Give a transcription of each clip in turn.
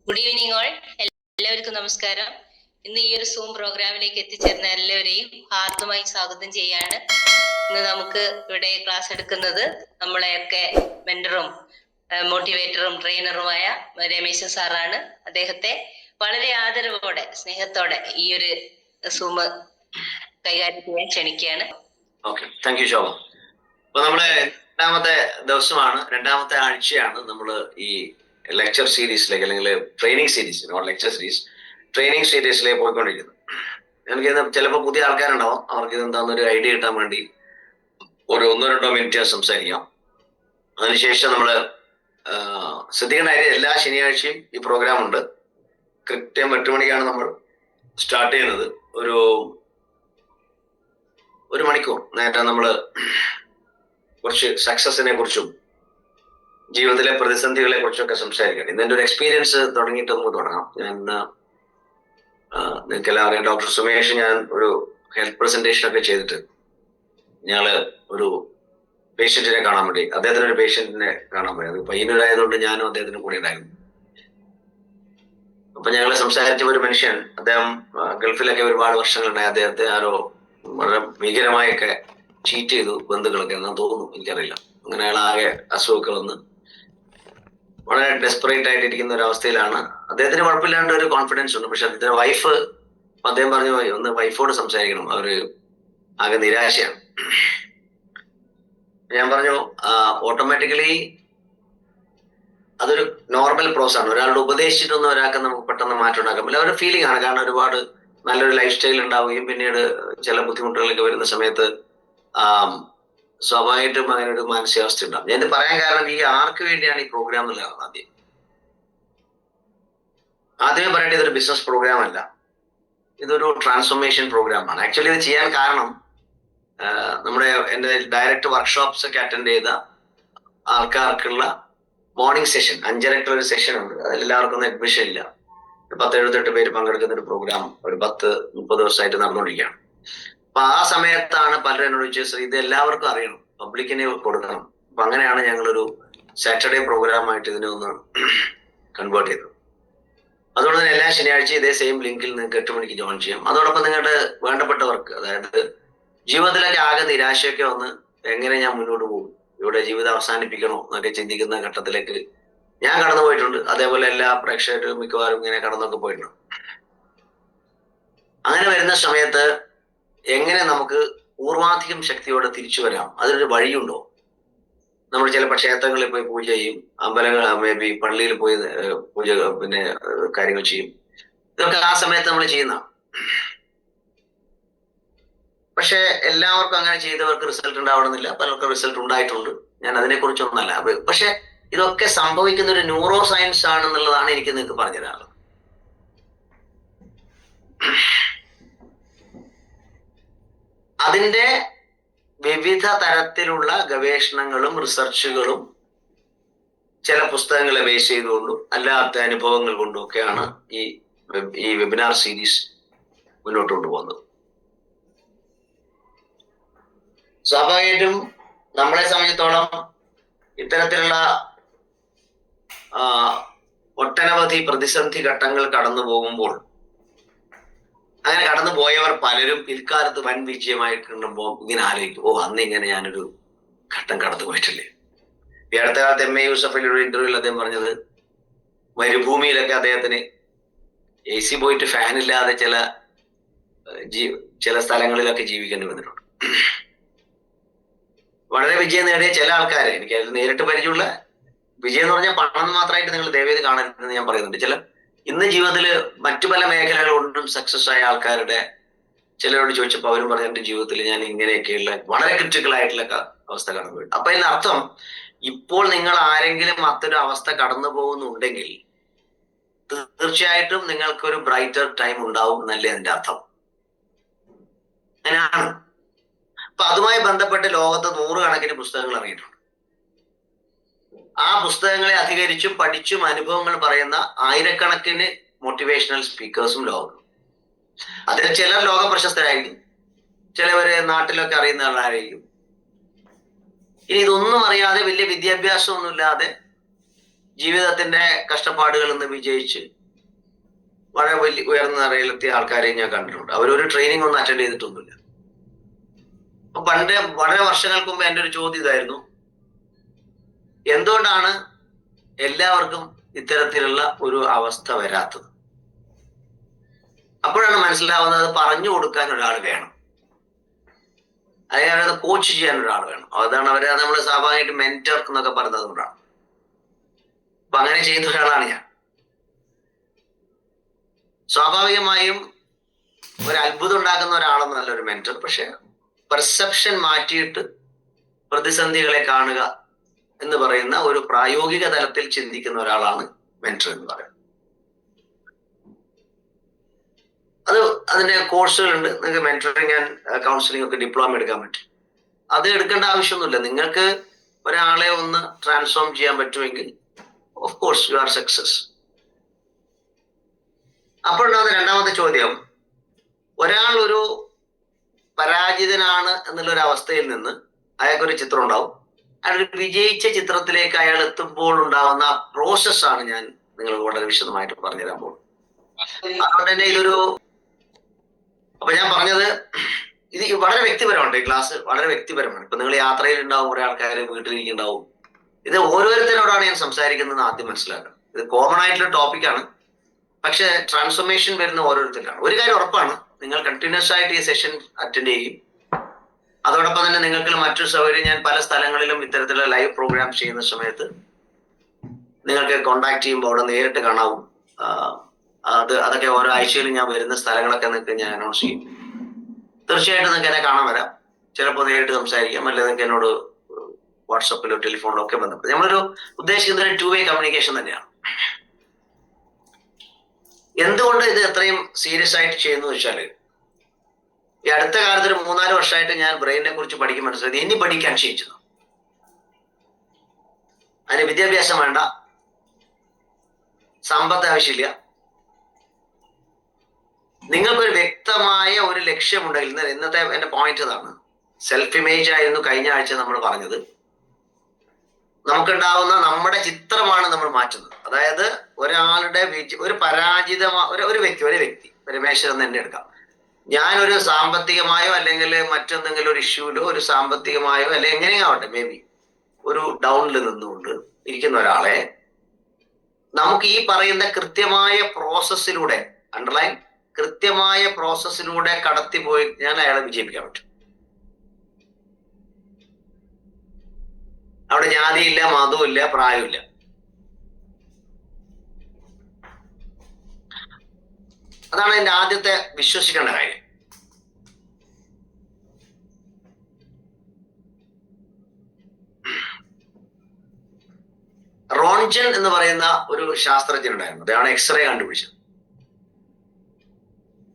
Good evening all. എല്ലാവർക്കും നമസ്കാരം. ഇന്ന് ഈ ഒരു സൂം പ്രോഗ്രാമിലേക്ക് എത്തിച്ചേർന്ന എല്ലാവരെയും ഹാർദമായി സ്വാഗതം ചെയ്യാണ്. ഇന്ന് നമുക്ക് ഇവിടെ ക്ലാസ് എടുക്കുന്നത് നമ്മളെയൊക്കെ മെന്ററും മോട്ടിവേറ്ററും ട്രെയിനറുമായ രമേശൻ സാറാണ്. അദ്ദേഹത്തെ വളരെ ആദരവോടെ സ്നേഹത്തോടെ ഈ ഒരു സൂം കൈകാര്യം ചെയ്യാൻ ക്ഷണിക്കുകയാണ്. താങ്ക് യു ശോഭ. അപ്പൊ നമ്മുടെ രണ്ടാമത്തെ ദിവസമാണ്, രണ്ടാമത്തെ ആഴ്ചയാണ് നമ്മൾ ഈ ലെക്ചർ സീരീസിലേക്ക് അല്ലെങ്കിൽ training series, not lecture series, training സീരീസിലേക്ക് പോയിക്കൊണ്ടിരിക്കുന്നത്. എനിക്ക് ചിലപ്പോൾ പുതിയ ആൾക്കാരുണ്ടാവും, അവർക്ക് ഇതെന്താന്നൊരു ഐഡിയ കിട്ടാൻ വേണ്ടി ഒരു 1-2 മിനിറ്റ് സംസാരിക്കാം. അതിനുശേഷം നമ്മൾ ശ്രദ്ധിക്കേണ്ട കാര്യം, എല്ലാ ശനിയാഴ്ചയും ഈ പ്രോഗ്രാം ഉണ്ട്. കൃത്യം 8 മണിക്കാണ് നമ്മൾ സ്റ്റാർട്ട് ചെയ്യുന്നത്. ഒരു മണിക്കൂർ നേരം നമ്മൾ കുറച്ച് സക്സസിനെ കുറിച്ചും ജീവിതത്തിലെ പ്രതിസന്ധികളെ കുറിച്ചൊക്കെ സംസാരിക്കണം. ഇതിൻ്റെ ഒരു എക്സ്പീരിയൻസ് തുടങ്ങിയിട്ട് നമുക്ക് തുടങ്ങാം. നിങ്ങൾക്കെല്ലാം അറിയാം, ഡോക്ടർ സുമേഷ്, ഞാൻ ഒരു ഹെൽത്ത് പ്രസന്റേഷൻ ഒക്കെ ചെയ്തിട്ട് ഞങ്ങള് ഒരു പേഷ്യന്റിനെ കാണാൻ വേണ്ടി, അദ്ദേഹത്തിന് ഒരു പേഷ്യന്റിനെ കാണാൻ പോയി. അത് പയ്യന്നൂരായതുകൊണ്ട് ഞാനും അദ്ദേഹത്തിന് കൂടെ ഉണ്ടായിരുന്നു. അപ്പൊ ഞങ്ങള് സംസാരിച്ച ഒരു മനുഷ്യൻ, അദ്ദേഹം ഗൾഫിലൊക്കെ ഒരുപാട് വർഷങ്ങളുണ്ടായി. അദ്ദേഹത്തെ ആരോ വളരെ ഭീകരമായൊക്കെ ചീറ്റ് ചെയ്തു, ബന്ധുക്കളൊക്കെ എന്നാ തോന്നുന്നു, എനിക്കറിയില്ല. അങ്ങനെ അയാൾ ആകെ അസുഖമൊക്കെ വന്ന് വളരെ ഡെസ്പറേറ്റ് ആയിട്ടിരിക്കുന്ന ഒരു അവസ്ഥയിലാണ്. അദ്ദേഹത്തിന് കുഴപ്പമില്ലാണ്ട് ഒരു കോൺഫിഡൻസ് ഉണ്ട്. പക്ഷെ അദ്ദേഹത്തിന്റെ വൈഫ്, അദ്ദേഹം പറഞ്ഞു ഒന്ന് വൈഫോട് സംസാരിക്കണം, അവര് ആകെ നിരാശയാണ്. ഞാൻ പറഞ്ഞു ഓട്ടോമാറ്റിക്കലി അതൊരു നോർമൽ പ്രോസസ് ആണ്. ഒരാളുടെ ഉപദേശിച്ചിട്ടൊന്നും ഒരാൾക്ക് നമുക്ക് പെട്ടെന്ന് മാറ്റം ഉണ്ടാക്കാൻ പറ്റില്ല. അവരുടെ ഫീലിംഗ് ആണ്. കാരണം ഒരുപാട് നല്ലൊരു ലൈഫ് സ്റ്റൈൽ ഉണ്ടാവുകയും പിന്നീട് ചില ബുദ്ധിമുട്ടുകളൊക്കെ വരുന്ന സമയത്ത് സ്വാഭാവികമായിട്ടും അങ്ങനെ ഒരു മാനസികാവസ്ഥ ഉണ്ടാവും. ഞാൻ ഇത് പറയാൻ കാരണം, ഈ ആർക്ക് വേണ്ടിയാണ് ഈ പ്രോഗ്രാം എന്നുള്ളതാണ്. ആദ്യമേ പറയേണ്ടത് ഇതൊരു ബിസിനസ് പ്രോഗ്രാം അല്ല, ഇതൊരു ട്രാൻസ്ഫോർമേഷൻ പ്രോഗ്രാമാണ്. ആക്ച്വലി ഇത് ചെയ്യാൻ കാരണം, എൻ്റെ ഡയറക്റ്റ് വർക്ക്ഷോപ്സ് ഒക്കെ അറ്റൻഡ് ചെയ്ത ആൾക്കാർക്കുള്ള മോർണിംഗ് സെഷൻ, 5:30 ഒരു സെഷൻ ഉണ്ട്. അതിലെല്ലാവർക്കും ഒന്നും അഡ്മിഷൻ ഇല്ല. 10-78 പേര് പങ്കെടുക്കുന്ന ഒരു പ്രോഗ്രാം ഒരു 10-30 ദിവസമായിട്ട് നടന്നുകൊണ്ടിരിക്കുകയാണ്. അപ്പൊ ആ സമയത്താണ് പലരും എന്നോട് ചോദിച്ചത്, ഇത് എല്ലാവർക്കും അറിയണം, പബ്ലിക്കിനെ കൊടുക്കണം. അപ്പൊ അങ്ങനെയാണ് ഞങ്ങളൊരു സാറ്റർഡേ പ്രോഗ്രാമായിട്ട് ഇതിനെ ഒന്ന് കൺവേർട്ട് ചെയ്തത്. അതുകൊണ്ട് തന്നെ എല്ലാ ശനിയാഴ്ചയും ഇതേ സെയിം ലിങ്കിൽ നിങ്ങൾക്ക് 8 മണിക്ക് ജോയിൻ ചെയ്യാം. അതോടൊപ്പം നിങ്ങളുടെ വേണ്ടപ്പെട്ടവർക്ക്, അതായത് ജീവിതത്തിലൊക്കെ ആകെ നിരാശയൊക്കെ വന്ന് എങ്ങനെ ഞാൻ മുന്നോട്ട് പോകും, ഇവിടെ ജീവിതം അവസാനിപ്പിക്കണോ എന്നൊക്കെ ചിന്തിക്കുന്ന ഘട്ടത്തിലേക്ക് ഞാൻ കടന്നു പോയിട്ടുണ്ട്. അതേപോലെ എല്ലാ പ്രേക്ഷകരും മിക്കവാറും ഇങ്ങനെ കടന്നൊക്കെ പോയിട്ടുണ്ട്. അങ്ങനെ വരുന്ന സമയത്ത് എങ്ങനെ നമുക്ക് പൂർവാധികം ശക്തിയോടെ തിരിച്ചു വരാം, അതിനൊരു വഴിയുണ്ടോ? നമ്മൾ ചിലപ്പോൾ ക്ഷേത്രങ്ങളിൽ പോയി പൂജ ചെയ്യും, അമ്പലങ്ങൾ, മേ ബി പള്ളിയിൽ പോയി പൂജ, പിന്നെ കാര്യങ്ങൾ ചെയ്യും. ഇതൊക്കെ ആ സമയത്ത് നമ്മൾ ചെയ്യുന്ന. പക്ഷെ എല്ലാവർക്കും അങ്ങനെ ചെയ്തവർക്ക് റിസൾട്ട് ഉണ്ടാവണമെന്നില്ല. പലർക്കും റിസൾട്ട് ഉണ്ടായിട്ടുണ്ട്. ഞാൻ അതിനെക്കുറിച്ചൊന്നല്ല. പക്ഷെ ഇതൊക്കെ സംഭവിക്കുന്ന ഒരു ന്യൂറോ സയൻസ് ആണെന്നുള്ളതാണ് എനിക്ക് നിങ്ങൾക്ക് പറഞ്ഞു തരാനുള്ളത്. അതിൻ്റെ വിവിധ തരത്തിലുള്ള ഗവേഷണങ്ങളും റിസർച്ചുകളും ചില പുസ്തകങ്ങളെ ബേസ് ചെയ്തുകൊണ്ടും അല്ലാത്ത അനുഭവങ്ങൾ കൊണ്ടും ഒക്കെയാണ് ഈ വെബിനാർ സീരീസ് മുന്നോട്ട് കൊണ്ടുപോകുന്നത്. സ്വാഭാവികമായിട്ടും നമ്മളെ സംബന്ധിച്ചിടത്തോളം ഇത്തരത്തിലുള്ള ഒട്ടനവധി പ്രതിസന്ധി ഘട്ടങ്ങൾ കടന്നു പോകുമ്പോൾ, അങ്ങനെ കടന്നു പോയവർ പലരും പിൽക്കാലത്ത് വൻ വിജയമായി കിട്ടുമ്പോൾ ഇങ്ങനെ ആലോചിക്കും, അന്ന് ഇങ്ങനെ ഞാനൊരു ഘട്ടം കടന്നു പോയിട്ടില്ലേ. ഈ അടുത്ത കാലത്ത് MA യൂസഫിൽ ഒരു ഇന്റർവ്യൂവിൽ അദ്ദേഹം പറഞ്ഞത്, മരുഭൂമിയിലൊക്കെ അദ്ദേഹത്തിന് AC പോയിട്ട് ഫാനില്ലാതെ ചില സ്ഥലങ്ങളിലൊക്കെ ജീവിക്കേണ്ടി വന്നിട്ടുണ്ട്. വളരെ വിജയം നേടിയ ചില ആൾക്കാരെ എനിക്ക് അതിൽ നേരിട്ട് പരിചയമുള്ള, വിജയം എന്ന് പറഞ്ഞാൽ പണം മാത്രമായിട്ട് നിങ്ങൾ ദയവേത് കാണരുതെന്ന് ഞാൻ പറയുന്നുണ്ട്. ഇന്ന് ജീവിതത്തിൽ മറ്റു പല മേഖലകൾ കൊണ്ടും സക്സസ് ആയ ആൾക്കാരുടെ ചിലരോട് ചോദിച്ചപ്പോൾ അവരും പറഞ്ഞു, എന്റെ ജീവിതത്തിൽ ഞാൻ ഇങ്ങനെയൊക്കെയുള്ള വളരെ ക്രിട്ടിക്കൽ ആയിട്ടുള്ള അവസ്ഥ കടന്നു പോയി. അപ്പൊ ഇതിനർത്ഥം, ഇപ്പോൾ നിങ്ങൾ ആരെങ്കിലും അത്തരം അവസ്ഥ കടന്നു പോകുന്നുണ്ടെങ്കിൽ തീർച്ചയായിട്ടും നിങ്ങൾക്കൊരു ബ്രൈറ്റർ ടൈം ഉണ്ടാവും എന്നല്ലേ അതിന്റെ അർത്ഥം. അങ്ങനെയാണ്. അപ്പൊ അതുമായി ബന്ധപ്പെട്ട് ലോകത്ത് 100 കണക്കിന് പുസ്തകങ്ങൾ ഇറങ്ങിയിട്ടുണ്ട്. ആ പുസ്തകങ്ങളെ അധികരിച്ചും പഠിച്ചും അനുഭവങ്ങൾ പറയുന്ന ആയിരക്കണക്കിന് മോട്ടിവേഷണൽ സ്പീക്കേഴ്സും ലോകത്തും. അതിൽ ചിലർ ലോക പ്രശസ്തരായിരിക്കും, ചിലവര് നാട്ടിലൊക്കെ അറിയുന്ന ആളായിരിക്കും. ഇനി ഇതൊന്നും അറിയാതെ, വലിയ വിദ്യാഭ്യാസം ഒന്നുമില്ലാതെ ജീവിതത്തിന്റെ കഷ്ടപ്പാടുകളിൽ നിന്ന് വിജയിച്ച് വളരെ വലിയ ഉയർന്ന നിലയിലെത്തിയ ആൾക്കാരെ ഞാൻ കണ്ടിട്ടുണ്ട്. അവരൊരു ട്രെയിനിങ് ഒന്നും അറ്റൻഡ് ചെയ്തിട്ടൊന്നുമില്ല. അപ്പൊ പണ്ട് വളരെ വർഷങ്ങൾക്ക് മുമ്പ് എൻ്റെ ഒരു ചോദ്യം ഇതായിരുന്നു, എന്തുകൊണ്ടാണ് എല്ലാവർക്കും ഇത്തരത്തിലുള്ള ഒരു അവസ്ഥ വരാത്തത്? അപ്പോഴാണ് മനസ്സിലാവുന്നത്, പറഞ്ഞു കൊടുക്കാൻ ഒരാൾ വേണം, അതായത് കോച്ച് ചെയ്യാൻ ഒരാൾ വേണം. അതാണ് അവരെ നമ്മൾ സ്വാഭാവികമായിട്ട് മെന്റർ എന്നൊക്കെ പറയുന്നത് കൊണ്ടാണ്. അപ്പൊ അങ്ങനെ ചെയ്യുന്ന ഒരാളാണ് ഞാൻ. സ്വാഭാവികമായും ഒരു അത്ഭുതം ഉണ്ടാക്കുന്ന ഒരാളെന്നല്ല ഒരു മെന്റർ, പക്ഷെ പെർസെപ്ഷൻ മാറ്റിയിട്ട് പ്രതിസന്ധികളെ കാണുക എന്ന് പറയുന്ന ഒരു പ്രായോഗിക തലത്തിൽ ചിന്തിക്കുന്ന ഒരാളാണ് മെന്റർ എന്ന് പറയുന്നത്. അത് അതിന്റെ കോഴ്സുകളുണ്ട്. നിങ്ങൾക്ക് മെന്ററിങ് ആൻഡ് കൗൺസിലിംഗ് ഒക്കെ ഡിപ്ലോമ എടുക്കാൻ പറ്റും. അത് എടുക്കേണ്ട ആവശ്യമൊന്നുമില്ല. നിങ്ങൾക്ക് ഒരാളെ ഒന്ന് ട്രാൻസ്ഫോം ചെയ്യാൻ പറ്റുമെങ്കിൽ of course you are success. അപ്പോഴുണ്ടാകുന്ന രണ്ടാമത്തെ ചോദ്യം, ഒരാൾ ഒരു പരാജിതനാണ് എന്നുള്ളൊരു അവസ്ഥയിൽ നിന്ന് അയാൾക്കൊരു ചിത്രം ഉണ്ടാവും. അയാൾ ഒരു വിജയിച്ച ചിത്രത്തിലേക്ക് അയാൾ എത്തുമ്പോൾ ഉണ്ടാവുന്ന പ്രോസസ്സാണ് ഞാൻ നിങ്ങൾക്ക് വളരെ വിശദമായിട്ട് പറഞ്ഞുതരാൻ പോകുന്നത്. അതുകൊണ്ട് തന്നെ അപ്പൊ ഞാൻ പറഞ്ഞത് ഇത് വളരെ വ്യക്തിപരമാണ്. ഈ ക്ലാസ് വളരെ വ്യക്തിപരമാണ്. ഇപ്പൊ നിങ്ങൾ യാത്രയിൽ ഉണ്ടാവും, കുറെ ആൾക്കാർ വീട്ടിലിരിക്കുന്നുണ്ടാവും. ഇത് ഓരോരുത്തരോടാണ് ഞാൻ സംസാരിക്കുന്നത് ആദ്യം മനസ്സിലാക്കണം. ഇത് കോമൺ ആയിട്ടുള്ള ടോപ്പിക്കാണ്, പക്ഷെ ട്രാൻസ്ഫോർമേഷൻ വരുന്ന ഓരോരുത്തരാണ്. ഒരു കാര്യം ഉറപ്പാണ്, നിങ്ങൾ കണ്ടിന്യൂസ് ആയിട്ട് ഈ സെഷൻ അറ്റൻഡ് ചെയ്യും. അതോടൊപ്പം തന്നെ നിങ്ങൾക്ക് മറ്റൊരു സൗകര്യം, ഞാൻ പല സ്ഥലങ്ങളിലും ഇത്തരത്തിലുള്ള ലൈവ് പ്രോഗ്രാം ചെയ്യുന്ന സമയത്ത് നിങ്ങൾക്ക് കോണ്ടാക്ട് ചെയ്യുമ്പോൾ അവിടെ നേരിട്ട് കാണാവും. അതൊക്കെ ഓരോ ആഴ്ചയിലും ഞാൻ വരുന്ന സ്ഥലങ്ങളൊക്കെ നിങ്ങൾക്ക് ഞാൻ അനൗൺസ് ചെയ്യും. തീർച്ചയായിട്ടും നിങ്ങൾക്ക് എന്നെ കാണാൻ വരാം. ചിലപ്പോൾ നേരിട്ട് സംസാരിക്കാം, അല്ലെങ്കിൽ നിങ്ങൾക്ക് എന്നോട് വാട്സപ്പിലോ ടെലിഫോണിലോ ഒക്കെ ബന്ധപ്പെട്ട്. നമ്മളൊരു ഉദ്ദേശിക്കുന്നത് ഒരു 2-way കമ്മ്യൂണിക്കേഷൻ തന്നെയാണ്. എന്തുകൊണ്ട് ഇത് എത്രയും സീരിയസ് ആയിട്ട് ചെയ്യുന്നു വെച്ചാൽ, ഈ അടുത്ത കാലത്ത് ഒരു 3-4 വർഷമായിട്ട് ഞാൻ ബ്രെയിനിനെ കുറിച്ച് പഠിക്കാൻ മനസ്സിലായത്, ഇനി പഠിക്കാൻ ക്ഷയിച്ചു. അതിന് വിദ്യാഭ്യാസം വേണ്ട, സമ്പത്ത് ആവശ്യമില്ല. നിങ്ങൾക്കൊരു വ്യക്തമായ ഒരു ലക്ഷ്യമുണ്ടെങ്കിൽ, ഇന്നത്തെ എന്റെ പോയിന്റ് ഇതാണ്. സെൽഫ് ഇമേജ് ആയിരുന്നു കഴിഞ്ഞ ആഴ്ച നമ്മൾ പറഞ്ഞത്. നമുക്കുണ്ടാവുന്ന നമ്മുടെ ചിത്രമാണ് നമ്മൾ മാറ്റുന്നത്. അതായത് ഒരാളുടെ ഒരു ഒരു വ്യക്തി രമേശ് എന്ന് തന്നെ എടുക്കാം. ഞാനൊരു സാമ്പത്തികമായോ അല്ലെങ്കിൽ മറ്റെന്തെങ്കിലും ഒരു ഇഷ്യൂലോ ഒരു സാമ്പത്തികമായോ അല്ലെങ്കിൽ എങ്ങനെയാവട്ടെ, മേ ബി ഒരു ഡൗണിൽ നിന്നുകൊണ്ട് ഇരിക്കുന്ന ഒരാളെ നമുക്ക് ഈ പറയുന്ന കൃത്യമായ പ്രോസസ്സിലൂടെ, അണ്ടർലൈൻ, കൃത്യമായ പ്രോസസ്സിലൂടെ കടത്തിപ്പോയി ഞാൻ അയാളെ വിജയിപ്പിക്കാൻ പറ്റും. അവിടെ ജാതിയില്ല, മതവുമില്ല, പ്രായമില്ല. അതാണ് എന്റെ ആദ്യത്തെ വിശ്വസിക്കേണ്ട കാര്യം. റോൺജൻ എന്ന് പറയുന്ന ഒരു ശാസ്ത്രജ്ഞൻ ഉണ്ടായിരുന്നു. അദ്ദേഹമാണ് എക്സ്റേ കണ്ടുപിടിച്ചത്.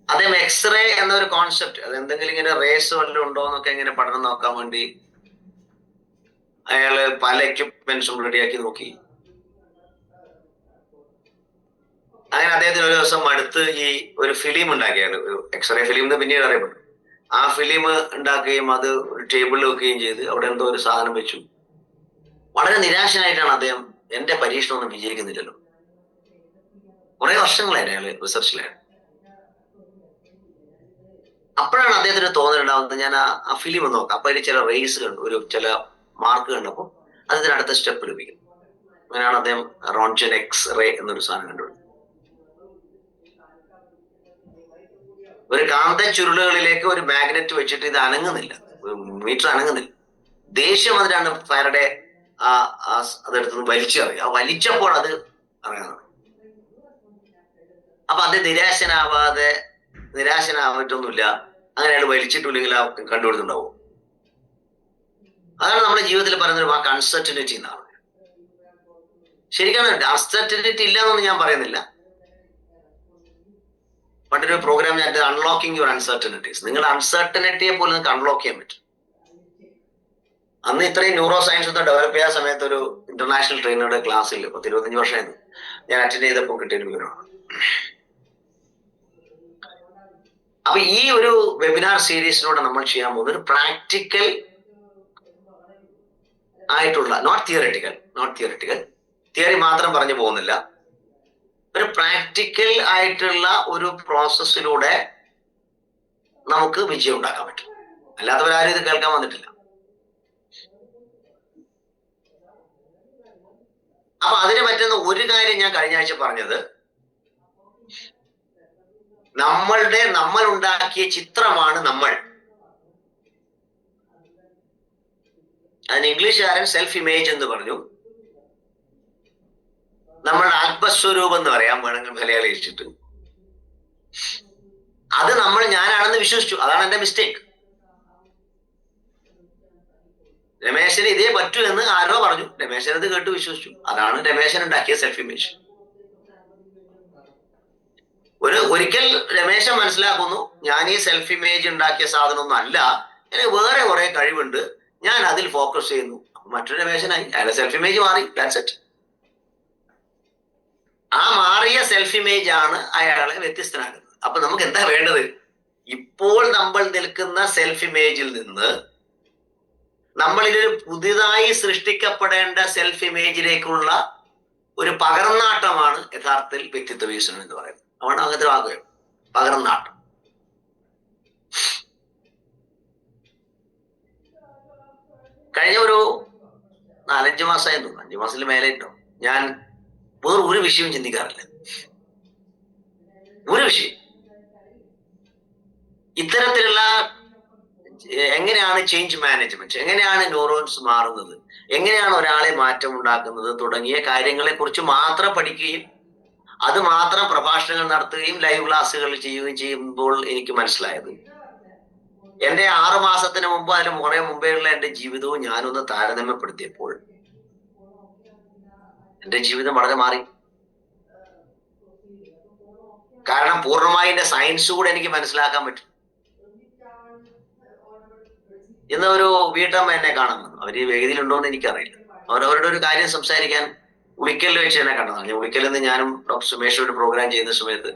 അദ്ദേഹം എക്സ്റേ എന്നൊരു കോൺസെപ്റ്റ്, അത് എന്തെങ്കിലും ഇങ്ങനെ റേസ് വല്ലതും ഉണ്ടോ എന്നൊക്കെ ഇങ്ങനെ പഠനം നോക്കാൻ വേണ്ടി അയാള് പല എക്യുപ്മെന്റ്സും റെഡിയാക്കി നോക്കി. അങ്ങനെ അദ്ദേഹത്തിന് ഒരു ദിവസം അടുത്ത് ഈ ഒരു ഫിലിം ഉണ്ടാക്കിയാണ്, ഒരു എക്സ്റേ ഫിലിം എന്ന് പിന്നീട് അറിയപ്പെട്ടു. ആ ഫിലിം ഉണ്ടാക്കുകയും അത് ഒരു ടേബിളിൽ വെക്കുകയും ചെയ്ത് അവിടെ എന്തോ ഒരു സാധനം വെച്ചു. വളരെ നിരാശനായിട്ടാണ് അദ്ദേഹം, എന്റെ പരീക്ഷണം ഒന്നും വിജയിക്കുന്നില്ലല്ലോ. കുറെ വർഷങ്ങളായിരുന്നു അയാള് റിസർച്ചിലായിരുന്നു. അപ്പോഴാണ് അദ്ദേഹത്തിന് തോന്നലുണ്ടാവുന്നത്, ഞാൻ ആ ഫിലിം നോക്കാം. അപ്പൊ അതിൽ ചില റേസ് കണ്ടു, ചില മാർക്ക് കണ്ടപ്പോൾ അതിന് അടുത്ത സ്റ്റെപ്പ് ലഭിക്കും. അങ്ങനെയാണ് അദ്ദേഹം റോൺജൻ എക്സ്റേ എന്നൊരു സാധനം കണ്ടുപിടിച്ചത്. ഒരു കാന്ത ചുരുളുകളിലേക്ക് ഒരു മാഗ്നറ്റ് വെച്ചിട്ട് ഇത് അനങ്ങുന്നില്ല, മീറ്റർ അനങ്ങുന്നില്ല. ദേഷ്യം അതിനാണ് ഫാരഡെ അതെടുത്ത് വലിച്ചെറിയുക. വലിച്ചപ്പോൾ അത് അറിയാൻ. അപ്പൊ അത് നിരാശനാവായിട്ടൊന്നുമില്ല. അങ്ങനെ അയാൾ വലിച്ചിട്ടില്ലെങ്കിൽ കണ്ടുപിടുത്തുണ്ടാവും. അതാണ് നമ്മുടെ ജീവിതത്തിൽ പറയുന്ന ഒരു വാക്ക്, അൺസർട്ടനിറ്റി എന്നാണ്. ശരിക്കാണ്, അൺസർട്ടനിറ്റി ഇല്ല എന്നൊന്നും ഞാൻ പറയുന്നില്ല. പണ്ടൊരു പ്രോഗ്രാം ഞാൻ അൺലോക്കിംഗ് യുവർ അൺസർട്ടനിറ്റീസ്. നിങ്ങളുടെ അൺസർട്ടനിറ്റിയെ പോലും നിങ്ങൾക്ക് അൺലോക്ക് ചെയ്യാൻ പറ്റും. അന്ന് ഇത്രയും ന്യൂറോ സയൻസ് ഒന്ന് ഡെവലപ്പ് ചെയ്യാൻ സമയത്ത് ഒരു ഇന്റർനാഷണൽ ട്രെയിനറുടെ ക്ലാസ്സിൽ 10-25 വർഷമായിരുന്നു ഞാൻ അറ്റൻഡ് ചെയ്തപ്പോൾ കിട്ടിയൊരു വിവരമാണ്. അപ്പൊ ഈ ഒരു വെബിനാർ സീരീസിലൂടെ നമ്മൾ ചെയ്യാൻ പോകുന്നത് ഒരു പ്രാക്ടിക്കൽ ആയിട്ടുള്ള, നോട്ട് തിയററ്റിക്കൽ, തിയറി മാത്രം പറഞ്ഞു പോകുന്നില്ല. ഒരു പ്രാക്ടിക്കൽ ആയിട്ടുള്ള ഒരു പ്രോസസ്സിലൂടെ നമുക്ക് വിജയം ഉണ്ടാക്കാൻ പറ്റും. അല്ലാത്തവരാരും ഇത് കേൾക്കാൻ വന്നിട്ടില്ല. അപ്പൊ അതിന് പറ്റുന്ന ഒരു കാര്യം ഞാൻ കഴിഞ്ഞ ആഴ്ച പറഞ്ഞത്, നമ്മൾ ഉണ്ടാക്കിയ ചിത്രമാണ് നമ്മൾ. അതിന് ഇംഗ്ലീഷുകാരൻ സെൽഫ് ഇമേജ് എന്ന് പറഞ്ഞു. നമ്മളുടെ ആത്മസ്വരൂപം എന്ന് പറയാം വേണമെങ്കിൽ മലയാളിച്ചിട്ട്. അത് ഞാനാണെന്ന് വിശ്വസിച്ചു. അതാണ് എന്റെ മിസ്റ്റേക്ക്. രമേശന് ഇതേ പറ്റൂ എന്ന് ആരോ പറഞ്ഞു. രമേശൻ അത് കേട്ട് വിശ്വസിച്ചു. അതാണ് രമേശൻ ഉണ്ടാക്കിയ സെൽഫ് ഇമേജ്. ഒരിക്കൽ രമേശൻ മനസ്സിലാക്കുന്നു, ഞാൻ ഈ സെൽഫ് ഇമേജ് ഉണ്ടാക്കിയ സാധനമൊന്നും അല്ല, എനിക്ക് വേറെ കുറെ കഴിവുണ്ട്, ഞാൻ അതിൽ ഫോക്കസ് ചെയ്യുന്നു. മറ്റൊരു രമേശനായി, അയാളെ സെൽഫ് ഇമേജ് മാറി. That's it. ആ മാറിയ സെൽഫ് ഇമേജ് ആണ് അയാളെ വ്യത്യസ്തനാക്കുന്നത്. അപ്പൊ നമുക്ക് എന്താ വേണ്ടത്? ഇപ്പോൾ നമ്മൾ നിൽക്കുന്ന സെൽഫ് ഇമേജിൽ നിന്ന് നമ്മളിലൊരു പുതിയതായി സൃഷ്ടിക്കപ്പെടേണ്ട സെൽഫ് ഇമേജിലേക്കുള്ള ഒരു പകർന്നാട്ടമാണ് യഥാർത്ഥത്തിൽ വ്യക്തിത്വ വികസനം എന്ന് പറയുന്നത്. അവിടെ അങ്ങനത്തെ വാക്കുകൾ, പകർന്നാട്ടം. കഴിഞ്ഞ ഒരു 4-5 മാസമായി തോന്നുന്നു, 5 മാസത്തിൽ മേലെ ഉണ്ടോ, ഞാൻ വേറെ ഒരു വിഷയവും ചിന്തിക്കാറില്ല. ഒരു വിഷയം ഇത്തരത്തിലുള്ള എങ്ങനെയാണ് ചേഞ്ച് മാനേജ്മെന്റ്, എങ്ങനെയാണ് ന്യൂറോൺസ് മാറുന്നത്, എങ്ങനെയാണ് ഒരാളെ മാറ്റം ഉണ്ടാക്കുന്നത് തുടങ്ങിയ കാര്യങ്ങളെ കുറിച്ച് മാത്രം പഠിക്കുകയും അത് മാത്രം പ്രഭാഷണങ്ങൾ നടത്തുകയും ലൈവ് ക്ലാസ്സുകൾ ചെയ്യുകയും ചെയ്യുമ്പോൾ എനിക്ക് മനസ്സിലായത്, എന്റെ 6 മാസത്തിന് മുമ്പ് അതിന് കുറെ മുമ്പേയുള്ള എന്റെ ജീവിതവും ഞാനൊന്ന് താരതമ്യപ്പെടുത്തിയപ്പോൾ എന്റെ ജീവിതം വളരെ മാറി. കാരണം പൂർണ്ണമായി എന്റെ സയൻസ് കൂടെ എനിക്ക് മനസ്സിലാക്കാൻ പറ്റും. ഇന്ന് ഒരു വീട്ടമ്മ എന്നെ കാണാൻ വന്നു. അവര് വേദിയിലുണ്ടോ എന്ന് എനിക്കറിയില്ല. അവരവരുടെ ഒരു കാര്യം സംസാരിക്കാൻ ഉളിക്കലിൽ വെച്ച് എന്നെ കണ്ടതാണ്. ഞാൻ ഉളിക്കലിൽ നിന്ന് ഞാനും ഡോക്ടർ സുമേഷ് ഒരു പ്രോഗ്രാം ചെയ്യുന്ന സമയത്ത്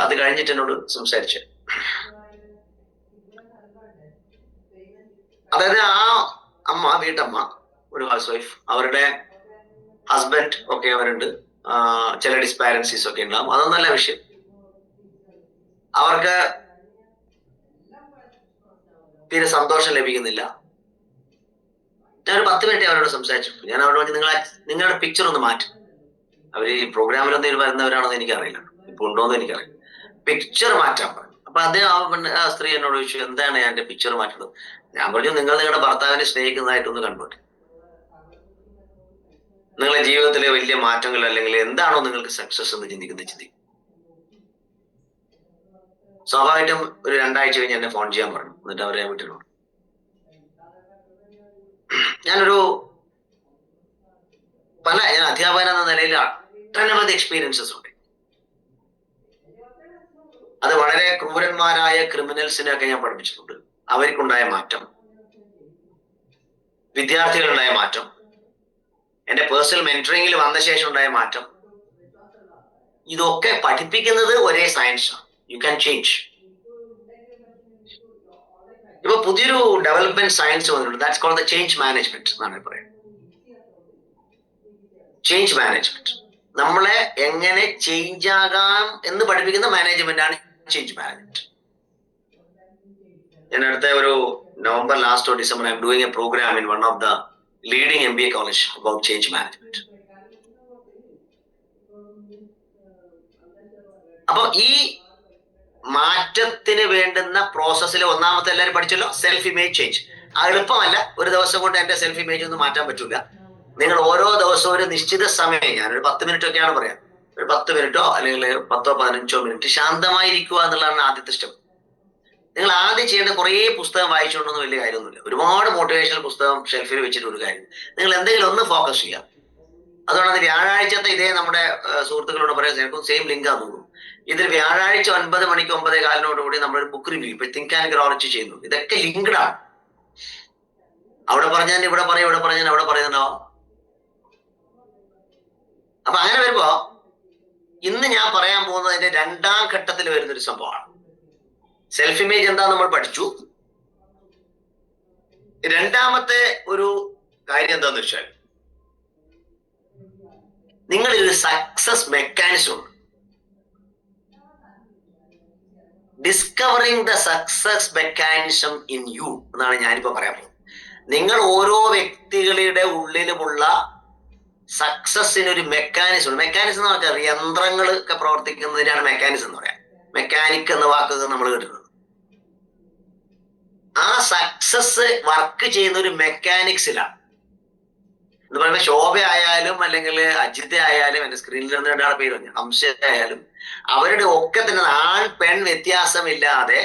അത് കഴിഞ്ഞിട്ട് എന്നോട് സംസാരിച്ചു. അതായത് ആ അമ്മ, വീട്ടമ്മ, ഒരു ഹൗസ് വൈഫ്, അവരുടെ ഹസ്ബൻഡ് ഒക്കെ അവരുണ്ട്, ചില ഡിസ്പാരൻസീസ് ഒക്കെ ഉണ്ടാവും, അതൊന്നല്ല വിഷയം. അവർക്ക് തീരെ സന്തോഷം ലഭിക്കുന്നില്ല. ഞാനൊരു 10 മിനിറ്റ് അവരോട് സംസാരിച്ചു. ഞാൻ അവരോട് പറഞ്ഞു, നിങ്ങളുടെ പിക്ചർ ഒന്ന് മാറ്റും. അവർ ഈ പ്രോഗ്രാമിലൊന്നും വരുന്നവരാണെന്ന് എനിക്കറിയില്ല, ഇപ്പോൾ ഉണ്ടോന്ന് എനിക്കറിയില്ല. പിക്ചർ മാറ്റാൻ പറഞ്ഞു. അപ്പൊ ആ സ്ത്രീ എന്നോട് ചോദിച്ചു, എന്താണ് ഞാൻ എന്റെ പിക്ചർ മാറ്റുന്നത്? ഞാൻ പറഞ്ഞു, നിങ്ങളുടെ ഭർത്താവിനെ സ്നേഹിക്കുന്നതായിട്ടൊന്ന് കണ്ടുപോട്ടെ. നിങ്ങളുടെ ജീവിതത്തിലെ വലിയ മാറ്റങ്ങൾ അല്ലെങ്കിൽ എന്താണോ നിങ്ങൾക്ക് സക്സസ് എന്ന് ചിന്തിക്കും. സ്വാഭാവികമായിട്ടും ഒരു 2 ആഴ്ച കഴിഞ്ഞ് എന്നെ ഫോൺ ചെയ്യാൻ പറഞ്ഞു. എന്നിട്ട് അവരെ വീട്ടിലുണ്ട്. ഞാൻ അധ്യാപകൻ എന്ന നിലയിൽ ഒട്ടനവധി എക്സ്പീരിയൻസസ് ഉണ്ട്. അത് വളരെ ക്രൂരന്മാരായ ക്രിമിനൽസിനെയൊക്കെ ഞാൻ പഠിപ്പിച്ചിട്ടുണ്ട്. അവർക്കുണ്ടായ മാറ്റം, വിദ്യാർത്ഥികളുണ്ടായ മാറ്റം, എന്റെ പേഴ്സണൽ മെന്ററിംഗിൽ വന്ന ശേഷം ഉണ്ടായ മാറ്റം, ഇതൊക്കെ പഠിപ്പിക്കുന്നത് ഒരേ സയൻസാണ്. You can change. ഇപ്പൊ പുതിയൊരു ഡെവലപ്മെന്റ് സയൻസ് വന്നിട്ടുണ്ട്. That's called the change management എന്നാണ് പറയുന്നത്. ചേഞ്ച് മാനേജ്മെന്റ്, നമ്മളെ എങ്ങനെ ചേഞ്ച് ആകാം എന്ന് പഠിപ്പിക്കുന്ന മാനേജ്മെന്റ് ആണ് ചേഞ്ച് മാനേജ്മെന്റ്. ഞാൻ അടുത്ത ഒരു നവംബർ ലാസ്റ്റോ December I'm doing a programme in one of the leading MBA college about change management. അപ്പൊ ഈ മാറ്റത്തിന് വേണ്ടുന്ന പ്രോസസ്സിലെ ഒന്നാമത്തെ എല്ലാവരും പഠിച്ചല്ലോ, സെൽഫ് ഇമേജ് ചേഞ്ച്. അത് എളുപ്പമല്ല. ഒരു ദിവസം കൊണ്ട് എന്റെ സെൽഫ് ഇമേജ് ഒന്നും മാറ്റാൻ പറ്റൂല. നിങ്ങൾ ഓരോ ദിവസവും ഒരു നിശ്ചിത സമയം, ഞാനൊരു 10 മിനിറ്റ് ഒക്കെയാണ് പറയാം, ഒരു 10 മിനിറ്റോ അല്ലെങ്കിൽ 10-15 മിനിറ്റ് ശാന്തമായിരിക്കുക എന്നുള്ളതാണ് ആദ്യത്തെ സ്റ്റെപ്പ്. നിങ്ങൾ ആദ്യം ചെയ്യേണ്ട കുറേ പുസ്തകം വായിച്ചുകൊണ്ടൊന്നും വലിയ കാര്യമൊന്നുമില്ല. ഒരുപാട് മോട്ടിവേഷണൽ പുസ്തകം ഷെൽഫിൽ വെച്ചിട്ട് ഒരു കാര്യം. നിങ്ങൾ എന്തെങ്കിലും ഒന്ന് ഫോക്കസ് ചെയ്യാം. അതുകൊണ്ടാണ് വ്യാഴാഴ്ചത്തെ ഇതേ നമ്മുടെ സുഹൃത്തുക്കളോട് പറയാം, എനിക്കും സെയിം ലിങ്കാന്ന് തോന്നുന്നു. ഇതിൽ വ്യാഴാഴ്ച 9 മണിക്ക് 9:15 നമ്മളൊരു ബുക്ക് റിവ്യൂ ഇപ്പൊ തിങ്ക് ആൻഡ് ഗ്രോ റിച്ച് ചെയ്യുന്നു. ഇതൊക്കെ ലിങ്ക്ഡ് ആണ്. അവിടെ പറഞ്ഞാൽ ഇവിടെ പറയാം, ഇവിടെ പറഞ്ഞാൽ അവിടെ പറയുന്നുണ്ടാവും. അപ്പൊ അങ്ങനെ വരുമ്പോ ഇന്ന് ഞാൻ പറയാൻ പോകുന്നത് അതിന്റെ 2ാം ഘട്ടത്തിൽ വരുന്നൊരു സംഭവമാണ്. സെൽഫ് ഇമേജ് എന്താ നമ്മൾ പഠിച്ചു. 2ാമത്തെ ഒരു കാര്യം എന്താന്ന് വെച്ചാൽ, നിങ്ങളൊരു സക്സസ് മെക്കാനിസം ഉണ്ട്. Discovering the success mechanism in you എന്നാണ് ഞാനിപ്പോ പറയാൻ പോകുന്നത്. നിങ്ങൾ ഓരോ വ്യക്തികളുടെ ഉള്ളിലുമുള്ള സക്സസിനൊരു മെക്കാനിസം ഉണ്ട്. മെക്കാനിസം എന്ന് പറഞ്ഞാൽ യന്ത്രങ്ങൾ ഒക്കെ പ്രവർത്തിക്കുന്നതിനാണ് മെക്കാനിസം എന്ന് പറയാം. മെക്കാനിക് എന്ന വാക്കൊക്കെ നമ്മൾ കേട്ടിട്ടുണ്ട്. ആ സക്സസ് വർക്ക് ചെയ്യുന്ന ഒരു മെക്കാനിക്സിലാണ്. എന്ന് പറയുമ്പോൾ ശോഭ ആയാലും അല്ലെങ്കിൽ അജിത ആയാലും, എന്റെ സ്ക്രീനിൽ നിന്ന് രണ്ടാളെ പേര് പറഞ്ഞു, ഹംസ ആയാലും, അവരുടെ ഒക്കെ തന്നെ ആൺ പെൺ വ്യത്യാസമില്ലാതെ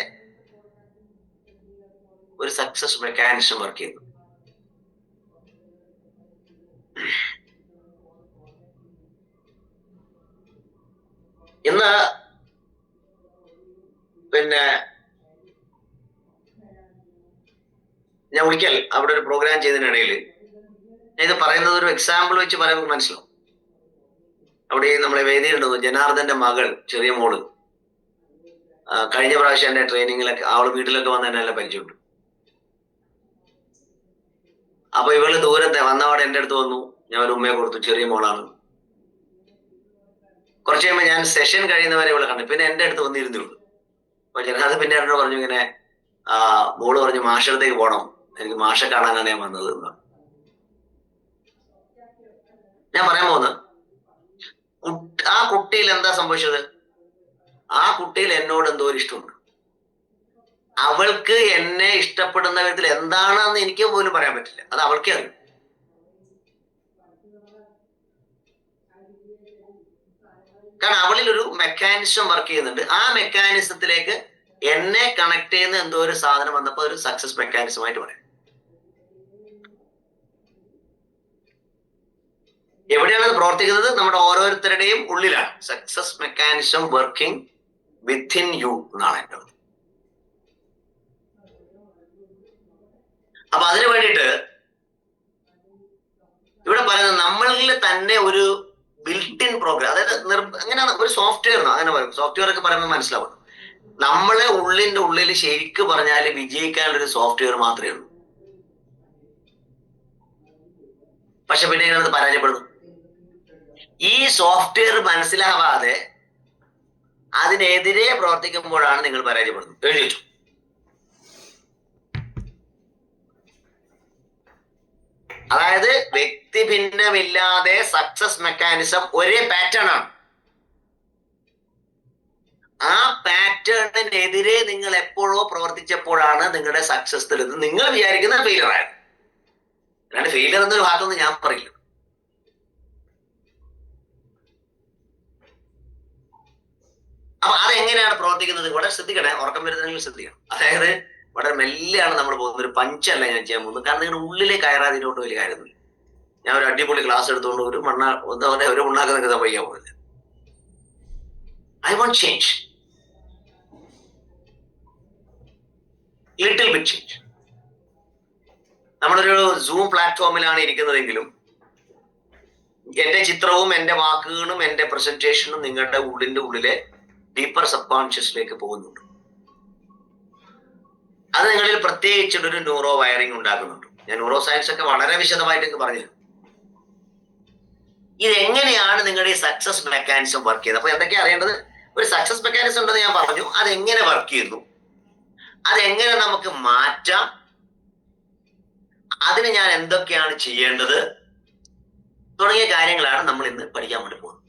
ഒരു സക്സസ് മെക്കാനിസം വർക്ക് ചെയ്യുന്നു. ഇന്ന് പിന്നെ ഞാൻ ഒരിക്കൽ അവിടെ ഒരു പ്രോഗ്രാം ചെയ്തതിനിടയിൽ ഞാൻ ഇത് പറയുന്നത് ഒരു എക്സാമ്പിൾ വെച്ച് പറയുമ്പോൾ മനസ്സിലാവും. അവിടെ നമ്മളെ വേദിയിലുണ്ടെന്ന് ജനാർദ്ദന്റെ മകൾ, ചെറിയ മോള്, കഴിഞ്ഞ പ്രാവശ്യം എന്റെ ട്രെയിനിങ്ങിലൊക്കെ അവള് വീട്ടിലൊക്കെ വന്ന് എന്നെ എല്ലാം പരിചയമുണ്ട്. അപ്പൊ ഇവള് ദൂരത്തെ വന്നവിടെ എന്റെ അടുത്ത് വന്നു. ഞാൻ ഒരു ഉമ്മയെ കൊടുത്തു. ചെറിയ മോളാണ്. കുറച്ച് കഴിയുമ്പോൾ ഞാൻ സെഷൻ കഴിയുന്നവരെ ഇവളെ കണ്ടു. പിന്നെ എന്റെ അടുത്ത് വന്നിരുന്നുള്ളൂ. അപ്പൊ ജനാർദ്ദൻ പിന്നെ എന്നോട് പറഞ്ഞു, ഇങ്ങനെ മോള് പറഞ്ഞു മാഷടുത്തേക്ക് പോകണം, എനിക്ക് മാഷെ കാണാനാണ് ഞാൻ വന്നത് എന്ന്. ഞാൻ പറയാൻ പോകുന്നത്, ആ കുട്ടിയിൽ എന്താ സംഭവിച്ചത്? ആ കുട്ടിയിൽ എന്നോട് എന്തോ ഒരു ഇഷ്ടമുണ്ട്. അവൾക്ക് എന്നെ ഇഷ്ടപ്പെടുന്ന വിധത്തിൽ എന്താണെന്ന് എനിക്ക് പോലും പറയാൻ പറ്റില്ല. അത് അവൾക്കേ അറിയും. കാരണം അവളിൽ ഒരു മെക്കാനിസം വർക്ക് ചെയ്യുന്നുണ്ട്. ആ മെക്കാനിസത്തിലേക്ക് എന്നെ കണക്ട് ചെയ്യുന്ന എന്തോ ഒരു സാധനം വന്നപ്പോ ഒരു സക്സസ് മെക്കാനിസമായിട്ട് പറയാം. എവിടെയാണ് അത് പ്രവർത്തിക്കുന്നത്? നമ്മുടെ ഓരോരുത്തരുടെയും ഉള്ളിലാണ്. Success mechanism working within you എന്നാണ് എൻ്റെ അർത്ഥം. അപ്പൊ അതിനു വേണ്ടിയിട്ട് ഇവിടെ പറയുന്നത് നമ്മളിൽ തന്നെ ഒരു ബിൽറ്റ് ഇൻ പ്രോഗ്രാം, അതായത് അങ്ങനെയാണ് ഒരു സോഫ്റ്റ്വെയർ, അങ്ങനെ പറയും. സോഫ്റ്റ്വെയർ ഒക്കെ പറയുമ്പോൾ മനസ്സിലാവും. നമ്മളെ ഉള്ളിന്റെ ഉള്ളിൽ ശരിക്കും പറഞ്ഞാൽ വിജയിക്കാനുള്ളൊരു സോഫ്റ്റ്വെയർ മാത്രമേ ഉള്ളൂ. പക്ഷെ പിന്നെ ഇങ്ങനെ പരാജയപ്പെടുന്നു. ഈ സോഫ്റ്റ്വെയർ മനസ്സിലാവാതെ അതിനെതിരെ പ്രവർത്തിക്കുമ്പോഴാണ് നിങ്ങൾ പരാജയപ്പെടുന്നത്. എഴുതി വെച്ചു. അതായത് വ്യക്തി ഭിന്നമില്ലാതെ സക്സസ് മെക്കാനിസം ഒരേ പാറ്റേൺ ആണ്. ആ പാറ്റേണിനെതിരെ നിങ്ങൾ എപ്പോഴോ പ്രവർത്തിച്ചപ്പോഴാണ് നിങ്ങളുടെ സക്സസ് തരുന്നത്. നിങ്ങൾ വിചാരിക്കുന്ന ഫെയിലർ ആയത്. അല്ലാണ്ട് ഫെയിലർ എന്നൊരു ഭാഗത്തൊന്നും ഞാൻ പറയില്ല. അപ്പൊ അതെങ്ങനെയാണ് പ്രവർത്തിക്കുന്നത്? വളരെ ശ്രദ്ധിക്കണേ, ഉറക്കം വരുന്നതെങ്കിൽ ശ്രദ്ധിക്കണം. അതായത് വളരെ മെല്ലെയാണ് നമ്മൾ പോകുന്നത്. ഒരു പഞ്ചല്ല ഞാൻ ചെയ്യാൻ പോകുന്നത്. കാരണം നിങ്ങളുടെ ഉള്ളിലേക്ക് കയറാതിനോട്ട് വലിയ കാര്യമൊന്നുമില്ല. ഞാൻ ഒരു അടിപൊളി ക്ലാസ് എടുത്തുകൊണ്ട് ഒരു ഒരു ഉണ്ടാക്കുന്ന സംഭവിക്കാൻ പോകുന്നില്ല. I won't change, little bit change. നമ്മളൊരു സൂം പ്ലാറ്റ്ഫോമിലാണ് ഇരിക്കുന്നതെങ്കിലും എന്റെ ചിത്രവും എന്റെ വാക്കുകളും എന്റെ പ്രസന്റേഷനും നിങ്ങളുടെ ഉള്ളിലെ ഡീപ്പർ സബ് കോൺഷ്യസിലേക്ക് പോകുന്നുണ്ട്. അത് നിങ്ങളിൽ പ്രത്യേകിച്ചൊരു ന്യൂറോ വയറിംഗ് ഉണ്ടാക്കുന്നുണ്ട്. ഞാൻ ന്യൂറോ സയൻസ് ഒക്കെ വളരെ വിശദമായിട്ട് പറഞ്ഞു. ഇതെങ്ങനെയാണ് നിങ്ങളുടെ ഈ സക്സസ് മെക്കാനിസം വർക്ക് ചെയ്യുന്നത്? അപ്പൊ എന്തൊക്കെയാ അറിയേണ്ടത്? ഒരു സക്സസ് മെക്കാനിസം ഉണ്ടെന്ന് ഞാൻ പറഞ്ഞു. അതെങ്ങനെ വർക്ക് ചെയ്യുന്നു, അതെങ്ങനെ നമുക്ക് മാറ്റാം, അതിന് ഞാൻ എന്തൊക്കെയാണ് ചെയ്യേണ്ടത് തുടങ്ങിയ കാര്യങ്ങളാണ് നമ്മൾ ഇന്ന് പഠിക്കാൻ വേണ്ടി പോകുന്നത്.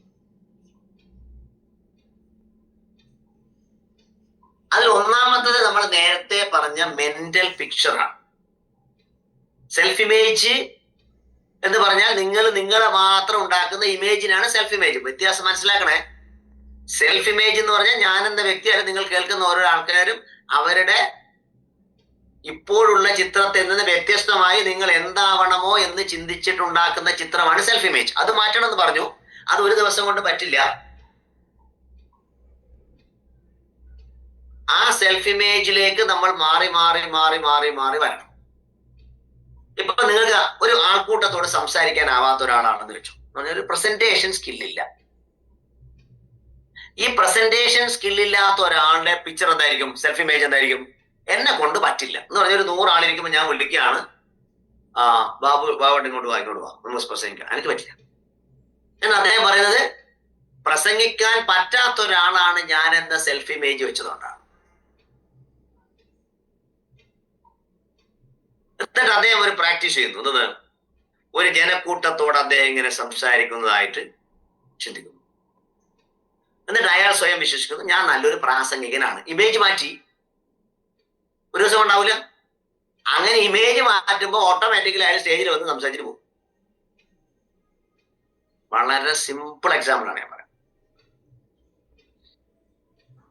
അതിൽ ഒന്നാമത്തത് നമ്മൾ നേരത്തെ പറഞ്ഞ മെന്റൽ പിക്ചറാണ്. സെൽഫ് ഇമേജ് എന്ന് പറഞ്ഞാൽ നിങ്ങളെ മാത്രം ഉണ്ടാക്കുന്ന ഇമേജിനാണ് സെൽഫ് ഇമേജ്. വ്യത്യാസം മനസ്സിലാക്കണേ. സെൽഫ് ഇമേജ് എന്ന് പറഞ്ഞാൽ ഞാൻ എന്ന വ്യക്തി, അല്ലെങ്കിൽ നിങ്ങൾ കേൾക്കുന്ന ഓരോ ആൾക്കാരും അവരുടെ ഇപ്പോഴുള്ള ചിത്രത്തിൽ നിന്ന് വ്യത്യസ്തമായി നിങ്ങൾ എന്താവണമോ എന്ന് ചിന്തിച്ചിട്ടുണ്ടാക്കുന്ന ചിത്രമാണ് സെൽഫ് ഇമേജ്. അത് മാറ്റണം എന്ന് പറഞ്ഞു. അത് ഒരു ദിവസം കൊണ്ട് പറ്റില്ല. ആ സെൽഫ് ഇമേജിലേക്ക് നമ്മൾ മാറി മാറി മാറി മാറി മാറി വരണം. ഇപ്പൊ നിങ്ങൾക്ക് ഒരു ആൾക്കൂട്ടത്തോട് സംസാരിക്കാനാവാത്ത ഒരാളാണെന്ന് വെച്ചു, ഒരു പ്രസന്റേഷൻ സ്കില്ലില്ല. ഈ പ്രസന്റേഷൻ സ്കില്ലില്ലാത്ത ഒരാളുടെ പിക്ചർ എന്തായിരിക്കും? സെൽഫ് ഇമേജ് എന്തായിരിക്കും? എന്നെ കൊണ്ട് പറ്റില്ല എന്ന് പറഞ്ഞൊരു 100 ആളിരിക്കുമ്പോൾ ഞാൻ വിളിക്കുകയാണ്, ബാബു ഇങ്ങോട്ട് വാ, നമ്മൾ പ്രസംഗിക്കാം, എനിക്ക് പറ്റില്ല. എന്ന് അദ്ദേഹം പറയുന്നത് പ്രസംഗിക്കാൻ പറ്റാത്ത ഒരാളാണ് ഞാൻ എന്ന സെൽഫ് ഇമേജ് വെച്ചതുകൊണ്ടാണ്. എന്നിട്ട് അദ്ദേഹം ഒരു പ്രാക്ടീസ് ചെയ്യുന്നു. എന്നത് ഒരു ജനക്കൂട്ടത്തോട് അദ്ദേഹം ഇങ്ങനെ സംസാരിക്കുന്നതായിട്ട് ചിന്തിക്കുന്നു. എന്നിട്ട് അയാൾ സ്വയം വിശ്വസിക്കുന്നു, ഞാൻ നല്ലൊരു പ്രാസംഗികനാണ്. ഇമേജ് മാറ്റി. ഒരു ദിവസം ഉണ്ടാവില്ല. അങ്ങനെ ഇമേജ് മാറ്റുമ്പോൾ ഓട്ടോമാറ്റിക്കലി അയാൾ സ്റ്റേജിൽ വന്ന് സംസാരിച്ചിട്ട് പോകും. വളരെ സിമ്പിൾ എക്സാമ്പിൾ ആണ് ഞാൻ പറയാം.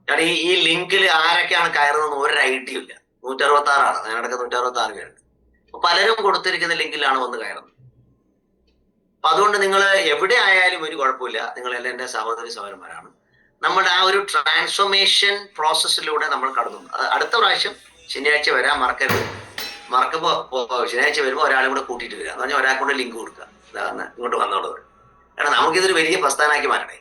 കാരണം ഈ ലിങ്കിൽ ആരൊക്കെയാണ് കയറുന്നതെന്ന് ഒരു ഐഡിയ ഇല്ല. 166 ഞാനടക്കം 166 പേരുണ്ട്. പലരും കൊടുത്തിരിക്കുന്ന ലിങ്കിലാണ് വന്ന് കയറുന്നത്. അപ്പൊ അതുകൊണ്ട് നിങ്ങൾ എവിടെ ആയാലും ഒരു കുഴപ്പമില്ല. നിങ്ങളെല്ലാം എൻ്റെ സഹോദരി സഹോദരന്മാരാണ്. നമ്മുടെ ആ ഒരു ട്രാൻസ്ഫോർമേഷൻ പ്രോസസ്സിലൂടെ നമ്മൾ കടന്നു. അടുത്ത പ്രാവശ്യം ശനിയാഴ്ച വരാൻ മറക്കരുത്. മറക്കുമ്പോൾ ശനിയാഴ്ച വരുമ്പോൾ ഒരാളും കൂടെ കൂട്ടിയിട്ട് വരിക എന്ന് പറഞ്ഞാൽ ഒരാൾക്ക് കൊണ്ട് ലിങ്ക് കൊടുക്കുക, ഇങ്ങോട്ട് വന്നോളൂ. കാരണം നമുക്കിതൊരു വലിയ പ്രസ്ഥാനമാക്കി മാറ്റണേ.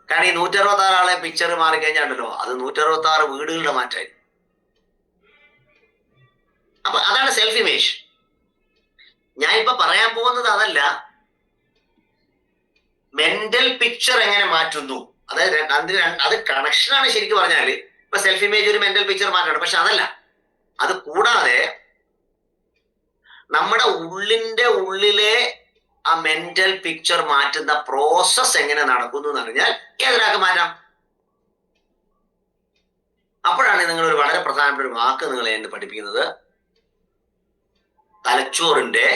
കാരണം ഈ 166 ആളെ പിക്ചർ മാറിക്കഴിഞ്ഞാണ്ടല്ലോ അത് 166 വീടുകളുടെ മാറ്റമായി. അപ്പൊ അതാണ് സെൽഫ് ഇമേജ്. ഞാൻ ഇപ്പൊ പറയാൻ പോകുന്നത് അതല്ല, മെന്റൽ പിക്ചർ എങ്ങനെ മാറ്റുന്നു. അതായത് അത് കണക്ഷനാണ്. ശരിക്കും പറഞ്ഞാല് ഇപ്പൊ സെൽഫ് ഇമേജ് ഒരു മെന്റൽ പിക്ചർ മാറ്റാണ്. പക്ഷെ അതല്ല, അത് കൂടാതെ നമ്മുടെ ഉള്ളിലെ ആ മെന്റൽ പിക്ചർ മാറ്റുന്ന പ്രോസസ് എങ്ങനെ നടക്കുന്നു എന്ന് അറിഞ്ഞാൽ ഏതൊരാൾക്ക് മാറ്റാം. അപ്പോഴാണ് നിങ്ങൾ ഒരു വളരെ പ്രധാനപ്പെട്ട ഒരു വാക്ക് നിങ്ങളെ എന്നെ പഠിപ്പിക്കുന്നത്. തലച്ചോറിന്റെ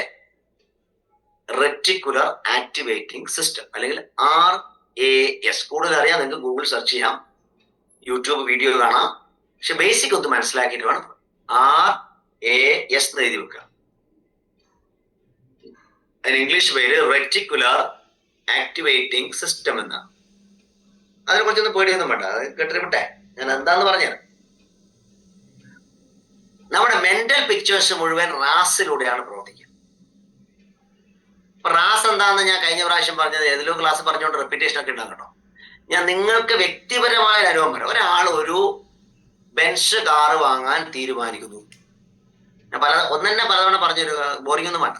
റെറ്റിക്കുലർ ആക്ടിവേറ്റിംഗ് സിസ്റ്റം, അല്ലെങ്കിൽ RAS. കൂടുതൽ അറിയാൻ നിങ്ങൾക്ക് ഗൂഗിൾ സെർച്ച് ചെയ്യാം, യൂട്യൂബ് വീഡിയോ കാണാം. പക്ഷെ ബേസിക് ഒന്ന് മനസ്സിലാക്കിയിട്ട് വേണം. RAS എന്ന് എഴുതി വെക്കുക. അതിന് ഇംഗ്ലീഷ് പേര് റെറ്റിക്കുലർ ആക്ടിവേറ്റിംഗ് സിസ്റ്റം എന്നാണ്. അതിനെ കുറിച്ചൊന്നും പേടിയൊന്നും വേണ്ട, അത് കേട്ടിട്ട് വിട്ടെ. ഞാൻ എന്താന്ന് പറഞ്ഞുതരാം. നമ്മുടെ മെന്റൽ പിക്ചേഴ്സ് മുഴുവൻ റാസിലൂടെയാണ് പ്രവർത്തിക്കുന്നത്. അപ്പൊ റാസ് എന്താന്ന് ഞാൻ കഴിഞ്ഞ പ്രാവശ്യം പറഞ്ഞത് ഏതിലോ ക്ലാസ് പറഞ്ഞുകൊണ്ട് റെപ്പിറ്റേഷൻ ഒക്കെ ഉണ്ടാകും കേട്ടോ. ഞാൻ നിങ്ങൾക്ക് വ്യക്തിപരമായ ഒരു അനുഭവം പറയാം. ഒരാൾ ഒരു ബെൻസ് കാറ് വാങ്ങാൻ തീരുമാനിക്കുന്നു. ഞാൻ പലതവണ പറഞ്ഞൊരു ബോറിംഗ് ഒന്നും വേണ്ട.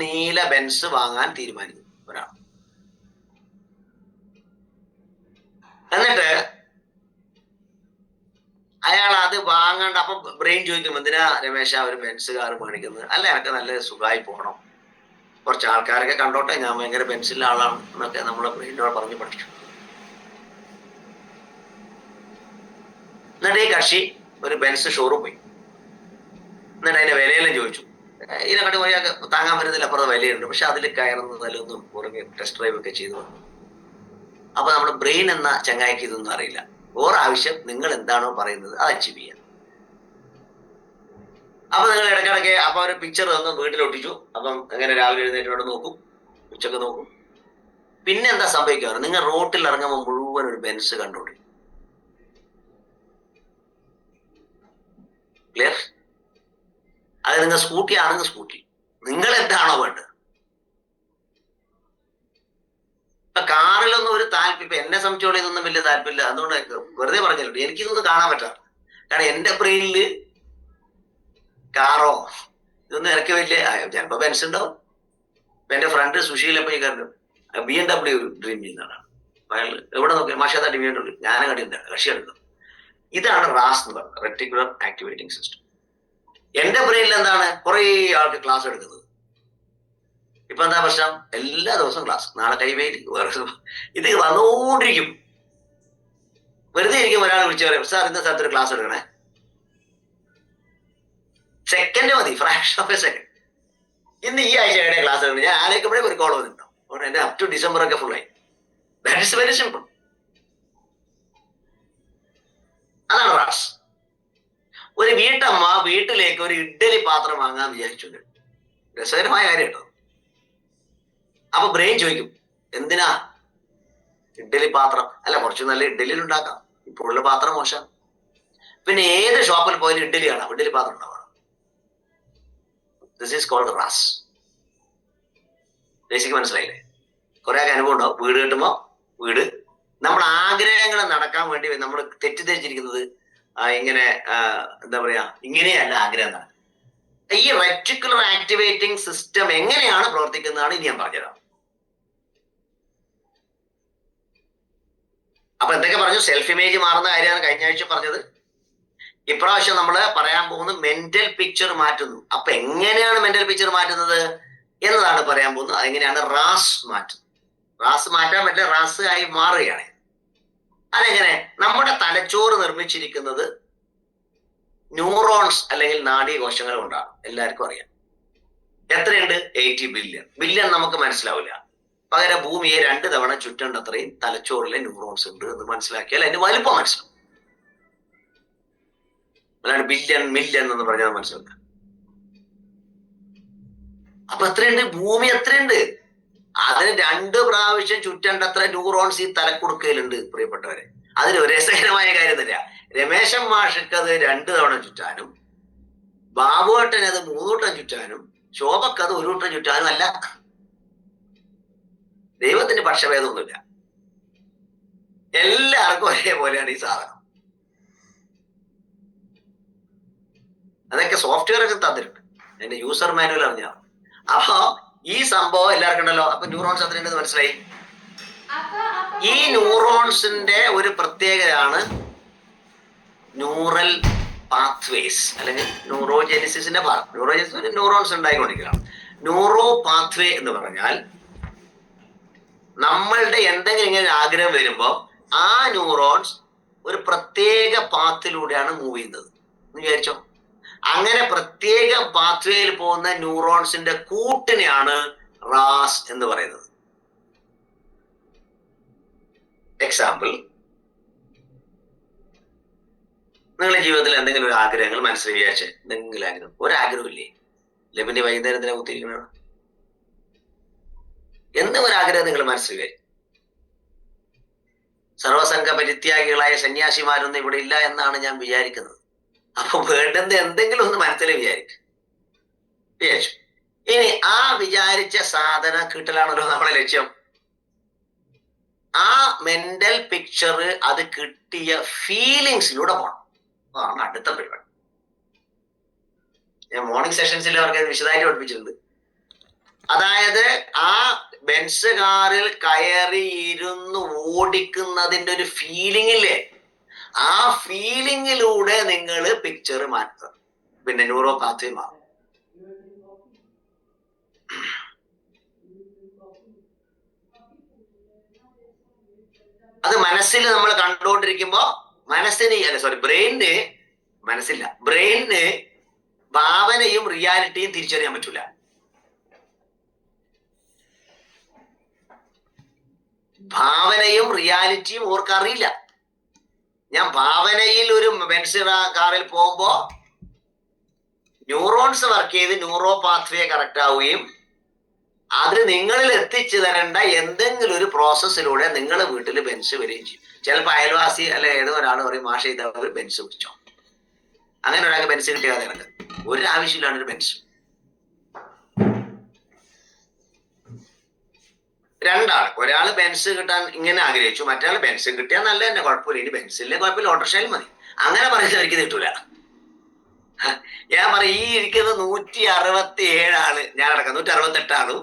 നീല ബെൻസ് വാങ്ങാൻ തീരുമാനിക്കുന്നു ഒരാൾ. എന്നിട്ട് അയാൾ അത് വാങ്ങണ്ട. അപ്പൊ ബ്രെയിൻ ചോദിക്കും, എന്തിനാ രമേശ ഒരു ബെൻസ് കാർ മേടിക്കുന്നത്? അല്ല, എനിക്ക് നല്ല സുഖമായി പോകണം, കുറച്ച് ആൾക്കാരൊക്കെ കണ്ടോട്ടെ, ഞാൻ ഭയങ്കര ബെൻസിലെ ആളാണ് എന്നൊക്കെ നമ്മളെ ബ്രെയിനോട് പറഞ്ഞ് പഠിച്ചു. എന്നിട്ട് ഈ കക്ഷി ഒരു ബെൻസ് ഷോറൂം പോയി. എന്നിട്ട് അതിന്റെ വിലയെല്ലാം ചോദിച്ചു. ഇതിനെക്കാട്ടി ഒരാൾക്ക് താങ്ങാൻ പറ്റുന്നതിൽ അപ്പുറത്ത് വിലയുണ്ട്. പക്ഷെ അതിൽ കയറുന്നതിലൊന്നും പുറകെ ടെസ്റ്റ് ഡ്രൈവ് ഒക്കെ ചെയ്തു വന്നു. അപ്പൊ നമ്മുടെ ബ്രെയിൻ എന്ന ചങ്ങായിക്ക് ഇതൊന്നും അറിയില്ല. ഓരാവശ്യം നിങ്ങൾ എന്താണോ പറയുന്നത് അത് അച്ചീവ് ചെയ്യാം. അപ്പൊ നിങ്ങൾ ഇടയ്ക്കിടയ്ക്ക് അപ്പൊ ഒരു പിക്ചർ തന്നു, വീട്ടിലൊട്ടിച്ചു. അപ്പം അങ്ങനെ രാവിലെ എഴുന്നേറ്റോടെ നോക്കും, ഉച്ചക്ക് നോക്കും. പിന്നെ എന്താ സംഭവിക്കാറ്? നിങ്ങൾ റോട്ടിൽ ഇറങ്ങുമ്പോൾ മുഴുവൻ ഒരു ബെൻസ് കണ്ടോണ്ടി. ക്ലിയർ? അത് നിങ്ങൾ സ്കൂട്ടി ആണെങ്കിൽ സ്കൂട്ടി, നിങ്ങൾ എന്താണോ വേണ്ടത്. ഇപ്പൊ കാറിലൊന്നും ഒരു താല്പര്യം, ഇപ്പൊ എന്നെ സംബന്ധിച്ചോളം ഇതൊന്നും വലിയ താല്പര്യമില്ല. അതുകൊണ്ട് വെറുതെ പറഞ്ഞല്ലോ, എനിക്കിതൊന്നും കാണാൻ പറ്റാറ്. കാരണം എന്റെ ബ്രെയിനില് കാറോ ഇതൊന്നും ഇറക്കി വലിയ ചിലപ്പോ ബെൻസ് ഉണ്ടാവും. ഇപ്പൊ എന്റെ ഫ്രണ്ട് സുശീലപ്പോ ഈ കാരണം BMW ഡ്രീം ചെയ്യുന്നതാണ്. അയാൾ എവിടെ നോക്കി മാഷാ BMW, ഞാനും കണ്ടില്ല, കക്ഷി എടുക്കും. ഇതാണ് റാസ് എന്ന് പറയുന്നത്, റെറ്റിക്കുലർ ആക്ടിവേറ്റിംഗ് സിസ്റ്റം. എന്റെ ബ്രെയിനിൽ എന്താണ്? കുറെ ആൾക്ക് ക്ലാസ് എടുക്കുന്നത്. ഇപ്പൊ എന്താ പ്രശ്നം? എല്ലാ ദിവസവും ക്ലാസ്, നാളെ കൈവേലി, ഇത് വന്നുകൊണ്ടിരിക്കും. വെറുതെ ഇരിക്കും. ഒരാൾ വിളിച്ചു പറയും, സാർ ഇന്ന സ്ഥലത്തൊരു ക്ലാസ് എടുക്കണേ. സെക്കൻഡ് മതി, ഫ്രാക്ഷൻ ഓഫ് എ സെക്കൻഡ്. ഇന്ന് ഈ ആഴ്ച എവിടെ ക്ലാസ് എടുക്കണം? ഞാൻ ആലോചിക്കുമ്പോഴേ ഒരു കോൾ വന്നിട്ടുണ്ടോ. അതുകൊണ്ട് എന്റെ അപ് ടു ഡിസംബർ ഒക്കെ ഫുൾ ആയി. That is very simple. അതാണ് റാസ്. ഒരു വീട്ടമ്മ വീട്ടിലേക്ക് ഒരു ഇഡ്ഡലി പാത്രം വാങ്ങാൻ വിചാരിച്ചു. രസകരമായ കാര്യം കേട്ടോ. അപ്പൊ ബ്രെയിൻ ചോദിക്കും, എന്തിനാ ഇഡ്ഡലി പാത്രം? അല്ല, കുറച്ച് നല്ല ഇഡ്ഡലി ഉണ്ടാക്കാം, ഇപ്പോഴുള്ള പാത്രം മോശം. പിന്നെ ഏത് ഷോപ്പിൽ പോയാലും ഇഡ്ഡലി കാണാം, ഇഡ്ഡലി പാത്രം ഉണ്ടാവണം. This is called RAS. Basic മനസ്സിലായില്ലേ? കുറെ അനുഭവം ഉണ്ടാവും. വീട് കിട്ടുമ്പോ വീട്, നമ്മുടെ ആഗ്രഹങ്ങൾ നടക്കാൻ വേണ്ടി നമ്മൾ തെറ്റിദ്ധരിച്ചിരിക്കുന്നത് ഇങ്ങനെ എന്താ പറയാ, ഇങ്ങനെയല്ല ആഗ്രഹം നടക്കും. ഈ റെറ്റിക്കുലർ ആക്ടിവേറ്റിംഗ് സിസ്റ്റം എങ്ങനെയാണ് പ്രവർത്തിക്കുന്നതാണ് ഇനി ഞാൻ പറഞ്ഞുതരാം. അപ്പൊ എന്തൊക്കെ പറഞ്ഞു? സെൽഫ് ഇമേജ് മാറുന്ന കാര്യമാണ് കഴിഞ്ഞ ആഴ്ച പറഞ്ഞത്. ഇപ്രാവശ്യം നമ്മൾ പറയാൻ പോകുന്നത് മെന്റൽ പിക്ചർ മാറ്റുന്നു. അപ്പൊ എങ്ങനെയാണ് മെന്റൽ പിക്ചർ മാറ്റുന്നത് എന്നതാണ് പറയാൻ പോകുന്നത്. അതെങ്ങനെയാണ് റാസ് മാറ്റുന്നത്. റാസ് മാറ്റാൻ പറ്റില്ല, റാസ് ആയി മാറുകയാണ്. അതെങ്ങനെ? നമ്മുടെ തലച്ചോറ് നിർമ്മിച്ചിരിക്കുന്നത് ന്യൂറോൺസ് അല്ലെങ്കിൽ നാഡീകോശങ്ങൾ കൊണ്ടാണ്. എല്ലാവർക്കും അറിയാം. എത്രയുണ്ട്? 80 ബില്യൺ. ബില്യൺ നമുക്ക് മനസ്സിലാവില്ല. പകരം ഭൂമിയെ 2 തവണ ചുറ്റേണ്ടത്രയും തലച്ചോറിലെ ന്യൂറോൺസ് ഉണ്ട് എന്ന് മനസ്സിലാക്കിയാൽ അതിന് വലുപ്പം മനസ്സിലാവും. അല്ലാണ്ട് ബില്യൺ മില്യൺ എന്ന് പറഞ്ഞാൽ മനസ്സിലാക്കുക. അപ്പൊ എത്രയുണ്ട്? ഭൂമി എത്രയുണ്ട്? അതിന് 2 പ്രാവശ്യം ചുറ്റേണ്ടത്ര ന്യൂറോൺസ് ഈ തലക്കുടുക്കയിലുണ്ട് പ്രിയപ്പെട്ടവരെ. അതിന് ഒരു രസകരമായ കാര്യം തരാ. രമേശൻ മാഷക്ക് അത് 2 തവണ ചുറ്റാനും, ബാബുവേട്ടന് അത് 3 വട്ടം ചുറ്റാനും, ശോഭക്ക് അത് 1 വട്ടം ചുറ്റാനും അല്ല. ദൈവത്തിന് പക്ഷഭേദമൊന്നുമില്ല. എല്ലാവർക്കും ഒരേപോലെയാണ് ഈ സാധനം. അതൊക്കെ സോഫ്റ്റ്വെയർ ഒക്കെ തന്നിട്ടുണ്ട്. അതിന്റെ യൂസർ മാനുവൽ അറിഞ്ഞാൽ. അപ്പൊ ഈ സംഭവം എല്ലാവർക്കും ഉണ്ടല്ലോ. അപ്പൊ ന്യൂറോൺസ് എത്രയുണ്ടെന്ന് മനസ്സിലായി. ഈ ന്യൂറോൺസിന്റെ ഒരു പ്രത്യേകതയാണ് ന്യൂറൽ പാത്വേസ് അല്ലെങ്കിൽ ന്യൂറോജെനിസിന്റെ ഭാഗം. ന്യൂറോജെനിസിന് ന്യൂറോൺസ് ഉണ്ടായിക്കൊണ്ടിരിക്കുകയാണ്. ന്യൂറോ പാത്വേ എന്ന് പറഞ്ഞാൽ നമ്മളുടെ എന്തെങ്കിലും ഇങ്ങനെ ആഗ്രഹം വരുമ്പോൾ ആ ന്യൂറോൺസ് ഒരു പ്രത്യേക പാത്തിലൂടെയാണ് മൂവ് ചെയ്യുന്നത് എന്ന് വിചാരിച്ചോ. അങ്ങനെ പ്രത്യേക പാത്വേയിൽ പോകുന്ന ന്യൂറോൺസിന്റെ കൂട്ടിനെയാണ് റാസ് എന്ന് പറയുന്നത്. എക്സാമ്പിൾ, നിങ്ങളുടെ ജീവിതത്തിൽ എന്തെങ്കിലും ഒരു ആഗ്രഹങ്ങൾ മനസ്സിൽ വിചാരിച്ചേ, എന്തെങ്കിലും ആഗ്രഹം, ഒരാഗ്രഹം ഇല്ലേ? ഇല്ല പിന്നെ വൈകുന്നേരത്തിനെ കുത്തിയിരിക്കണോ? എന്നും ഒരാഗ്രഹം നിങ്ങൾ മനസ്സിൽ വിചാരിച്ചു. സർവസംഘ പരിത്യാഗികളായ സന്യാസിമാരൊന്നും ഇവിടെ ഇല്ല എന്നാണ് ഞാൻ വിചാരിക്കുന്നത്. അപ്പൊ വേണ്ടുന്ന എന്തെങ്കിലും ഒന്ന് മനസ്സിൽ വിചാരിച്ചു. ഇനി ആ വിചാരിച്ച സാധനം കിട്ടലാണല്ലോ നമ്മുടെ ലക്ഷ്യം. ആ മെന്റൽ പിക്ചർ അത് കിട്ടിയ ഫീലിങ്സിലൂടെ പോകണം. അതാണ് അടുത്ത പരിപാടി. ഞാൻ മോർണിംഗ് സെഷൻസിൽ അവർക്ക് വിശദമായിട്ട് പഠിപ്പിച്ചിട്ടുണ്ട്. അതായത് ആ ബെൻസ് കാറിൽ കയറി ഇരുന്ന് ഓടിക്കുന്നതിന്റെ ഒരു ഫീലിംഗ് ഇല്ലേ, ആ ഫീലിംഗിലൂടെ നിങ്ങൾ പിക്ചർ മാറ്റുക. പിന്നെ ന്യൂറോ പാത്വേ മാറും. അത് മനസ്സിൽ നമ്മൾ കണ്ടുകൊണ്ടിരിക്കുമ്പോ ബ്രെയിന് മനസ്സില്ല, ബ്രെയിന് ഭാവനയും റിയാലിറ്റിയും തിരിച്ചറിയാൻ പറ്റൂല. ഭാവനയും റിയാലിറ്റിയും ഓർക്കറിയില്ല. ഞാൻ ഭാവനയിൽ ഒരു ബെൻസ് കാറിൽ പോകുമ്പോ ന്യൂറോൺസ് വർക്ക് ചെയ്ത് ന്യൂറോ പാത്വേ കറക്റ്റ് ആവുകയും അത് നിങ്ങളിൽ എത്തിച്ചു തരേണ്ട എന്തെങ്കിലും ഒരു പ്രോസസ്സിലൂടെ നിങ്ങളുടെ വീട്ടിൽ ബെൻസ് വരികയും ചെയ്യും. ചിലപ്പോൾ അയൽവാസി അല്ലെ ഏതോ ഒരാൾ പറയും, മാഷ ചെയ്ത ഒരു ബെൻസ് പിടിച്ചോ. അങ്ങനെ ഒരാൾക്ക് ബെൻസ് കിട്ടിയാൽ നിനക്ക് ഒരു ആവശ്യമില്ലാണ് ഒരു ബെൻസ്. രണ്ടാൾ, ഒരാൾ ബെൻസ് കിട്ടാൻ ഇങ്ങനെ ആഗ്രഹിച്ചു, മറ്റേ ബെൻസ് കിട്ടിയാൽ നല്ല തന്നെ, കുഴപ്പമില്ല. ഇനി ബെൻസിലെ കുഴപ്പമില്ല, ഓട്ടോറിക്ഷയിൽ മതി. അങ്ങനെ പറയുന്നവർക്ക് കിട്ടൂല. ഞാൻ പറയും, ഈ ഇരിക്കുന്ന 167 ആള്, ഞാൻ അടക്കം 168 ആളും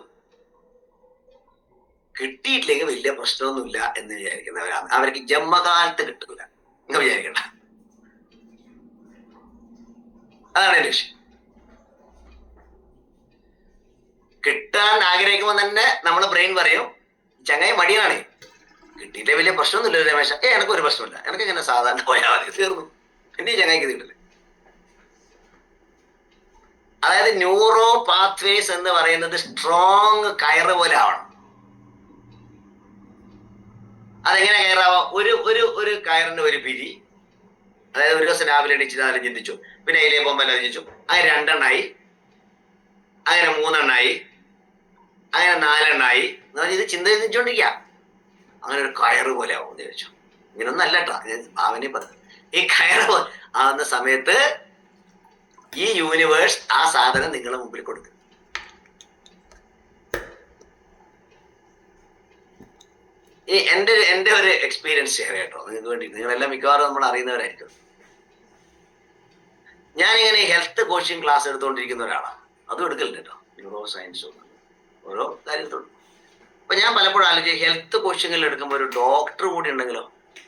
കിട്ടിയിട്ടില്ലെങ്കിൽ വലിയ പ്രശ്നമൊന്നുമില്ല എന്ന് വിചാരിക്കുന്നവരാണ്. അവർക്ക് ജന്മകാലത്ത് കിട്ടൂല എന്ന് വിചാരിക്കണ്ട. അതാണ് എന്റെ ലക്ഷ്യം. കിട്ടാൻ ആഗ്രഹിക്കുമ്പോൾ തന്നെ നമ്മളെ ബ്രെയിൻ പറയും, ചങ്ങായി മടിയാണ്, കിട്ടിയിട്ടേ വലിയ പ്രശ്നമൊന്നുമില്ല രമേശ. എനക്കൊരു പ്രശ്നമില്ല, എനിക്ക് ഇങ്ങനെ സാധാരണ പോയാൽ മതി, തീർന്നു. എന്റെ ചങ്ങായിക്ക് കിട്ടില്ല. അതായത് ന്യൂറോ പാത്വേസ് എന്ന് പറയുന്നത് സ്ട്രോങ് കയറ് പോലെ ആവണം. അതെങ്ങനെ കയറാവാം? ഒരു കയറിന്റെ ഒരു പിരി, അതായത് ഒരു ദിവസം രാവിലെ എണീച്ച് അതിൽ ചിന്തിച്ചു, പിന്നെ അതിലേ പോകുമ്പോൾ ചിന്തിച്ചു, അങ്ങനെ 2 എണ്ണായി, അങ്ങനെ 3 എണ്ണായി, അങ്ങനെ 4 എണ്ണായി എന്ന് പറഞ്ഞാൽ ഇത് ചിന്തിച്ചോണ്ടിരിക്കുക. അങ്ങനെ ഒരു കയറ് പോലെ ആവും എന്ന് ചോദിച്ചു. ഇങ്ങനൊന്നും അല്ല കേട്ടോ, ഭാവനെ പറഞ്ഞു. ഈ കയറ് ആവുന്ന സമയത്ത് ഈ യൂണിവേഴ്സ് ആ സാധനം നിങ്ങളുടെ മുമ്പിൽ കൊടുക്കും. ഈ എന്റെ ഒരു എക്സ്പീരിയൻസ് ഷെയർ കേട്ടോ നിങ്ങൾക്ക് വേണ്ടി. നിങ്ങളെല്ലാം മിക്കവാറും നമ്മൾ അറിയുന്നവരായിരിക്കും. ഞാനിങ്ങനെ ഹെൽത്ത് കോച്ചിങ് ക്ലാസ് എടുത്തുകൊണ്ടിരിക്കുന്ന ഒരാളാണ്. അതും എടുക്കലുണ്ട് കേട്ടോ, ന്യൂറോ സയൻസും ഓരോ കാര്യത്തിലുണ്ട്. അപ്പൊ ഞാൻ പലപ്പോഴും ആലോചിക്കും, ഹെൽത്ത് കോച്ചിങ്ങിൽ എടുക്കുമ്പോൾ ഒരു ഡോക്ടർ കൂടി ഉണ്ടെങ്കിലോ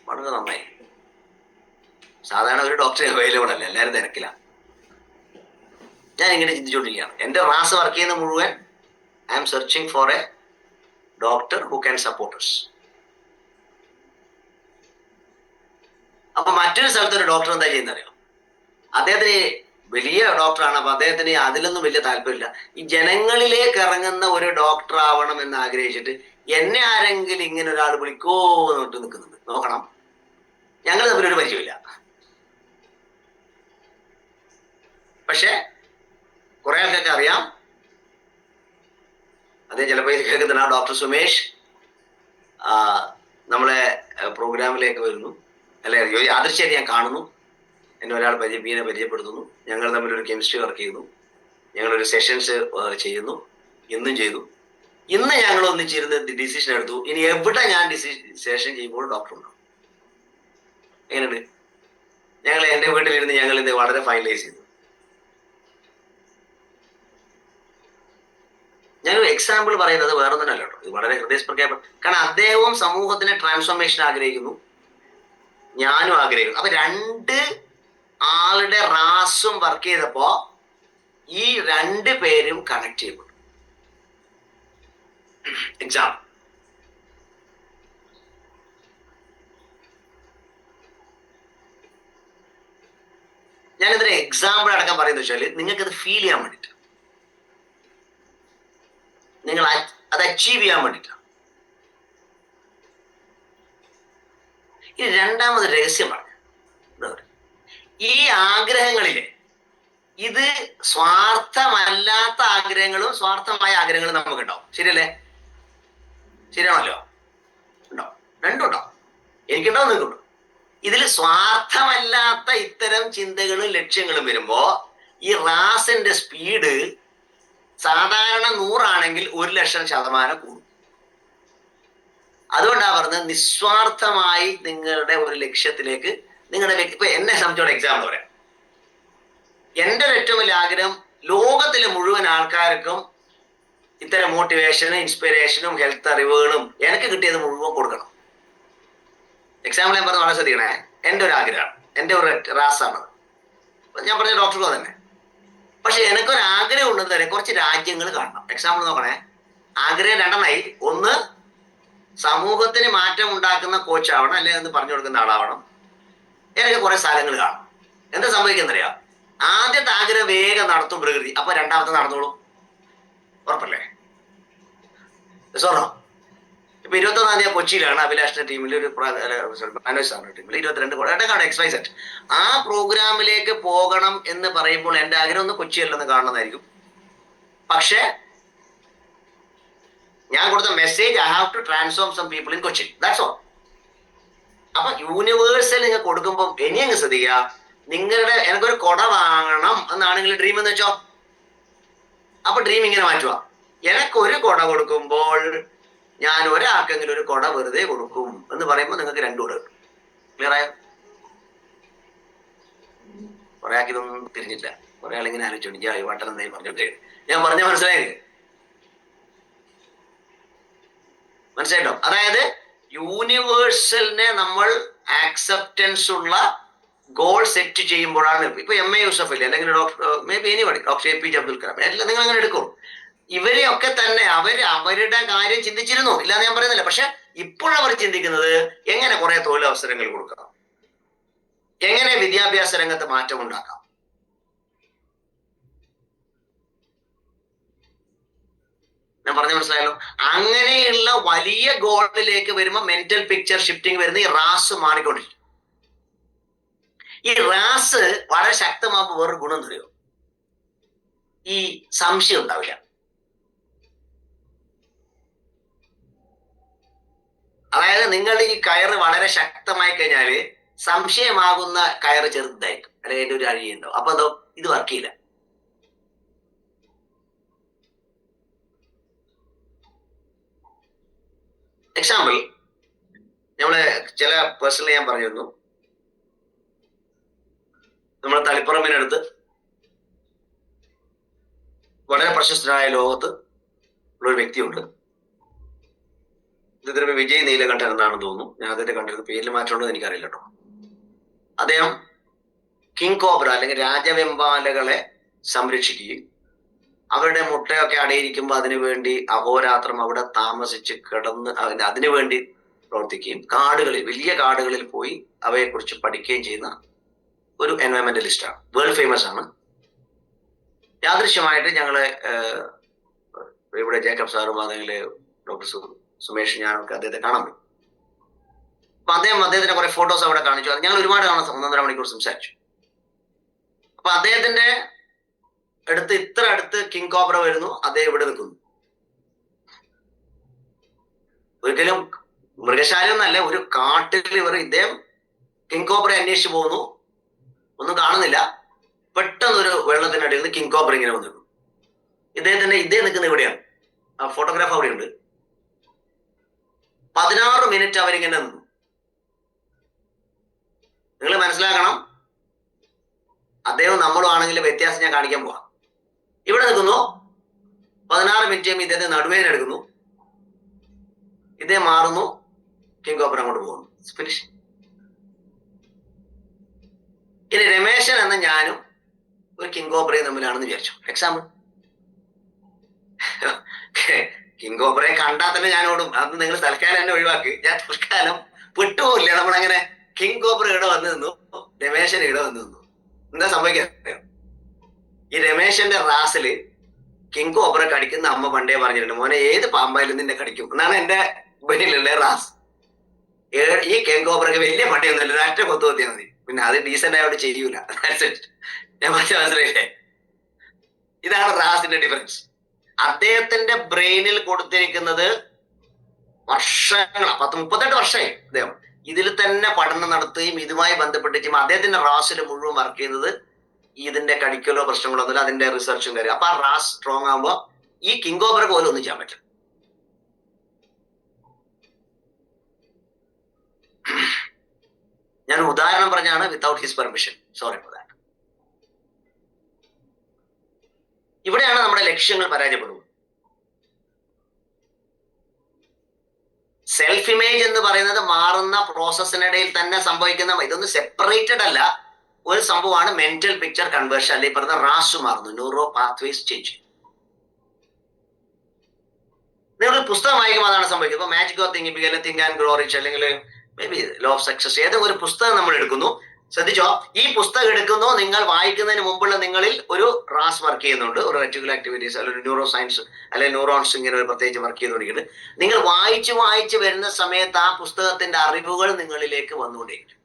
വളരെ നന്നായി. സാധാരണ ഒരു ഡോക്ടറെ അവൈലബിൾ അല്ല, എല്ലാവരും തിരക്കിലാണ്. ഞാൻ ഇങ്ങനെ ചിന്തിച്ചുകൊണ്ടിരിക്കുകയാണ്. എൻ്റെ റാസ് വർക്ക് ചെയ്യുന്ന മുഴുവൻ I am searching for a doctor who can support us. അപ്പൊ മറ്റൊരു സ്ഥലത്ത് ഒരു ഡോക്ടർ എന്താ ചെയ്യുന്നറിയോ, അദ്ദേഹത്തിന് വലിയ ഡോക്ടറാണ്. അപ്പൊ അദ്ദേഹത്തിന് അതിലൊന്നും വലിയ താല്പര്യമില്ല. ഈ ജനങ്ങളിലേക്ക് ഇറങ്ങുന്ന ഒരു ഡോക്ടർ ആവണം എന്ന് ആഗ്രഹിച്ചിട്ട് എന്നെ ആരെങ്കിലും ഇങ്ങനെ ഒരാൾ വിളിക്കോ എന്നിട്ട് നിൽക്കുന്നുണ്ട്. നോക്കണം, ഞങ്ങൾ തമ്മിലൊരു പരിചയമില്ല. പക്ഷെ കുറെ ആൾക്കൊക്കെ അറിയാം. അതേ ചിലപ്പോൾ ഇത് കേൾക്കുന്ന ഡോക്ടർ സുമേഷ് നമ്മളെ പ്രോഗ്രാമിലേക്ക് വരുന്നു, അല്ലെ അതിർച്ചയായിട്ട് ഞാൻ കാണുന്നു, എന്നെ ഒരാൾ പരിചയപ്പെടുത്തുന്നു, ഞങ്ങൾ തമ്മിലൊരു കെമിസ്ട്രി വർക്ക് ചെയ്യുന്നു, ഞങ്ങളൊരു സെഷൻസ് ചെയ്യുന്നു, ഇന്നും ചെയ്തു. ഇന്ന് ഞങ്ങൾ ഒന്നിച്ചിരുന്ന് ഡിസിഷൻ എടുത്തു, ഇനി എവിടെ ഞാൻ സെഷൻ ചെയ്യുമ്പോൾ ഡോക്ടർ ഉണ്ടാവും. എങ്ങനെയുണ്ട്? ഞങ്ങൾ എൻ്റെ വീട്ടിലിരുന്ന് ഞങ്ങൾ ഇത് വളരെ ഫൈനലൈസ് ചെയ്തു. ഞാനൊരു എക്സാമ്പിൾ പറയുന്നത് വേറെ ഒന്നുമല്ല കേട്ടോ, ഇത് വളരെ ഹൃദയസ്പർശം. കാരണം അദ്ദേഹവും സമൂഹത്തിന് ട്രാൻസ്ഫോർമേഷൻ ആഗ്രഹിക്കുന്നു, ഞാനും ആഗ്രഹിക്കുന്നു. അപ്പൊ രണ്ട് ആളുടെ റാസും വർക്ക് ചെയ്തപ്പോ ഈ രണ്ട് പേരും കണക്ട് ചെയ്യപ്പെട്ടു. എക്സാമ്പിൾ, ഞാനിതിന് എക്സാമ്പിൾ അടക്കം പറയുന്നത് വെച്ചാൽ നിങ്ങൾക്കത് ഫീൽ ചെയ്യാൻ വേണ്ടിട്ട്, നിങ്ങൾ അത് അച്ചീവ് ചെയ്യാൻ വേണ്ടിട്ടാണ്. ഈ രണ്ടാമത് രഹസ്യം പറഞ്ഞു, ഈ ആഗ്രഹങ്ങളിലെ ഇത് സ്വാർത്ഥമല്ലാത്ത ആഗ്രഹങ്ങളും സ്വാർത്ഥമായ ആഗ്രഹങ്ങളും നമുക്ക് ഉണ്ടാവും. ശരിയല്ലേ? ശരിയാണല്ലോ? ഉണ്ടാവും, രണ്ടും ഉണ്ടാവും. എനിക്കുണ്ടാവും, നിങ്ങൾക്കുണ്ടാവും. ഇതിൽ സ്വാർത്ഥമല്ലാത്ത ഇത്തരം ചിന്തകളും ലക്ഷ്യങ്ങളും വരുമ്പോ ഈ റാസിന്റെ സ്പീഡ് സാധാരണ 100 ആണെങ്കിൽ 1,00,000% കൂടും. അതുകൊണ്ടാണ് പറഞ്ഞത് നിസ്വാർത്ഥമായി നിങ്ങളുടെ ഒരു ലക്ഷ്യത്തിലേക്ക് നിങ്ങളുടെ ഇപ്പൊ എന്നെ സംബന്ധിച്ചോളം എക്സാമ്പിൾ പറയാം. എൻ്റെ ഒരു ഏറ്റവും വലിയ ആഗ്രഹം ലോകത്തിലെ മുഴുവൻ ആൾക്കാർക്കും ഇത്തരം മോട്ടിവേഷനും ഇൻസ്പിറേഷനും ഹെൽത്ത് അറിവുകളും എനിക്ക് കിട്ടിയത് മുഴുവൻ കൊടുക്കണം. എക്സാമ്പിൾ ഞാൻ പറഞ്ഞ വളരെ ശ്രദ്ധിക്കണേ, എൻ്റെ ഒരു ആഗ്രഹമാണ്, എൻ്റെ ഒരു റാസാണ്. ഞാൻ പറഞ്ഞ ഡോക്ടർക്ക് തന്നെ. പക്ഷെ എനിക്കൊരു ആഗ്രഹം ഉണ്ടെന്ന് പറയാം, കുറച്ച് രാജ്യങ്ങൾ കാണണം. എക്സാമ്പിൾ നോക്കണേ, ആഗ്രഹം രണ്ടെണ്ണമായി. ഒന്ന്, സമൂഹത്തിന് മാറ്റം ഉണ്ടാക്കുന്ന കോച്ചാവണം, അല്ലെങ്കിൽ എന്ന് പറഞ്ഞു കൊടുക്കുന്ന ആളാവണം. എനിക്ക് കുറെ സ്ഥലങ്ങൾ കാണും. എന്താ സംഭവിക്കുന്നറിയാം, ആദ്യത്തെ ആഗ്രഹം വേഗം നടത്തും പ്രകൃതി, അപ്പൊ രണ്ടാമത്തെ നടന്നോളൂ. ഉറപ്പല്ലേ? സ്വർണം ഇപ്പൊ 21-ാം തീയതി കൊച്ചിയിലാണ് അഭിലാഷിന്റെ ടീമിൽ ഒരു മനോജ് സാറിന്റെ ടീമിൽ 22 കോടി XYZ ആ പ്രോഗ്രാമിലേക്ക് പോകണം എന്ന് പറയുമ്പോൾ എന്റെ ആഗ്രഹം ഒന്ന് കൊച്ചിയല്ലെന്ന് കാണുന്നതായിരിക്കും. പക്ഷെ ഞാൻ കൊടുത്ത message, I have to transform some people in Kochi, that's all. അപ്പൊ യൂണിവേഴ്സൽ നിങ്ങൾ കൊടുക്കുമ്പോൾ ഇനി അങ്ങ് ശ്രദ്ധിക്കുക, നിങ്ങളുടെ എനിക്കൊരു കൊട വാങ്ങണം എന്നാണെങ്കിൽ ഡ്രീം എന്ന് വെച്ചോ. അപ്പൊ ഡ്രീം ഇങ്ങനെ മാറ്റുക, എനിക്കൊരു കൊട കൊടുക്കുമ്പോൾ ഞാൻ ഒരാൾക്കെങ്കിലും ഒരു കൊട വെറുതെ കൊടുക്കും എന്ന് പറയുമ്പോൾ നിങ്ങൾക്ക് 2 കൊട കിട്ടും. ക്ലിയർ ആയോ? കുറെ ആൾക്ക് ഇതൊന്നും തിരിഞ്ഞില്ല. കുറെ ആളിങ്ങനെ ആലോചിച്ചോണ്ട് വട്ടൻ എന്തായി പറഞ്ഞോട്ടെ. ഞാൻ പറഞ്ഞ മനസ്സിലായിട്ടോ? അതായത് യൂണിവേഴ്സലിനെ നമ്മൾ ആക്സെപ്റ്റൻസ് ഉള്ള ഗോൾ സെറ്റ് ചെയ്യുമ്പോഴാണ്. ഇപ്പൊ MA യൂസഫ് അല്ലേ, അല്ലെങ്കിൽ may be anybody, doctor APJ Abdul Kalam, എല്ലാം നിങ്ങൾ അങ്ങനെ എടുക്കും. ഇവരെയൊക്കെ തന്നെ അവരുടെ കാര്യം ചിന്തിച്ചിരുന്നു, ഇല്ലാന്ന് ഞാൻ പറയുന്നില്ല. പക്ഷെ ഇപ്പോഴവർ ചിന്തിക്കുന്നത് എങ്ങനെ കുറെ തൊഴിലവസരങ്ങൾ കൊടുക്കാം, എങ്ങനെ വിദ്യാഭ്യാസ രംഗത്ത് മാറ്റം ഉണ്ടാക്കാം. ഞാൻ പറഞ്ഞ മനസ്സിലായല്ലോ? അങ്ങനെയുള്ള വലിയ ഗോളിലേക്ക് വരുമ്പോൾ മെന്റൽ പിക്ചർ ഷിഫ്റ്റിംഗ് വരുന്ന ഈ റാസ് മാറിക്കൊണ്ടിരിക്കും. ഈ റാസ് വളരെ ശക്തമാകുമ്പോൾ വേറൊരു ഗുണം തരുമോ, ഈ സംശയം ഉണ്ടാവില്ല. അതായത് നിങ്ങൾ ഈ കയറ് വളരെ ശക്തമായി കഴിഞ്ഞാല് സംശയമാകുന്ന കയറ് ചെറുതായിരിക്കും, അല്ലെങ്കിൽ അതിന്റെ ഒരു അഴിയുണ്ടാവും. അപ്പൊ എന്തോ ഇത് വർക്ക് ചെയ്യില്ല. എക്സാമ്പിൾ, നമ്മള് ചില പേഴ്സണലി ഞാൻ പറഞ്ഞിരുന്നു, നമ്മൾ തളിപ്പറമ്പിനടുത്ത് വളരെ പ്രശസ്തനായ ലോകത്ത് ഉള്ള ഒരു വ്യക്തിയുണ്ട്. ഇതിന് വിജയ് നീലകണ്ഠൻ എന്നാണെന്ന് തോന്നുന്നു. ഞാൻ അതിന്റെ കണ്ടിരുന്ന പേരിൽ മാറ്റമുണ്ടോ എന്ന് എനിക്കറിയില്ല കേട്ടോ. അദ്ദേഹം കിങ് കോബ്ര അല്ലെങ്കിൽ രാജവെമ്പാലകളെ സംരക്ഷിക്കുകയും അവരുടെ മുട്ടയൊക്കെ അടയിരിക്കുമ്പോൾ അതിനുവേണ്ടി അഹോരാത്രം അവിടെ താമസിച്ച് കിടന്ന് അതിനുവേണ്ടി പ്രവർത്തിക്കുകയും കാടുകളിൽ, വലിയ കാടുകളിൽ പോയി അവയെക്കുറിച്ച് പഠിക്കുകയും ചെയ്യുന്ന ഒരു എൻവയറമെന്റലിസ്റ്റാണ്. വേൾഡ് ഫേമസ് ആണ്. യാദൃശ്യമായിട്ട് ഞങ്ങള് ഇവിടെ ജേക്കബ് സാറും അല്ലെങ്കിൽ ഡോക്ടർ സുമേഷ് ഞാനൊക്കെ അദ്ദേഹത്തെ കാണാൻ പോയി. അപ്പൊ അദ്ദേഹത്തിന്റെ കുറെ ഫോട്ടോസ് അവിടെ കാണിച്ചു. അത് ഞങ്ങൾ ഒരുപാട് തവണ 1.5 മണിക്കൂർ സംസാരിച്ചു. അപ്പൊ അദ്ദേഹത്തിന്റെ ഇത്ര അടുത്ത് കിങ് കോബ്ര വരുന്നു, അദ്ദേഹം ഇവിടെ നിൽക്കുന്നു. ഒരിക്കലും മൃഗശാലയൊന്നല്ല, ഒരു കാട്ടിൽ ഇദ്ദേഹം കിങ് കോബ്ര അന്വേഷിച്ചു പോകുന്നു, ഒന്നും കാണുന്നില്ല. പെട്ടെന്നൊരു വെള്ളത്തിനടിയിൽ നിന്ന് കിങ് കോബ്ര ഇങ്ങനെ വന്നു. ഇദ്ദേഹം നിൽക്കുന്ന ഇവിടെയാണ്. ആ ഫോട്ടോഗ്രാഫ് അവിടെയുണ്ട്. 16 മിനിറ്റ് അവരിങ്ങനെ നിന്നു. നിങ്ങൾ മനസ്സിലാക്കണം, അദ്ദേഹം നമ്മളും ആണെങ്കിൽ വ്യത്യാസം ഞാൻ കാണിക്കാൻ പോവാം. ഇവിടെ നിൽക്കുന്നു, 16 മിനിറ്റ് കഴിയുമ്പോൾ ഇദ്ദേഹത്തെ നടുവേദന എടുക്കുന്നു, ഇദ്ദേഹം മാറുന്നു, കിങ് കോബ്ര അങ്ങോട്ട് പോകുന്നു. ഫിനിഷ്. ഇനി രമേശൻ എന്ന ഞാനും ഒരു കിങ് കോബ്രയും തമ്മിലാണെന്ന് വിചാരിച്ചു. എക്സാമ്പിൾ, കിങ് കോബ്രയെ കണ്ടാൽ തന്നെ ഞാൻ ഓടും. അത് നിങ്ങൾ തൽക്കാലം എന്നെ ഒഴിവാക്കി. ഞാൻ തൽക്കാലം വിട്ടുപോകില്ല. നമ്മളങ്ങനെ കിങ് കോബ്ര ഇവിടെ വന്നു നിന്നു, രമേശൻ ഇവിടെ വന്നു നിന്നു. എന്താ സംഭവിക്കുക? ഈ രമേശന്റെ റാസില് കിങ് കോബ്ര കടിക്കുന്ന അമ്മ പണ്ടേ പറഞ്ഞിട്ടുണ്ട്, മോനെ ഏത് പാമ്പായാലും നിന്നെ കടിക്കും എന്നാണ് എന്റെ ബനിലുള്ള റാസ്. ഈ കിങ് കോബ്രക്ക് വലിയ പട്ടിയൊന്നുമില്ല, ഒറ്റ കൊത്തു കൊത്തിയാൽ മതി. പിന്നെ അത് ഡീസന്റ് ആയോട് ചെയ്യൂല. ഞാൻ മനസ്സിലായില്ലേ? ഇതാണ് റാസിന്റെ ഡിഫറൻസ്. അദ്ദേഹത്തിന്റെ ബ്രെയിനിൽ കൊടുത്തിരിക്കുന്നത് വർഷങ്ങൾ, 38 വർഷമായി അദ്ദേഹം ഇതിൽ തന്നെ പഠനം നടത്തുകയും ഇതുമായി ബന്ധപ്പെട്ട് അദ്ദേഹത്തിന്റെ റാസിൽ മുഴുവൻ വർക്ക് ചെയ്യുന്നത് ഇതിന്റെ കടിക്കലോ പ്രശ്നങ്ങളോ ഒന്നുമില്ല, അതിന്റെ റിസർച്ചും കാര്യം. അപ്പൊ ആ റാസ് സ്ട്രോങ് ആകുമ്പോ ഈ കിങ് കോബ്രക്ക് പോലും ഒന്നും ചെയ്യാൻ പറ്റും. ഞാൻ ഉദാഹരണം പറഞ്ഞാണ്, without his permission. Sorry for that. ഇവിടെയാണ് നമ്മുടെ ലക്ഷ്യങ്ങൾ പരാജയപ്പെടുന്നത്. സെൽഫ് ഇമേജ് എന്ന് പറയുന്നത് മാറുന്ന പ്രോസസ്സിനിടയിൽ തന്നെ സംഭവിക്കുന്ന, ഇതൊന്നും സെപ്പറേറ്റഡ് അല്ല, ഒരു സംഭവമാണ് മെന്റൽ പിക്ചർ കൺവേർഷൻ. അല്ലെങ്കിൽ പറഞ്ഞ റാസ് മാറുന്നു, ന്യൂറോ പാത്വേസ് ചേഞ്ച്. നിങ്ങൾ പുസ്തകം വായിക്കുമ്പോൾ അതാണ് സംഭവിക്കുന്നത്. ഇപ്പൊ മാജിക് ഓഫ് തിങ്കിങ് അല്ലെങ്കിൽ തിങ്ക് ആൻഡ് ഗ്രോ റിച്ച് അല്ലെങ്കിൽ may be law of success, ഏതെങ്കിലും ഒരു പുസ്തകം നമ്മൾ എടുക്കുന്നു. ശ്രദ്ധിച്ചോ, ഈ പുസ്തകം എടുക്കുന്നു, നിങ്ങൾ വായിക്കുന്നതിന് മുമ്പുള്ള നിങ്ങളിൽ ഒരു റാസ് വർക്ക് ചെയ്യുന്നുണ്ട്, ഒരു റെറ്റിക്കുലർ ആക്ടിവിറ്റീസ് അല്ലെങ്കിൽ ന്യൂറോ സയൻസ് അല്ലെങ്കിൽ ന്യൂറോൺസ് ഇങ്ങനെ ഒരു പ്രത്യേകിച്ച് വർക്ക് ചെയ്തുകൊണ്ടിരിക്കുന്നത്. നിങ്ങൾ വായിച്ച് വരുന്ന സമയത്ത് ആ പുസ്തകത്തിന്റെ അറിവുകൾ നിങ്ങളിലേക്ക് വന്നുകൊണ്ടിരിക്കും.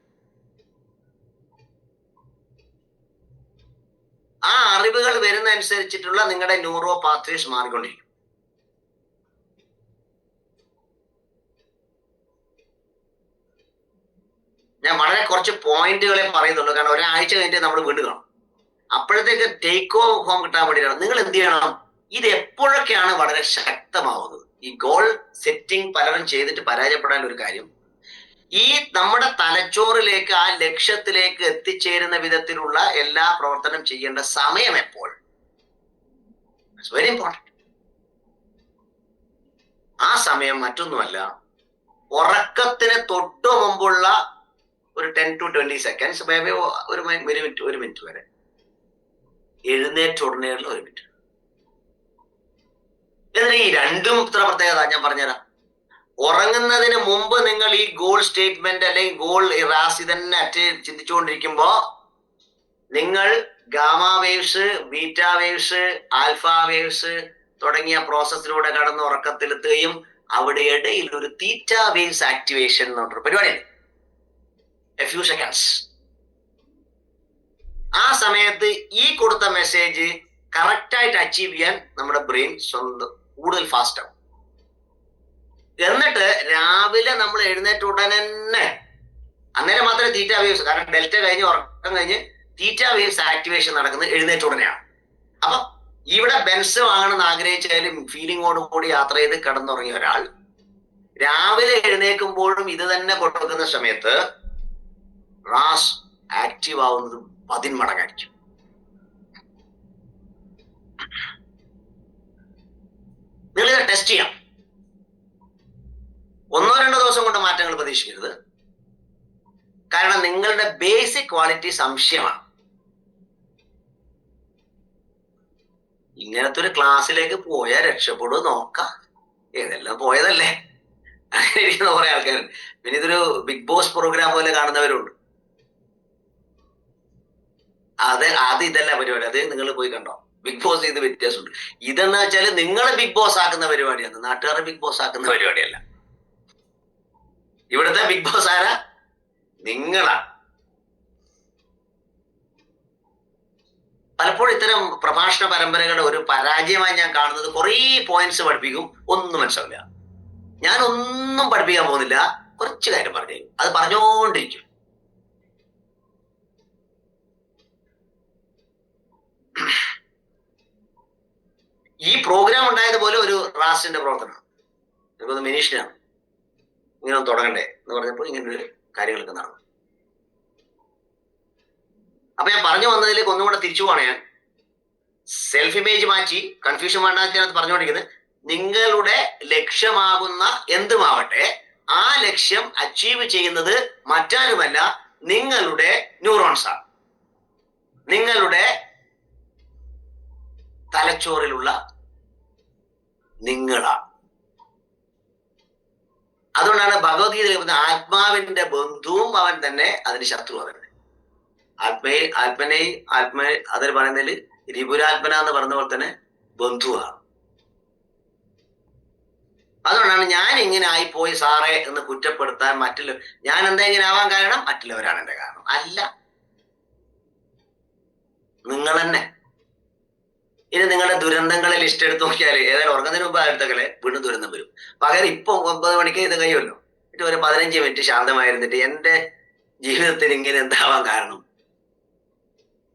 ആ അറിവുകൾ വരുന്ന അനുസരിച്ചിട്ടുള്ള നിങ്ങളുടെ ന്യൂറോ പാത്വേസ് മാറിക്കൊണ്ടിരിക്കും. ഞാൻ വളരെ കുറച്ച് പോയിന്റുകളെ പറയുന്നുള്ളൂ, കാരണം ഒരാഴ്ച കഴിഞ്ഞിട്ട് നമ്മൾ വീണ്ടും കാണും. അപ്പോഴത്തേക്ക് ടേക്ക് ഹോം കിട്ടാൻ വേണ്ടിയിട്ടാണ്. നിങ്ങൾ എന്ത് ചെയ്യണം, ഇത് എപ്പോഴൊക്കെയാണ് വളരെ ശക്തമാവുന്നത്? ഈ ഗോൾ സെറ്റിംഗ് പലരും ചെയ്തിട്ട് പരാജയപ്പെടാൻ ഒരു കാര്യം, ഈ നമ്മുടെ തലച്ചോറിലേക്ക് ആ ലക്ഷ്യത്തിലേക്ക് എത്തിച്ചേരുന്ന വിധത്തിലുള്ള എല്ലാ പ്രവർത്തനം ചെയ്യേണ്ട സമയം എപ്പോൾ? It's very important. ആ സമയം മറ്റൊന്നുമല്ല, ഉറക്കത്തിന് തൊട്ടു മുമ്പുള്ള ഒരു 10 to 20 seconds, ഒരു മിനിറ്റ് വരെ, എഴുന്നേറ്റ ഉടനെയുള്ള 1 മിനിറ്റ്. എന്നിട്ട് ഈ രണ്ടും ഇത്ര പ്രത്യേകത ഞാൻ പറഞ്ഞുതരാം. ഉറങ്ങുന്നതിന് മുമ്പ് നിങ്ങൾ ഈ ഗോൾ സ്റ്റേറ്റ്മെന്റ് അല്ലെങ്കിൽ ഗോൾ റാസ് ഇതന്നെ ചിന്തിച്ചുകൊണ്ടിരിക്കുമ്പോ നിങ്ങൾ gamma waves, beta waves, alpha waves തുടങ്ങിയ പ്രോസസ്സിലൂടെ കടന്ന് ഉറക്കത്തിലെത്തുകയും അവിടെ ഇടയിൽ ഒരു തീറ്റ വേവ്സ് ആക്ടിവേഷൻ എന്ന് പറഞ്ഞൊരു പരിപാടിയുണ്ട്. A few seconds. ആ സമയത്ത് ഈ കൊടുത്ത മെസ്സേജ് കറക്റ്റായിട്ട് അച്ചീവ് ചെയ്യാൻ നമ്മുടെ ബ്രെയിൻ സ്വന്തം കൂടുതൽ ഫാസ്റ്റ് ആവും. എന്നിട്ട് രാവിലെ നമ്മൾ എഴുന്നേറ്റ ഉടനെ തന്നെ, അന്നേരം മാത്രമേ തീറ്റ വേവ്സ്, കാരണം ഡെൽറ്റ കഴിഞ്ഞ് ഉറക്കം കഴിഞ്ഞ് തീറ്റ വേവ്സ് ആക്ടിവേഷൻ നടക്കുന്നത് എഴുന്നേറ്റ ഉടനെയാണ്. അപ്പൊ ഇവിടെ ബെൻസ് വാങ്ങണമെന്ന് ആഗ്രഹിച്ചാലും ഫീലിങ്ങോട് കൂടി യാത്ര ചെയ്ത് കിടന്നുറങ്ങിയ ഒരാൾ രാവിലെ എഴുന്നേൽക്കുമ്പോഴും ഇത് തന്നെ കൊടുക്കുന്ന സമയത്ത് റാസ് ആക്റ്റീവ് ആവുന്നത് 10 മടങ്ങായിരിക്കും. ടെസ്റ്റ് ചെയ്യാം. 1-2 ദിവസം കൊണ്ട് മാറ്റങ്ങൾ പ്രതീക്ഷിക്കരുത്. കാരണം നിങ്ങളുടെ ബേസിക് ക്വാളിറ്റി സംശയമാണ്. ഇങ്ങനത്തെ ഒരു ക്ലാസ്സിലേക്ക് പോയാൽ രക്ഷപ്പെടും നോക്കാം. ഏതെല്ലാം പോയതല്ലേ, അങ്ങനെ ഇരിക്കുന്ന കുറെ ആൾക്കാരുണ്ട്. പിന്നെ ഇതൊരു ബിഗ് ബോസ് പ്രോഗ്രാം പോലെ കാണുന്നവരുണ്ട്. അത് ഇതല്ല പരിപാടി. അത് നിങ്ങൾ പോയി കണ്ടോ. ബിഗ് ബോസ് ഇത് വ്യത്യാസമുണ്ട്. ഇതെന്ന് വെച്ചാൽ നിങ്ങളെ ബിഗ് ബോസ് ആക്കുന്ന പരിപാടിയാണ്, നാട്ടുകാരെ ബിഗ് ബോസ് ആക്കുന്ന പരിപാടിയല്ല. ഇവിടുത്തെ ബിഗ് ബോസ് ആരാ? നിങ്ങളാണ്. പലപ്പോഴും ഇത്തരം പ്രഭാഷണ പരമ്പരകളുടെ ഒരു പരാജയമായി ഞാൻ കാണുന്നത്, കുറേ പോയിന്റ്സ് പഠിപ്പിക്കും, ഒന്നും മനസ്സിലാവില്ല. ഞാൻ ഒന്നും പഠിപ്പിക്കാൻ പോകുന്നില്ല, കുറച്ച് കാര്യം പറഞ്ഞു, അത് പറഞ്ഞുകൊണ്ടിരിക്കും. ഈ പ്രോഗ്രാം ഉണ്ടായതുപോലെ ഒരു റാസിന്റെ പ്രവർത്തനം എനിക്കൊന്ന് മിനീഷിനാണ്. ഇങ്ങനെ ഒന്ന് തുടങ്ങണ്ടേ എന്ന് പറഞ്ഞപ്പോൾ ഇങ്ങനൊരു കാര്യങ്ങളൊക്കെ നടന്നു. അപ്പൊ ഞാൻ പറഞ്ഞു വന്നതിലേക്ക് ഒന്നുകൂടെ തിരിച്ചു പോവാണ്. ഞാൻ സെൽഫ് ഇമേജ് മാറ്റി കൺഫ്യൂഷൻ വേണ്ടാത്ത പറഞ്ഞുകൊണ്ടിരിക്കുന്നത്, നിങ്ങളുടെ ലക്ഷ്യമാകുന്ന എന്തുമാവട്ടെ ആ ലക്ഷ്യം അച്ചീവ് ചെയ്യുന്നത് മറ്റാരുമല്ല, നിങ്ങളുടെ ന്യൂറോൺസാണ്, നിങ്ങളുടെ തലച്ചോറിലുള്ള നിങ്ങളാണ്. അതുകൊണ്ടാണ് ഭഗവത്ഗീതയിൽ ആത്മാവിന്റെ ബന്ധുവും അവൻ തന്നെ, അതിന് ശത്രു അവൻ. അതിൽ പറയുന്നതിൽ രിപുരാത്മന എന്ന് പറഞ്ഞ പോലെ തന്നെ ബന്ധുവാണ്. അതുകൊണ്ടാണ് ഞാൻ ഇങ്ങനെ ആയിപ്പോയി സാറേ എന്ന് കുറ്റപ്പെടുത്താൻ ഞാൻ എന്താ ഇങ്ങനെ ആവാൻ കാരണം മറ്റുള്ളവരാണ് എന്റെ കാരണം അല്ല, നിങ്ങൾ തന്നെ. ഇനി നിങ്ങളുടെ ദുരന്തങ്ങളെ ലിസ്റ്റ് എടുത്ത് നോക്കിയാൽ ഏതായാലും ഉറങ്ങുന്നതിന് മുമ്പ് അടുത്തകളെ വീണ്ടും ദുരന്തം വരും. പകരം ഇപ്പൊ 9 മണിക്ക് ഇത് കഴിയുമല്ലോ, എന്നിട്ട് ഒരു 15 മിനിറ്റ് ശാന്തമായിരുന്നിട്ട് എന്റെ ജീവിതത്തിൽ ഇങ്ങനെ എന്താവാൻ കാരണം.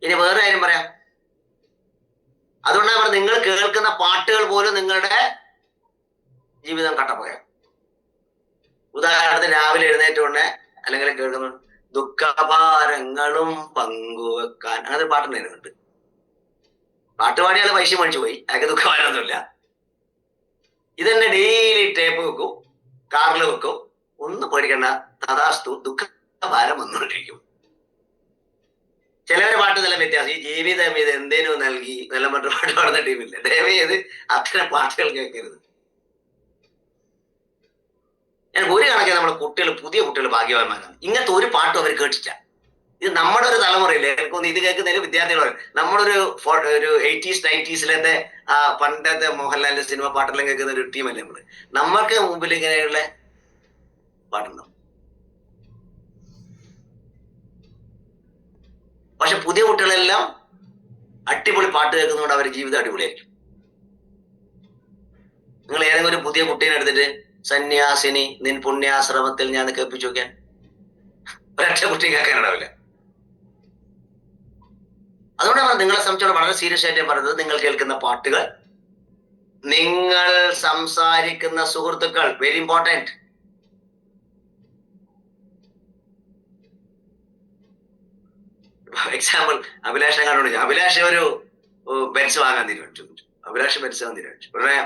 ഇനി വേറെ കാര്യം പറയാം. അതുകൊണ്ടാണ് നിങ്ങൾ കേൾക്കുന്ന പാട്ടുകൾ പോലും നിങ്ങളുടെ ജീവിതം കട്ടപ്പോയ. ഉദാഹരണത്തിന് രാവിലെ എഴുന്നേറ്റുകൊണ്ട് അല്ലെങ്കിൽ കേൾക്കുന്ന ദുഃഖഭാരങ്ങളും പങ്കുവെക്കാൻ, അങ്ങനത്തെ പാട്ടുണ്ടായിരുന്നുണ്ട്. പാട്ടുപാടിയാൾ പൈസ മേടിച്ചു പോയി, അതൊക്കെ ദുഃഖഭാരമൊന്നുമില്ല. ഇതെന്നെ ഡെയിലി ടേപ്പ് വെക്കും, കാറിൽ വെക്കും, ഒന്നും പേടിക്കണ്ട, തഥാസ്തു, ദുഃഖഭാരം വന്നുകൊണ്ടിരിക്കും. ചിലവരെ പാട്ട് നല്ല വ്യത്യാസം. ഈ ജീവിതം ഇത് എന്തേലും നൽകി നല്ല മറ്റു പാട്ട് പാടുന്ന ടീമില്ല. ദയവ് ചെയ്ത് അത്തരം പാട്ടുകൾ കേൾക്കരുത്. ഞാൻ ഒരു കണക്കിന് നമ്മുടെ കുട്ടികൾ, പുതിയ കുട്ടികൾ ഭാഗ്യവാന്മാരാണ്. ഇങ്ങനത്തെ ഒരു പാട്ടും അവർ കേട്ടില്ല. ഇത് നമ്മുടെ ഒരു തലമുറയില്ലേ, എനിക്കൊന്ന് ഇത് കേൾക്കുന്നതിൽ വിദ്യാർത്ഥികൾ നമ്മളൊരു 80s 90s പണ്ടത്തെ മോഹൻലാലിന്റെ സിനിമ പാട്ടെല്ലാം കേൾക്കുന്ന ഒരു ടീമല്ലേ നമ്മള്. നമ്മൾക്ക് മുമ്പിൽ ഇങ്ങനെയുള്ള പാട്ടുണ്ടാവും. പക്ഷെ പുതിയ കുട്ടികളെല്ലാം അടിപൊളി പാട്ട് കേൾക്കുന്നതുകൊണ്ട് അവരുടെ ജീവിതം അടിപൊളിയായിരിക്കും. നിങ്ങൾ ഏതെങ്കിലും ഒരു പുതിയ കുട്ടീനെ എടുത്തിട്ട് സന്യാസിനി നിൻ പുണ്യാശ്രമത്തിൽ ഞാൻ കേൾപ്പിച്ചു നോക്കിയാൽ ഒരൊറ്റ കുട്ടി കേൾക്കാനുണ്ടാവില്ല. അതുകൊണ്ടാണ് നിങ്ങളെ സംബന്ധിച്ചോളം വളരെ സീരിയസ് ആയിട്ട് പറയുന്നത്, നിങ്ങൾ കേൾക്കുന്ന പാട്ടുകൾ, നിങ്ങൾ സംസാരിക്കുന്ന സുഹൃത്തുക്കൾ, വെരി ഇമ്പോർട്ടൻറ്റ്. എക്സാമ്പിൾ, അഭിലാഷ് കണ്ടു. അഭിലാഷ് ഒരു ബെൻസ് വാങ്ങാൻ തീരുമാനിച്ചു. ഉടനെ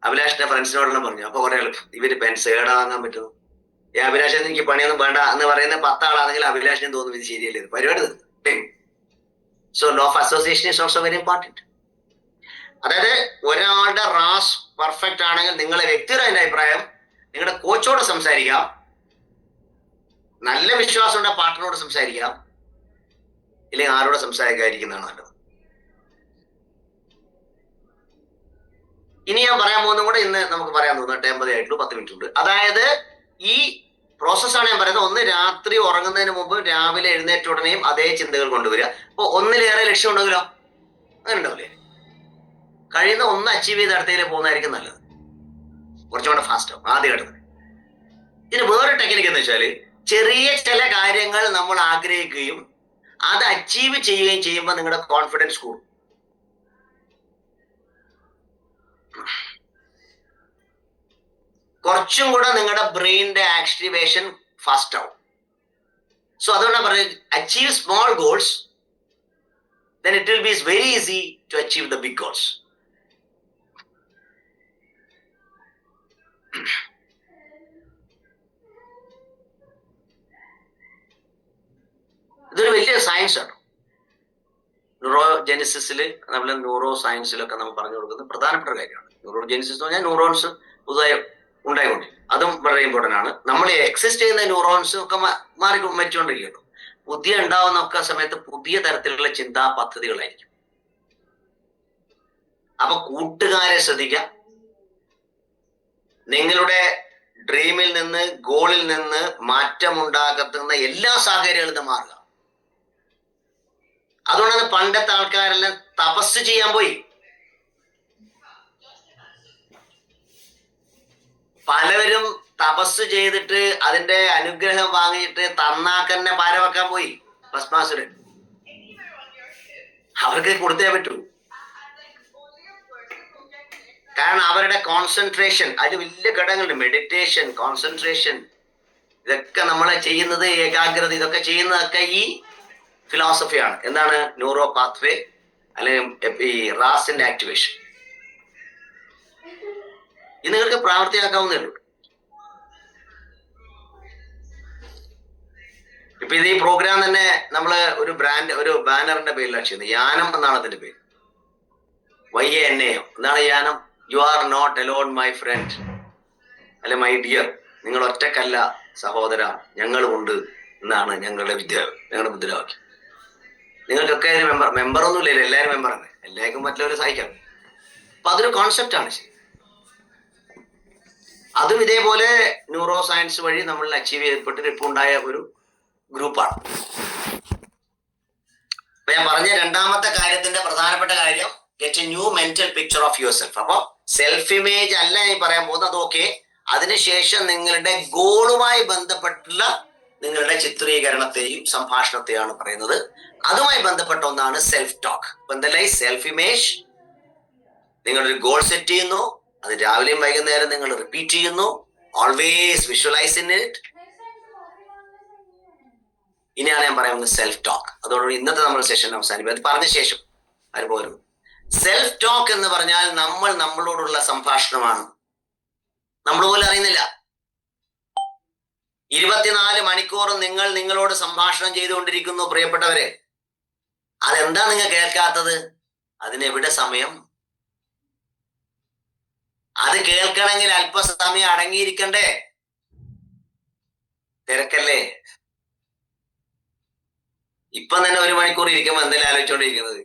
അഭിലാഷിന്റെ ഫ്രണ്ട്സിനോടെല്ലാം പറഞ്ഞു. അപ്പൊ കുറെ ഇവര് ബെൻസ് ഏടാ വാങ്ങാൻ പറ്റുന്നു, ഈ അഭിലാഷിന് എനിക്ക് പണിയൊന്നും വേണ്ട എന്ന് പറയുന്ന 10 ആളാണെങ്കിൽ അഭിലാഷിനും തോന്നും ഇത് ശരിയല്ലേ, പരിപാടി തീർന്നു. So low of association is also very important. അതായത് ഒരാളുടെ റാസ് പെർഫെക്റ്റ് ആണെങ്കിൽ നിങ്ങളെ വ്യക്തിയുടെ അഭിപ്രായം നിങ്ങളുടെ കോച്ചോട് സംസാരിക്കാം, നല്ല വിശ്വാസമുള്ള പാർട്ട്ണറോട് സംസാരിക്കാം, ഇല്ലെങ്കിൽ ആരോട് സംസാരിക്കാതിരിക്കുന്നതാണ് നല്ലത്. ഇനി ഞാൻ പറയാൻ പോകുന്നതും കൂടെ ഇന്ന് നമുക്ക് പറയാൻ തോന്നുന്നു. 50 ആയിട്ടുള്ളൂ, 10 മിനിറ്റ് ഉണ്ട്. അതായത് ഈ പ്രോസസ്സാണ് ഞാൻ പറയുന്നത്. ഒന്ന്, രാത്രി ഉറങ്ങുന്നതിന് മുമ്പ് രാവിലെ എഴുന്നേറ്റ ഉടനെയും അതേ ചിന്തകൾ കൊണ്ടുവരിക. അപ്പോൾ ഒന്നിലേറെ ലക്ഷ്യം ഉണ്ടെങ്കിലോ അങ്ങനെ ഉണ്ടാവില്ലേ, കഴിയുന്ന ഒന്ന് അച്ചീവ് ചെയ്ത് അടുത്തതിലേക്ക് പോകുന്നതായിരിക്കും നല്ലത്, കുറച്ചുകൂടെ ഫാസ്റ്റ് ആവും ആദ്യ ഘട്ടത്തിൽ. ഇതിന് വേറെ ടെക്നിക്ക് എന്ന് വെച്ചാൽ, ചെറിയ ചില കാര്യങ്ങൾ നമ്മൾ ആഗ്രഹിക്കുകയും അത് അച്ചീവ് ചെയ്യുകയും ചെയ്യുമ്പോൾ നിങ്ങളുടെ കോൺഫിഡൻസ് കൂടും. കുറച്ചും കൂടെ നിങ്ങളുടെ ബ്രെയിനിന്റെ ആക്ടിവേഷൻ ഫാസ്റ്റ് ആവും. സോ അതുകൊണ്ടാണ് പറയുന്നത്, achieve small goals, then it will be very easy to achieve the big goals. Science ആണ്. ന്യൂറോജെനിസിസിൽ നമ്മൾ ന്യൂറോ സയൻസിലൊക്കെ നമ്മൾ പറഞ്ഞു കൊടുക്കുന്നത് പ്രധാനപ്പെട്ട കാര്യമാണ്. ന്യൂറോജെനിസിസ് എന്ന് പറഞ്ഞാൽ ന്യൂറോൺസ് പുതുതായി ഉണ്ടായിക്കൊണ്ടിരിക്കും, അതും വളരെ ഇമ്പോർട്ടൻ്റ് ആണ്. നമ്മൾ എക്സിസ്റ്റ് ചെയ്യുന്ന ന്യൂറോൺസും ഒക്കെ മാറി മരിച്ചുകൊണ്ടിരിക്കുന്നു. പുതിയ ഉണ്ടാവുന്ന ഒക്കെ സമയത്ത് പുതിയ തരത്തിലുള്ള ചിന്താ പദ്ധതികളായിരിക്കും. അപ്പൊ കൂട്ടുകാരെ ശ്രദ്ധിക്കാം. നിങ്ങളുടെ ഡ്രീമിൽ നിന്ന്, ഗോളിൽ നിന്ന് മാറ്റമുണ്ടാക്കുന്ന എല്ലാ സാഹചര്യങ്ങളും മാറുക. അതുകൊണ്ടാണ് പണ്ടത്തെ ആൾക്കാരെല്ലാം തപസ് ചെയ്യാൻ പോയി. പലവരും തപസ് ചെയ്തിട്ട് അതിന്റെ അനുഗ്രഹം വാങ്ങിയിട്ട് തന്നാക്കന്നെ പാര വെക്കാൻ പോയി. ഭസ്മാസുരൻ അവർക്ക് കൊടുത്തേ പറ്റൂ. കാരണം അവരുടെ കോൺസെൻട്രേഷൻ, അതിൽ വലിയ ഘടകങ്ങളുണ്ട്. മെഡിറ്റേഷൻ, കോൺസെൻട്രേഷൻ, ഇതൊക്കെ നമ്മളെ ചെയ്യുന്നത്, ഏകാഗ്രത, ഇതൊക്കെ ചെയ്യുന്നതൊക്കെ ഈ ഫിലോസഫിയാണ്. എന്താണ്? ന്യൂറോ പാത്വേ അല്ലെങ്കിൽ ഈ റാസിന്റെ ആക്ടിവേഷൻ. ഇത് നിങ്ങൾക്ക് പ്രാവർത്തിയാക്കാവുന്നേ ഉള്ളൂ. ഇപ്പൊ ഇത് ഈ പ്രോഗ്രാം തന്നെ നമ്മള് ഒരു ബാനറിന്റെ പേരിലാണ് ചെയ്യുന്നത്. യാനം എന്നാണ് അതിന്റെ പേര്. YANAM എന്താണ് യാനം? You are not alone my friend, അല്ലെ മൈ ഡിയർ, നിങ്ങൾ ഒറ്റക്കല്ല സഹോദര, ഞങ്ങളുമുണ്ട് എന്നാണ് ഞങ്ങളുടെ മുദ്രാവാക്യം. നിങ്ങൾക്കൊക്കെ മെമ്പറൊന്നും ഇല്ലല്ലോ, എല്ലാവരും മെമ്പറാണ്. എല്ലാവർക്കും മറ്റുള്ളവർ സഹായിക്കാം. അപ്പൊ അതൊരു കോൺസെപ്റ്റാണ്. ശരി, അതും ഇതേപോലെ ന്യൂറോ സയൻസ് വഴി നമ്മൾ അച്ചീവ് ചെയ്യപ്പെട്ടിട്ട് ഇപ്പൊ ഉണ്ടായ ഒരു ഗ്രൂപ്പാണ്. അപ്പൊ ഞാൻ പറഞ്ഞ രണ്ടാമത്തെ കാര്യത്തിന്റെ പ്രധാനപ്പെട്ട കാര്യം, get A new mental picture of your self. അപ്പൊ സെൽഫ് ഇമേജ് അല്ല ഞാൻ പറയാൻ പോകുന്നത്, അതൊക്കെ അതിനുശേഷം നിങ്ങളുടെ ഗോളുമായി ബന്ധപ്പെട്ടുള്ള നിങ്ങളുടെ ചിത്രീകരണത്തെയും സംഭാഷണത്തെയാണ് പറയുന്നത്. അതുമായി ബന്ധപ്പെട്ട ഒന്നാണ് സെൽഫ് ടോക്ക്. എന്തല്ലേ സെൽഫ് ഇമേജ്? നിങ്ങളൊരു ഗോൾ സെറ്റ് ചെയ്യുന്നു, അത് രാവിലെയും വൈകുന്നേരം നിങ്ങൾ റിപ്പീറ്റ് ചെയ്യുന്നു. Always visualise in it. ഇനിയാണ് ഞാൻ പറയുന്നത് സെൽഫ് ടോക്ക്. അതോടുകൂടി ഇന്നത്തെ നമ്മുടെ സെഷൻ അവസാനിപ്പിക്കും. അത് പറഞ്ഞ ശേഷം പോലും സെൽഫ് ടോക്ക് എന്ന് പറഞ്ഞാൽ നമ്മൾ നമ്മളോടുള്ള സംഭാഷണമാണ്. നമ്മൾ പോലും അറിയുന്നില്ല. 24 മണിക്കൂറും നിങ്ങൾ നിങ്ങളോട് സംഭാഷണം ചെയ്തുകൊണ്ടിരിക്കുന്നു പ്രിയപ്പെട്ടവരെ. അതെന്താ നിങ്ങൾ കേൾക്കാത്തത്? അതിനെവിടെ സമയം? അത് കേൾക്കണമെങ്കിൽ അല്പസമയം അടങ്ങിയിരിക്കണ്ടേ? തിരക്കല്ലേ? ഇപ്പൊ തന്നെ 1 മണിക്കൂർ ഇരിക്കുമ്പോ എന്തെങ്കിലും ആലോചിച്ചുകൊണ്ടിരിക്കുന്നത്?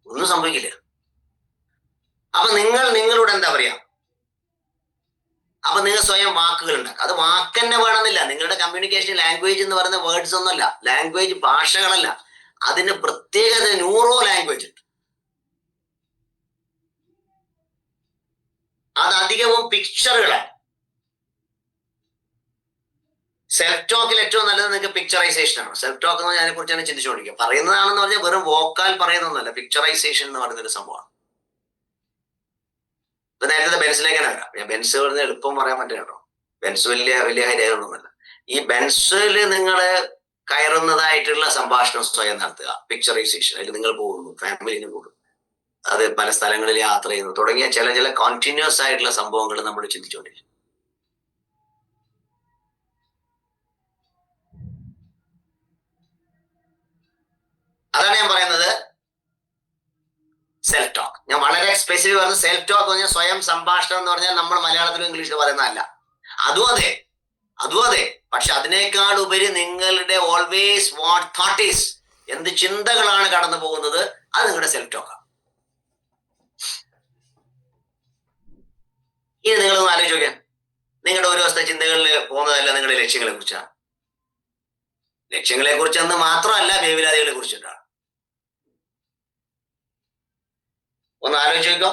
ഒന്നും സംഭവിക്കില്ല. അപ്പൊ നിങ്ങളോട് എന്താ പറയാ? അപ്പൊ നിങ്ങൾ സ്വയം വാക്കുകൾ ഉണ്ടാക്കുക. അത് വാക്കന്നെ വേണമെന്നില്ല. നിങ്ങളുടെ കമ്മ്യൂണിക്കേഷൻ ലാംഗ്വേജ് എന്ന് പറയുന്ന വേർഡ്സ് ഒന്നുമല്ല, ലാംഗ്വേജ് ഭാഷകളല്ല, അതിന് പ്രത്യേകത ന്യൂറോ ലാംഗ്വേജ് ഉണ്ട്. അത് അധികവും പിക്ചറുകളാണ്. സെൽഫ് ടോക്കിൽ ഏറ്റവും നല്ലത് നിങ്ങൾക്ക് പിക്ചറൈസേഷൻ ആണ്. സെൽഫ് ടോക്ക് എന്ന് പറഞ്ഞാൽ അതിനെ കുറിച്ചാണ് ചിന്തിച്ചുകൊണ്ടിരിക്കുക. പറയുന്നതാണെന്ന് പറഞ്ഞാൽ വെറും വോക്കാൽ പറയുന്നൊന്നുമല്ല, പിക്ചറൈസേഷൻ എന്ന് പറയുന്നൊരു സംഭവമാണ്. ഇപ്പൊ നേരത്തെ ബെൻസിലേക്ക് തന്നെ വരാം. ഞാൻ ബെൻസ് പറഞ്ഞ എളുപ്പം പറയാൻ പറ്റും. ബെൻസ് വലിയ കാര്യങ്ങളൊന്നുമല്ല. ഈ ബെൻസിൽ നിങ്ങൾ കയറുന്നതായിട്ടുള്ള സംഭാഷണം സ്വയം നടത്തുക, പിക്ചറൈസേഷൻ. അതിൽ നിങ്ങൾ പോകുന്നു, ഫാമിലിന് പോകും, അത് പല സ്ഥലങ്ങളിൽ യാത്ര ചെയ്യുന്നു, തുടങ്ങിയ ചില കോണ്ടിന്യൂസ് ആയിട്ടുള്ള സംഭവങ്ങൾ നമ്മൾ ചിന്തിച്ചുകൊണ്ടിരിക്കും. അതാണ് ഞാൻ പറയുന്നത് സെൽഫ് ടോക്ക്. ഞാൻ വളരെ സ്പെസിഫിക് പറഞ്ഞത് സെൽഫ് ടോക്ക് എന്ന് പറഞ്ഞാൽ സ്വയം സംഭാഷണം എന്ന് പറഞ്ഞാൽ നമ്മൾ മലയാളത്തിലും ഇംഗ്ലീഷിലും പറയുന്നതല്ല. അതും അതെ. പക്ഷെ അതിനേക്കാൾ ഉപരി നിങ്ങളുടെ ഓൾവേസ് വാട്ട് തോട്ട് ഈസ്, എന്ത് ചിന്തകളാണ് കടന്നു പോകുന്നത്, അത് നിങ്ങളുടെ സെൽഫ് ടോക്കാണ്. ഇനി നിങ്ങളൊന്ന് ആലോചിച്ച് നോക്കിയാൽ നിങ്ങളുടെ ഒരു ദിവസത്തെ ചിന്തകളിൽ പോകുന്നതല്ല നിങ്ങളുടെ ലക്ഷ്യങ്ങളെ കുറിച്ചാണ്. ലക്ഷ്യങ്ങളെ കുറിച്ചെന്ന് മാത്രമല്ല, വേവലാതികളെ കുറിച്ചിട്ടാണ്. ഒന്ന് ആലോചിച്ച് നോക്കോ.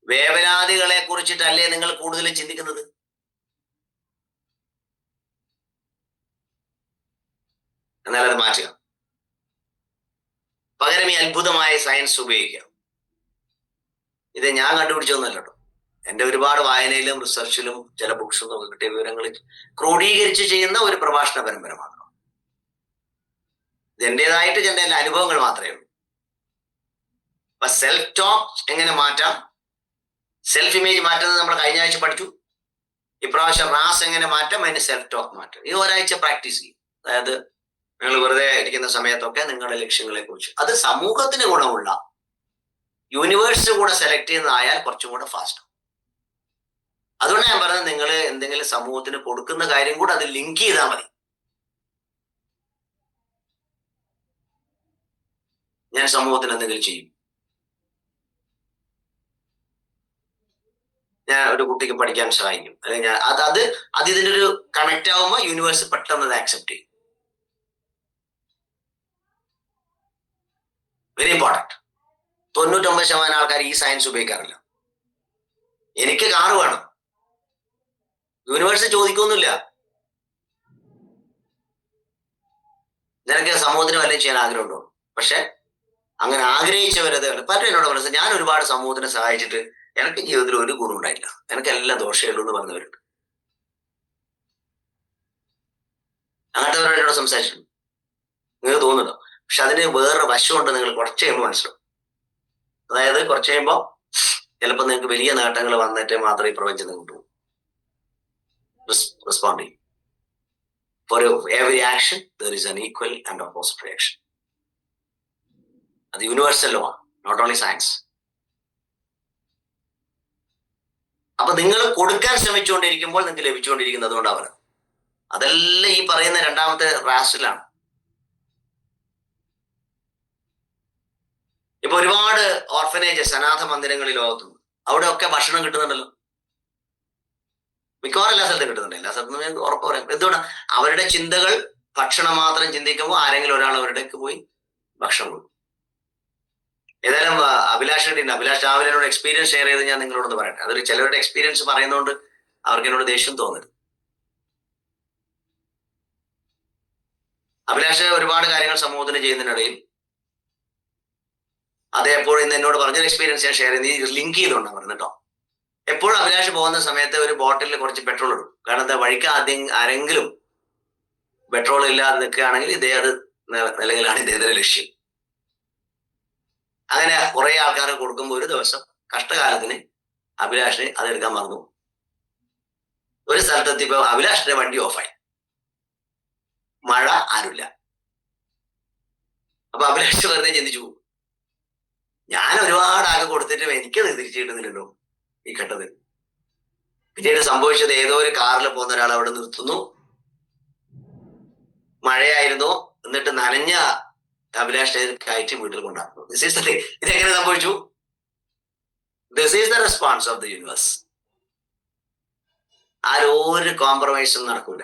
വേവലാതികളെ കുറിച്ചിട്ടല്ലേ നിങ്ങൾ കൂടുതൽ ചിന്തിക്കുന്നത്? എന്നാൽ അത് മാറ്റുക. പകരം ഈ അത്ഭുതമായ സയൻസ് ഉപയോഗിക്കുക. ഇത് ഞാൻ കണ്ടുപിടിച്ചൊന്നുമല്ല കേട്ടോ. എന്റെ ഒരുപാട് വായനയിലും റിസർച്ചിലും ചില ബുക്സും ഒക്കെ കിട്ടിയ വിവരങ്ങൾ ക്രോഡീകരിച്ച് ചെയ്യുന്ന ഒരു പ്രഭാഷണ പരമ്പര മാത്രം. ഇത് എന്റേതായിട്ട് എന്റെ അനുഭവങ്ങൾ മാത്രമേ ഉള്ളൂ. അപ്പൊ സെൽഫ് ടോക്ക് എങ്ങനെ മാറ്റാം, സെൽഫ് ഇമേജ് മാറ്റുന്നത് നമ്മൾ കഴിഞ്ഞ ആഴ്ച പഠിച്ചു. ഇപ്രാവശ്യം റാസ് എങ്ങനെ മാറ്റാം, അതിന് സെൽഫ് ടോക്ക് മാറ്റാം. ഈ ഒരാഴ്ച പ്രാക്ടീസ് ചെയ്യും. അതായത് നിങ്ങൾ വെറുതെ ഇരിക്കുന്ന സമയത്തൊക്കെ നിങ്ങളുടെ ലക്ഷ്യങ്ങളെ കുറിച്ച്, അത് സമൂഹത്തിന് ഗുണമുള്ള യൂണിവേഴ്സ് കൂടെ സെലക്ട് ചെയ്യുന്നതായാൽ കുറച്ചും കൂടെ ഫാസ്റ്റ്. അതുകൊണ്ട് ഞാൻ പറഞ്ഞത്, നിങ്ങൾ എന്തെങ്കിലും സമൂഹത്തിന് കൊടുക്കുന്ന കാര്യം കൂടെ അത് ലിങ്ക് ചെയ്താൽ മതി. ഞാൻ സമൂഹത്തിന് എന്തെങ്കിലും ചെയ്യും, ഞാൻ ഒരു കുട്ടിക്ക് പഠിക്കാൻ സഹായിക്കും, അല്ലെങ്കിൽ ഞാൻ അത് ഇതിൻ്റെ ഒരു കണക്ട് ആവുമ്പോൾ യൂണിവേഴ്സ് പെട്ടെന്ന് അത് ആക്സെപ്റ്റ് ചെയ്യും. Very important. 99% ആൾക്കാർ ഈ സയൻസ് ഉപയോഗിക്കാറില്ല. എനിക്ക് കാറ് വേണം, യൂണിവേഴ്സ് ചോദിക്കൊന്നുമില്ല, നിനക്ക് സമൂഹത്തിന് വല്ലതും ചെയ്യാൻ ആഗ്രഹമുണ്ടോ? പക്ഷെ അങ്ങനെ ആഗ്രഹിച്ചവരത് പലരും എന്നോട് പറഞ്ഞത്, ഞാൻ ഒരുപാട് സമൂഹത്തിനെ സഹായിച്ചിട്ട് എനിക്ക് ജീവിതത്തിൽ ഒരു ഗുണം ഉണ്ടായില്ല, എനിക്ക് എല്ലാം ദോഷമുള്ളൂ എന്ന് പറഞ്ഞവരുണ്ട്. അങ്ങനത്തെ എന്നോട് സംസാരിച്ചിട്ടുണ്ട്. നിങ്ങൾക്ക് തോന്നുന്നുണ്ടോ? പക്ഷെ അതിന് വേറൊരു വശമുണ്ട്, നിങ്ങൾ കുറച്ച് കഴിയുമ്പോൾ മനസ്സിലാവും. അതായത് കുറച്ച് കഴിയുമ്പോൾ ചിലപ്പോൾ നിങ്ങൾക്ക് വലിയ നേട്ടങ്ങൾ വന്നിട്ട് മാത്രമേ ഈ പ്രപഞ്ചം നിങ്ങൾക്ക് പോകും. റെസ്പോണ്ട് ചെയ്യും. For every action there is an equal and opposite reaction. അത് യൂണിവേഴ്സൽ ലോ ആണ്, നോട്ട് ഓൺലി സയൻസ്. അപ്പൊ നിങ്ങൾ കൊടുക്കാൻ ശ്രമിച്ചുകൊണ്ടിരിക്കുമ്പോൾ നിങ്ങൾക്ക് ലഭിച്ചുകൊണ്ടിരിക്കുന്നത് അതുകൊണ്ടാണ്. അതെല്ലാം ഈ പറയുന്ന രണ്ടാമത്തെ റാസിലാണ്. ഇപ്പൊ ഒരുപാട് ഓർഫനേജസ്, അനാഥ മന്ദിരങ്ങൾ ഈ ലോകത്തുണ്ട്. അവിടെ ഒക്കെ ഭക്ഷണം കിട്ടുന്നുണ്ടല്ലോ, മിക്കവാറും എല്ലാ സ്ഥലത്തും കിട്ടുന്നുണ്ട്. എല്ലാ സ്ഥലത്തും ഉറപ്പ് പറയാം. എന്തുകൊണ്ടാണ്? അവരുടെ ചിന്തകൾ ഭക്ഷണം മാത്രം ചിന്തിക്കുമ്പോൾ ആരെങ്കിലും ഒരാൾ അവരുടെക്ക് പോയി ഭക്ഷണം കൊടുക്കും. ഏതായാലും അഭിലാഷ് രാവിലെ എന്നോട് എക്സ്പീരിയൻസ് ഷെയർ ചെയ്ത് ഞാൻ നിങ്ങളോടൊന്ന് പറയട്ടെ. അതൊരു ചിലരുടെ എക്സ്പീരിയൻസ് പറയുന്നതുകൊണ്ട് അവർക്ക് എന്നോട് ദേഷ്യം തോന്നരുത്. അഭിലാഷ് ഒരുപാട് കാര്യങ്ങൾ സമൂഹത്തിന് ചെയ്യുന്നതിനിടയിൽ അത് എപ്പോഴും ഇന്ന് എന്നോട് പറഞ്ഞൊരു എക്സ്പീരിയൻസ് ഞാൻ ഷെയർ ചെയ്യുന്നത്, ഈ ലിങ്ക് ചെയ്തുകൊണ്ടാണ് പറഞ്ഞത് കേട്ടോ. എപ്പോഴും അഭിലാഷ് പോകുന്ന സമയത്ത് ഒരു ബോട്ടിലിൽ കുറച്ച് പെട്രോൾ ഇടും. കാരണം എന്താ, വഴിക്ക് ആരെങ്കിലും പെട്രോൾ ഇല്ലാതെ നിൽക്കുകയാണെങ്കിൽ ഇതേ അത് നിലയിലാണ് ഇദ്ദേഹത്തിന്റെ ലക്ഷ്യം. അങ്ങനെ കുറെ ആൾക്കാർ കൊടുക്കുമ്പോൾ ഒരു ദിവസം കഷ്ടകാലത്തിന് അഭിലാഷിന് അതെടുക്കാൻ മറന്നു. ഒരു സ്ഥലത്തെത്തിയപ്പോ അഭിലാഷിന്റെ വണ്ടി ഓഫായി, മഴ ആരുമില്ല. അപ്പൊ അഭിലാഷ് വെറുതെ ചിന്തിച്ചു, ഞാൻ ഒരുപാട് ആകെ കൊടുത്തിട്ട് എനിക്കത് തിരിച്ചു കിട്ടുന്നില്ലല്ലോ ഈ ഘട്ടത്തിൽ. പിന്നീട് സംഭവിച്ചത്, ഏതോ ഒരു കാറിൽ പോകുന്ന ഒരാൾ അവിടെ നിർത്തുന്നു. മഴയായിരുന്നു, എന്നിട്ട് നനഞ്ഞ അഭിലാഷിനെ കയറ്റി വീട്ടിൽ കൊണ്ടാക്കുന്നു. ഇതെങ്ങനെ സംഭവിച്ചു? This is the response of the universe. ആരൊരു കോംപ്രമൈസും നടക്കൂല.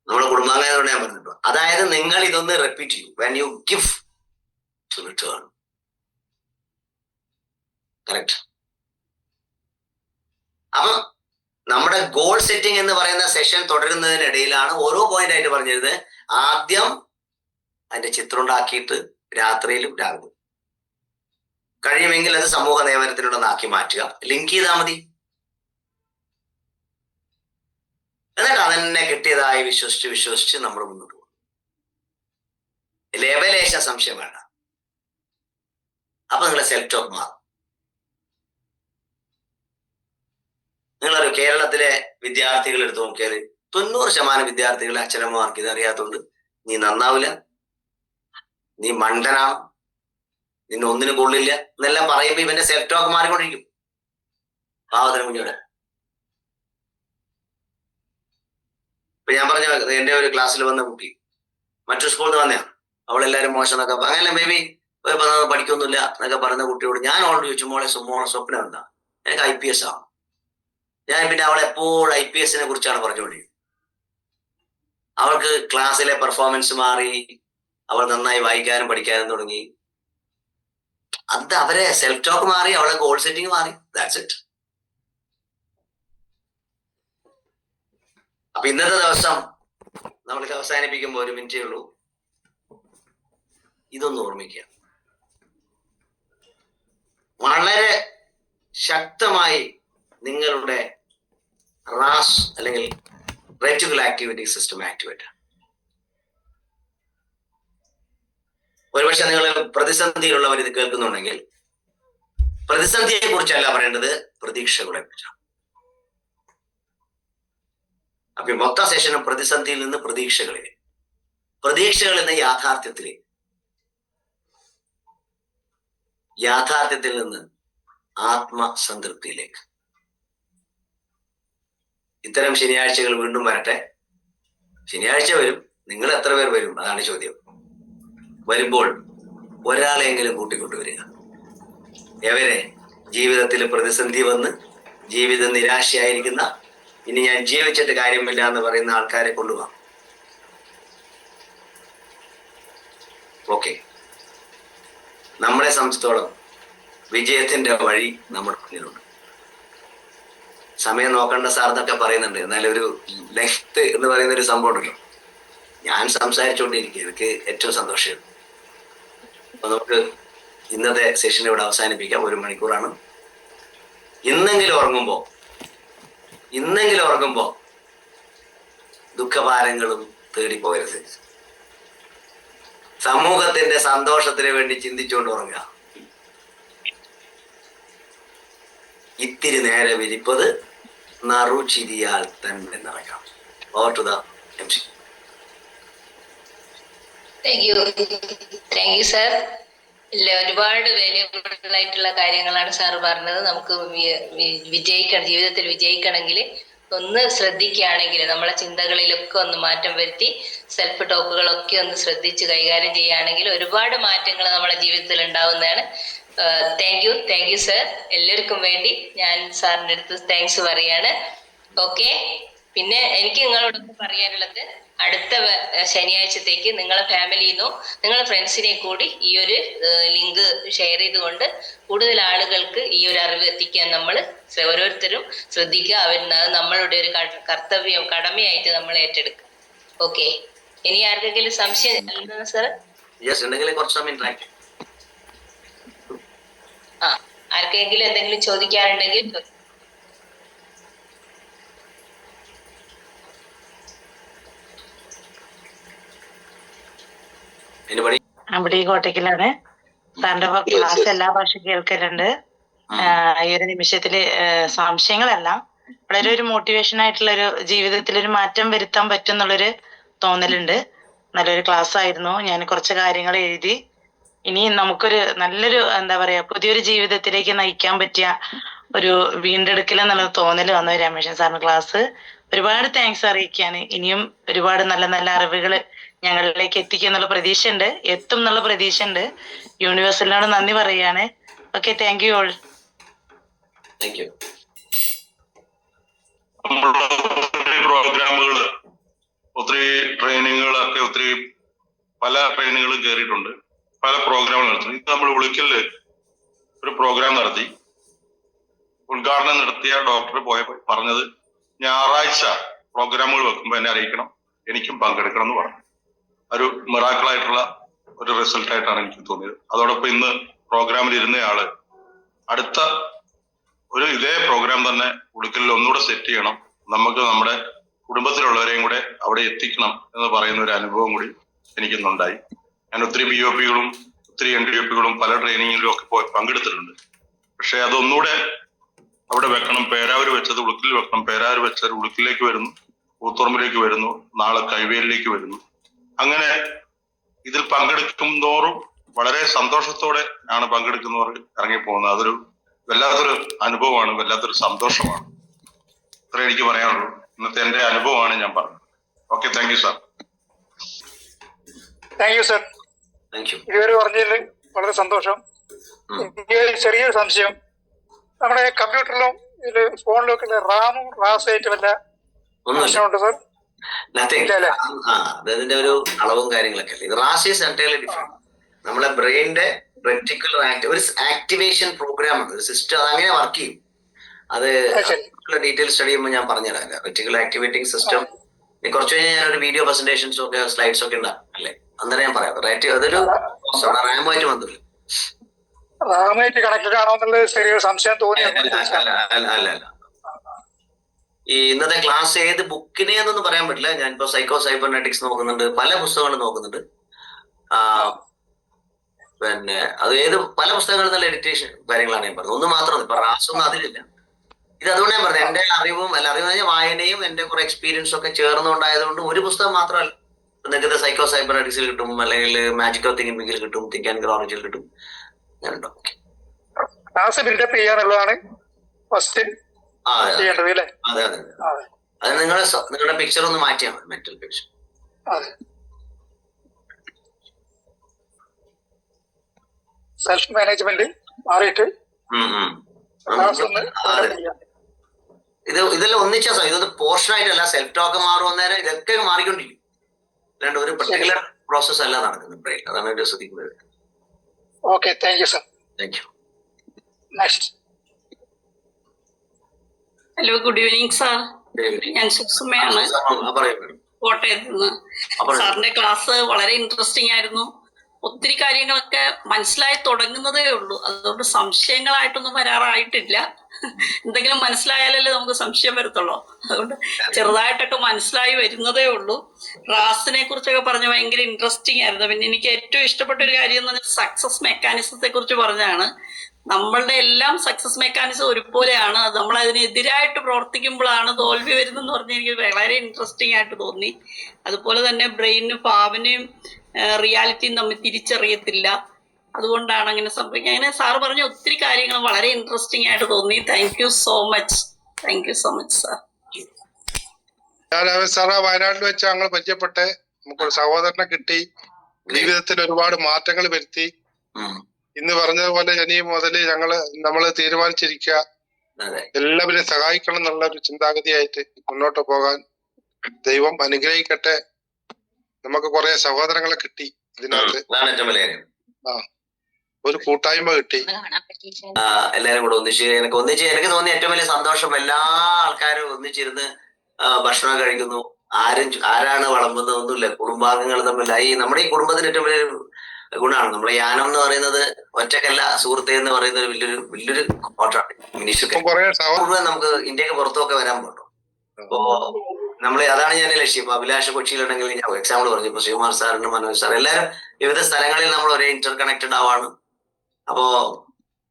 നമ്മുടെ കുടുംബാംഗങ്ങളോട് ഞാൻ പറഞ്ഞിട്ടു. അതായത് നിങ്ങൾ ഇതൊന്ന് റിപ്പീറ്റ് ചെയ്യൂ. When you give to return. Correct. അപ്പം നമ്മുടെ ഗോൾ സെറ്റിംഗ് എന്ന് പറയുന്ന സെഷൻ തുടരുന്നതിനിടയിലാണ് ഓരോ പോയിന്റ് ആയിട്ട് പറഞ്ഞിരുന്നത്. ആദ്യം അതിന്റെ ചിത്രം ഉണ്ടാക്കിയിട്ട് രാത്രിയിലും രാവിലെ കഴിയുമെങ്കിൽ അത് സമൂഹ നിയമനത്തിലുണ്ടെന്നാക്കി മാറ്റുക, ലിങ്ക് ചെയ്താൽ മതി. എന്നിട്ട് അതെന്നെ കിട്ടിയതായി വിശ്വസിച്ച് നമ്മൾ മുന്നോട്ട് പോകും. ലേശ സംശയം വേണ്ട. അപ്പൊ നിങ്ങളെ സെൽഫ് ടോക്ക് മാറും. നിങ്ങളൊരു കേരളത്തിലെ വിദ്യാർത്ഥികൾ എടുത്ത് നോക്കിയാൽ 90% വിദ്യാർത്ഥികളെ അച്ഛനമ്മമാർക്ക് ഇത് അറിയാത്തതുകൊണ്ട് നീ നന്നാവില്ല, നീ മണ്ടനാണ്, നിന്നെ ഒന്നിനും കൊള്ളില്ല എന്നെല്ലാം പറയുമ്പോ ഇവന്റെ സെൽഫ് ടോക്ക് മാറിക്കൊണ്ടിരിക്കും. പാവത്തിന് കുഞ്ഞോടെ ഇപ്പൊ ഞാൻ പറഞ്ഞ എന്റെ ഒരു ക്ലാസ്സിൽ വന്ന കുട്ടി മറ്റൊരു സ്കൂളിൽ നിന്ന് വന്നതാണ്. അവളെല്ലാരും മോശം എന്നൊക്കെ അങ്ങനെ ബേബി പഠിക്കൊന്നുമില്ല എന്നൊക്കെ പറയുന്ന കുട്ടിയോട് ഞാൻ അവളോട് ചോദിച്ചു, മോളെ സ്വപ്നം എന്താ? എനിക്ക് IPS ആണ്. ഞാൻ പിന്നെ അവളെ എപ്പോഴും IPS കുറിച്ചാണ് പറഞ്ഞുകൊണ്ടിരിക്കുന്നത്. അവൾക്ക് ക്ലാസ്സിലെ പെർഫോമൻസ് മാറി, അവൾ നന്നായി വായിക്കാനും പഠിക്കാനും തുടങ്ങി. അത് അവരെ സെൽഫ് ടോക്ക് മാറി, അവളെ ഗോൾ സെറ്റിംഗ് മാറി. That's it. അപ്പൊ ഇന്നത്തെ ദിവസം നമ്മൾക്ക് അവസാനിപ്പിക്കുമ്പോൾ 1 മിനിറ്റേ ഉള്ളൂ. ഇതൊന്ന് ഓർമ്മിക്കുക. വളരെ ശക്തമായി നിങ്ങളുടെ റാസ് അല്ലെങ്കിൽ റെറ്റിക്കുലർ ആക്ടിവിറ്റി സിസ്റ്റം ആക്ടിവേറ്റ്. ഒരുപക്ഷെ നിങ്ങൾ പ്രതിസന്ധിയിലുള്ളവർ ഇത് കേൾക്കുന്നുണ്ടെങ്കിൽ പ്രതിസന്ധിയെ കുറിച്ചല്ല പറയേണ്ടത്, പ്രതീക്ഷകളെ കുറിച്ചാണ്. അപ്പൊ മൊത്ത സെഷനും പ്രതിസന്ധിയിൽ നിന്ന് പ്രതീക്ഷകളിലേക്ക്, പ്രതീക്ഷകളിൽ നിന്ന് യാഥാർത്ഥ്യത്തിലേക്ക്, യാഥാർത്ഥ്യത്തിൽ നിന്ന് ആത്മസംതൃപ്തിയിലേക്ക്. ഇത്തരം ശനിയാഴ്ചകൾ വീണ്ടും വരട്ടെ. ശനിയാഴ്ച വരും, നിങ്ങൾ എത്ര പേർ വരും അതാണ് ചോദ്യം. വരുമ്പോൾ ഒരാളെങ്കിലും കൂട്ടിക്കൊണ്ടുവരിക. എവരെ ജീവിതത്തിൽ പ്രതിസന്ധി വന്ന് ജീവിതം നിരാശയായിരിക്കുന്ന, ഇനി ഞാൻ ജീവിച്ചിട്ട് കാര്യമില്ല എന്ന് പറയുന്ന ആൾക്കാരെ കൊണ്ടുപോകാം. ഓക്കെ, നമ്മളെ സംബന്ധിച്ചോളം വിജയത്തിന്റെ വഴി നമ്മുടെ മുന്നിലുണ്ട്. സമയം നോക്കേണ്ട സാർ എന്നൊക്കെ പറയുന്നുണ്ട്, എന്നാലും ഒരു ലെങ്ത് എന്ന് പറയുന്ന ഒരു സംഭവം ഉണ്ടല്ലോ. ഞാൻ സംസാരിച്ചുകൊണ്ടിരിക്കുക, എനിക്ക് ഏറ്റവും സന്തോഷം. അപ്പൊ നമുക്ക് ഇന്നത്തെ സെഷൻ ഇവിടെ അവസാനിപ്പിക്കാം. 1 മണിക്കൂറാണ്. ഇന്നെങ്കിലും ഉറങ്ങുമ്പോ ദുഃഖഭാരങ്ങളും തേടിപ്പോകരുത്. സമൂഹത്തിന്റെ സന്തോഷത്തിന് വേണ്ടി ചിന്തിച്ചുകൊണ്ട് ഉറങ്ങുക. ഇത്തിരി നേരെ വിരിപ്പത് നറുചിരിയാൽ തന്നെ നടക്കാം. Over to the MC. Thank you sir. ഇല്ല, ഒരുപാട് വാല്യുബിൾ ആയിട്ടുള്ള കാര്യങ്ങളാണ് സാർ പറഞ്ഞത്. നമുക്ക് വിജയിക്കണം, ജീവിതത്തിൽ വിജയിക്കണമെങ്കിൽ ഒന്ന് ശ്രദ്ധിക്കുകയാണെങ്കിൽ, നമ്മളെ ചിന്തകളിലൊക്കെ ഒന്ന് മാറ്റം വരുത്തി സെൽഫ് ടോക്കുകളൊക്കെ ഒന്ന് ശ്രദ്ധിച്ച് കൈകാര്യം ചെയ്യുകയാണെങ്കിൽ ഒരുപാട് മാറ്റങ്ങൾ നമ്മളെ ജീവിതത്തിൽ ഉണ്ടാവുന്നതാണ്. Thank you sir. എല്ലാവർക്കും വേണ്ടി ഞാൻ സാറിൻ്റെ അടുത്ത് താങ്ക്സ് പറയാണ്. ഓക്കെ, പിന്നെ എനിക്ക് നിങ്ങളോടൊക്കെ പറയാനുള്ളത്, അടുത്ത ശനിയാഴ്ചത്തേക്ക് നിങ്ങളെ ഫാമിലിന്നോ നിങ്ങളെ ഫ്രണ്ട്സിനെ കൂടി ഈ ഒരു ലിങ്ക് ഷെയർ ചെയ്തുകൊണ്ട് കൂടുതൽ ആളുകൾക്ക് ഈ ഒരു അറിവ് എത്തിക്കാൻ നമ്മൾ ഓരോരുത്തരും ശ്രദ്ധിക്കുക. നമ്മളുടെ ഒരു കർത്തവ്യം, കടമയായിട്ട് നമ്മൾ ഏറ്റെടുക്കുക. ഓക്കെ, ഇനി ആർക്കെങ്കിലും സംശയം സർ? ആർക്കെങ്കിലും എന്തെങ്കിലും ചോദിക്കാനുണ്ടെങ്കിൽ അവിടെ ഈ കോട്ടയ്ക്കലാണ്. സാറിന്റെ ക്ലാസ് എല്ലാ ഭാഷയും കേൾക്കലുണ്ട്. ഈ ഒരു നിമിഷത്തില് സംശയങ്ങളെല്ലാം വളരെ ഒരു മോട്ടിവേഷൻ ആയിട്ടുള്ള ഒരു ജീവിതത്തിൽ ഒരു മാറ്റം വരുത്താൻ പറ്റും എന്നുള്ളൊരു തോന്നലുണ്ട്. നല്ലൊരു ക്ലാസ് ആയിരുന്നു. ഞാൻ കുറച്ച് കാര്യങ്ങൾ എഴുതി. ഇനി നമുക്കൊരു നല്ലൊരു എന്താ പറയാ പുതിയൊരു ജീവിതത്തിലേക്ക് നയിക്കാൻ പറ്റിയ ഒരു വീണ്ടെടുക്കൽ എന്നുള്ള തോന്നൽ വന്നു രമേശൻ സാറിന് ക്ലാസ്. ഒരുപാട് താങ്ക്സ് അറിയിക്കാന്. ഇനിയും ഒരുപാട് നല്ല നല്ല അറിവുകൾ ഞങ്ങളിലേക്ക് എത്തിക്കും എന്നുള്ള പ്രതീക്ഷ ഉണ്ട്, എത്തും എന്നുള്ള പ്രതീക്ഷ ഉണ്ട്. യൂണിവേഴ്സിറ്റിനോട് നന്ദി പറയാണ്. Okay, thank you all. പ്രോഗ്രാമുകള് ഒത്തിരി ട്രെയിനിങ്ങുകളൊക്കെ പല ട്രെയിനിങ്ങുകളും കയറിയിട്ടുണ്ട്, പല പ്രോഗ്രാമുകൾ നടത്തി. ഇത് നമ്മൾ ഉളിക്കലില് ഒരു പ്രോഗ്രാം നടത്തി. ഉദ്ഘാടനം നടത്തിയ ഡോക്ടർ പറഞ്ഞത് ഞായറാഴ്ച പ്രോഗ്രാമുകൾ വെക്കുമ്പോൾ എന്നെ അറിയിക്കണം, എനിക്കും പങ്കെടുക്കണം എന്ന് പറഞ്ഞു. ഒരു മിറാക്കിളായിട്ടുള്ള ഒരു റിസൾട്ടായിട്ടാണ് എനിക്ക് തോന്നിയത്. അതോടൊപ്പം ഇന്ന് പ്രോഗ്രാമിൽ ഇരുന്നയാള് അടുത്ത ഇതേ പ്രോഗ്രാം തന്നെ ഉടുക്കലിൽ ഒന്നുകൂടെ സെറ്റ് ചെയ്യണം, നമുക്ക് നമ്മുടെ കുടുംബത്തിലുള്ളവരെയും കൂടെ അവിടെ എത്തിക്കണം എന്ന് പറയുന്ന ഒരു അനുഭവം കൂടി എനിക്കിന്നുണ്ടായി. ഞാൻ ഒത്തിരി BOPകളും ഒത്തിരി NDOPകളും പല ട്രെയിനിങ്ങിലും ഒക്കെ പങ്കെടുത്തിട്ടുണ്ട്. പക്ഷെ അതൊന്നുകൂടെ അവിടെ വെക്കണം. പേരാവൂർ വെച്ചത് ഉടുക്കലിൽ വെക്കണം, പേരാവൂർ വെച്ചത് ഉടുക്കലിലേക്ക് വരുന്നു, കൂത്തുറമ്പിലേക്ക് വരുന്നു, നാളെ കൈവേലിലേക്ക് വരുന്നു. അങ്ങനെ ഇതിൽ പങ്കെടുക്കും തോറും വളരെ സന്തോഷത്തോടെ ആണ് പങ്കെടുക്കുന്നവർ ഇറങ്ങിപ്പോകുന്നത്. അതൊരു വല്ലാത്തൊരു അനുഭവമാണ്, വല്ലാത്തൊരു സന്തോഷമാണ്. ഇത്ര എനിക്ക് പറയാനുള്ളൂ. ഇന്നത്തെ എന്റെ അനുഭവമാണ് ഞാൻ പറഞ്ഞത്. Okay, thank you sir. Thank you sir. ഇതുവരെ പറഞ്ഞതിൽ വളരെ സന്തോഷം. എനിക്ക് ചെറിയൊരു സംശയം, നമ്മുടെ കമ്പ്യൂട്ടറിലും ഇത് ഫോണിലും ഒക്കെ റാമും റാസായിട്ട് വല്ല പ്രശ്നമുണ്ട് സർ? അതിന്റെ ഒരു അളവും കാര്യങ്ങളൊക്കെ അല്ലേ. RAS is entirely different. നമ്മളെ ബ്രെയിനിന്റെ റെറ്റിക്കുലർ ഒരു ആക്ടിവേഷൻ പ്രോഗ്രാം ആണ്, ഒരു സിസ്റ്റം. അത് അങ്ങനെ വർക്ക് ചെയ്യും. അത് ഡീറ്റെയിൽ സ്റ്റഡി ചെയ്യുമ്പോൾ ഞാൻ പറഞ്ഞുതരാം. റെറ്റിക്കുലർ ആക്ടിവേറ്റിംഗ് സിസ്റ്റം കുറച്ച് കഴിഞ്ഞാൽ ഞാനൊരു വീഡിയോ പ്രസന്റേഷൻസും ഒക്കെ സ്ലൈഡ്സ് ഒക്കെ ഉണ്ടാകും അല്ലേ, അന്നേരം ഞാൻ പറയാം. അതൊരു റാമുമായിട്ട് ബന്ധമില്ല. റാമായിട്ട് കണക്റ്റഡ് ആണോ എന്നുള്ളത് ചെറിയൊരു സംശയം തോന്നി. അല്ല, ഈ ഇന്നത്തെ ക്ലാസ് ഏത് ബുക്കിനെ എന്നൊന്നും പറയാൻ പറ്റില്ല. ഞാനിപ്പോ സൈക്കോ സൈബർനെറ്റിക്സ് നോക്കുന്നുണ്ട്, പല പുസ്തകങ്ങളും നോക്കുന്നുണ്ട്. പിന്നെ അത് പല പുസ്തകങ്ങളിൽ നിന്നുള്ള എഡിറ്റേഷൻ കാര്യങ്ങളാണ് ഞാൻ പറഞ്ഞത്. ഒന്ന് മാത്രം ഇപ്പൊ റാസൊന്നും അതിലില്ല. ഇത് അതുകൊണ്ട് ഞാൻ പറഞ്ഞത് എന്റെ അറിവും വായനയും എന്റെ കുറെ എക്സ്പീരിയൻസും ഒക്കെ ചേർന്നുണ്ടായതുകൊണ്ട് ഒരു പുസ്തകം മാത്രമല്ല. നിങ്ങൾക്ക് സൈക്കോ സൈബർനെറ്റിക്സിൽ കിട്ടും, അല്ലെങ്കിൽ മാജിക് ഓഫ് തിങ്കിങ്ങിൽ കിട്ടും, തിങ്ക് ആൻഡ് ഗ്രോ നോളജിൽ കിട്ടും. ഞാനുണ്ടോ ക്ലാസ് ബിൽഡപ്പ് ചെയ്യാന്നുള്ളതാണ് ഫസ്റ്റ് ചെയ്യേണ്ടത് അല്ലേ? അതെ അതെ. അത് നിങ്ങളുടെ പിക്ചർ ഒന്ന് മാറ്റിയാൽ മതി, മെന്റൽ പിക്ചർ. അതെ, സെൽഫ് മാനേജ്മെന്റ് മാറിയിട്ട് ഇതെല്ലാം ഒന്നിച്ചാ ഇതൊന്ന് പോർഷൻ ആയിട്ടല്ല. സെൽഫ് ടോക്ക് മാറുന്നേരം ഇതൊക്കെ മാറിക്കൊണ്ടിരിക്കും. അല്ലാണ്ട് ഒരു പെർട്ടിക്കുലർ പ്രോസസ് അല്ല നടക്കുന്നത് ബ്രെയിൻ. അതാണ് എന്റെ ശ്രദ്ധിക്കുന്നത്. Okay, thank you sir. Thank you. Next. Hello, good evening sir. ഞാൻ സുസുമയാണ്, കോട്ടയത്ത് നിന്ന്. സാറിന്റെ ക്ലാസ് വളരെ ഇൻട്രസ്റ്റിംഗ് ആയിരുന്നു. ഒത്തിരി കാര്യങ്ങളൊക്കെ മനസ്സിലായി തുടങ്ങുന്നതേ ഉള്ളൂ. അതുകൊണ്ട് സംശയങ്ങളായിട്ടൊന്നും വരാറായിട്ടില്ല. എന്തെങ്കിലും മനസ്സിലായാലല്ലേ നമുക്ക് സംശയം വരത്തുള്ളൂ. അതുകൊണ്ട് ചെറുതായിട്ടൊക്കെ മനസ്സിലായി വരുന്നതേ ഉള്ളൂ. റാസിനെ കുറിച്ചൊക്കെ പറഞ്ഞ ഭയങ്കര ഇൻട്രസ്റ്റിംഗ് ആയിരുന്നു. പിന്നെ എനിക്ക് ഏറ്റവും ഇഷ്ടപ്പെട്ട ഒരു കാര്യം എന്ന് പറഞ്ഞാൽ സക്സസ് മെക്കാനിസത്തെ കുറിച്ച് പറഞ്ഞാണ്. നമ്മളുടെ എല്ലാം സക്സസ് മെക്കാനിസം ഒരുപോലെയാണ്. നമ്മൾ അതിനെതിരായിട്ട് പ്രവർത്തിക്കുമ്പോഴാണ് തോൽവി വരുന്നതെന്ന് പറഞ്ഞാൽ എനിക്ക് വളരെ ഇൻട്രസ്റ്റിംഗ് ആയിട്ട് തോന്നി. അതുപോലെ തന്നെ ബ്രെയിനും ഭാവനയും റിയാലിറ്റിയും തമ്മിൽ തിരിച്ചറിയത്തില്ല. അതുകൊണ്ടാണ് അങ്ങനെ സംഭവിക്കുക. അങ്ങനെ സാറ് പറഞ്ഞ ഒത്തിരി കാര്യങ്ങൾ വളരെ ഇൻട്രസ്റ്റിംഗ് ആയിട്ട് തോന്നി. Thank you so much. Thank you so much sir. ഞാൻ സാറേ വയനാട്ടിൽ വെച്ച് ഞങ്ങൾ പരിചയപ്പെട്ട് നമുക്കൊരു സഹോദരനെ കിട്ടി. ജീവിതത്തിൽ ഒരുപാട് മാറ്റങ്ങൾ വരുത്തി. ഇന്ന് പറഞ്ഞതുപോലെ ഇനി മുതൽ നമ്മള് തീരുമാനിച്ചിരിക്കുക, എല്ലാവരെയും സഹായിക്കണം എന്നുള്ള ഒരു ചിന്താഗതിയായിട്ട് മുന്നോട്ട് പോകാൻ ദൈവം അനുഗ്രഹിക്കട്ടെ. നമുക്ക് കുറെ സഹോദരങ്ങളെ കിട്ടി ഇതിനകത്ത്. ഒരു കൂട്ടായ്മ കിട്ടി. എല്ലാരും കൂടെ ഒന്നിച്ച് എനിക്ക് തോന്നിയ ഏറ്റവും വലിയ സന്തോഷം, എല്ലാ ആൾക്കാരും ഒന്നിച്ചിരുന്ന് ഭക്ഷണം കഴിക്കുന്നു. ആരാണ് വിളമ്പുന്നതൊന്നുമില്ല. കുടുംബാംഗങ്ങൾ തമ്മിൽ നമ്മുടെ ഈ കുടുംബത്തിന് ഏറ്റവും വലിയ ഗുണമാണ്. നമ്മളെ യാനം എന്ന് പറയുന്നത് ഒറ്റക്കല്ല, സുഹൃത്തെ എന്ന് പറയുന്നത് വലിയൊരു കോട്ടാണ്. മുഴുവൻ നമുക്ക് ഇന്ത്യക്ക് പുറത്തുമൊക്കെ വരാൻ പറ്റും. അപ്പോ അതാണ് ഞാൻ ലക്ഷ്യം. ഇപ്പൊ അഭിലാഷ് കൊച്ചിയിലുണ്ടെങ്കിൽ ഞാൻ എക്സാമ്പിൾ പറഞ്ഞു. ഇപ്പൊ ശ്രീകുമാർ സാറിന്റെ മനോജ് സാർ എല്ലാവരും വിവിധ സ്ഥലങ്ങളിൽ നമ്മൾ ഒരേ ഇന്റർ കണക്റ്റഡ് ആവാണ്. അപ്പോ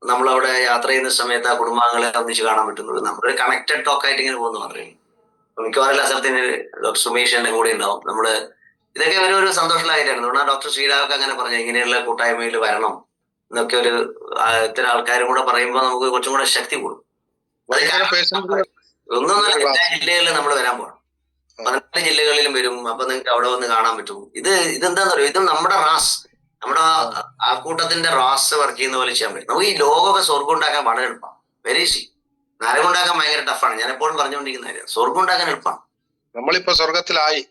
നമ്മളവിടെ യാത്ര ചെയ്യുന്ന സമയത്ത് ആ കുടുംബാംഗങ്ങളെ ഒന്നിച്ച് കാണാൻ പറ്റുന്നുള്ളൂ. നമ്മളൊരു കണക്റ്റഡ് ടോക്കായിട്ട് ഇങ്ങനെ പോകുന്നു മാത്രമേ. മിക്കവാറും എല്ലാ സ്ഥലത്തിന് ഡോക്ടർ സുമേഷ് എന്റെ കൂടെ ഉണ്ടാവും. ഇതൊക്കെ ഒരു സന്തോഷമുള്ള കാര്യമാണ്. അതുകൊണ്ടാണ് ഡോക്ടർ ശ്രീരാവൊക്കെ അങ്ങനെ പറഞ്ഞു ഇങ്ങനെയുള്ള കൂട്ടായ്മയിൽ വരണം എന്നൊക്കെ. ഇത്തരം ആൾക്കാരും കൂടെ പറയുമ്പോൾ നമുക്ക് കുറച്ചും കൂടെ ശക്തി കൂടും. ഒന്നൊന്നല്ല, എല്ലാ ജില്ലകളിലും നമ്മൾ വരാൻ പോകണം. 14 ജില്ലകളിലും വരും. അപ്പൊ നിങ്ങൾക്ക് അവിടെ വന്ന് കാണാൻ പറ്റും. ഇതെന്താന്ന് പറയുക, ഇത് നമ്മുടെ നമ്മുടെ ആ കൂട്ടത്തിന്റെ റാസ് വർക്ക് ചെയ്യുന്ന പോലെ ചെയ്യാൻ പറ്റും. നമുക്ക് ഈ ലോകമൊക്കെ സ്വർഗം ഉണ്ടാക്കാൻ വളരെ എളുപ്പമാണ്. Very easy. നരകം ഉണ്ടാക്കാൻ ഭയങ്കര ടഫാണ്. ഞാൻ എപ്പോഴും പറഞ്ഞുകൊണ്ടിരിക്കുന്ന കാര്യം. സ്വർഗം ഉണ്ടാക്കാൻ എളുപ്പമാണ്. നമ്മളിപ്പോ സ്വർഗത്തിലായി.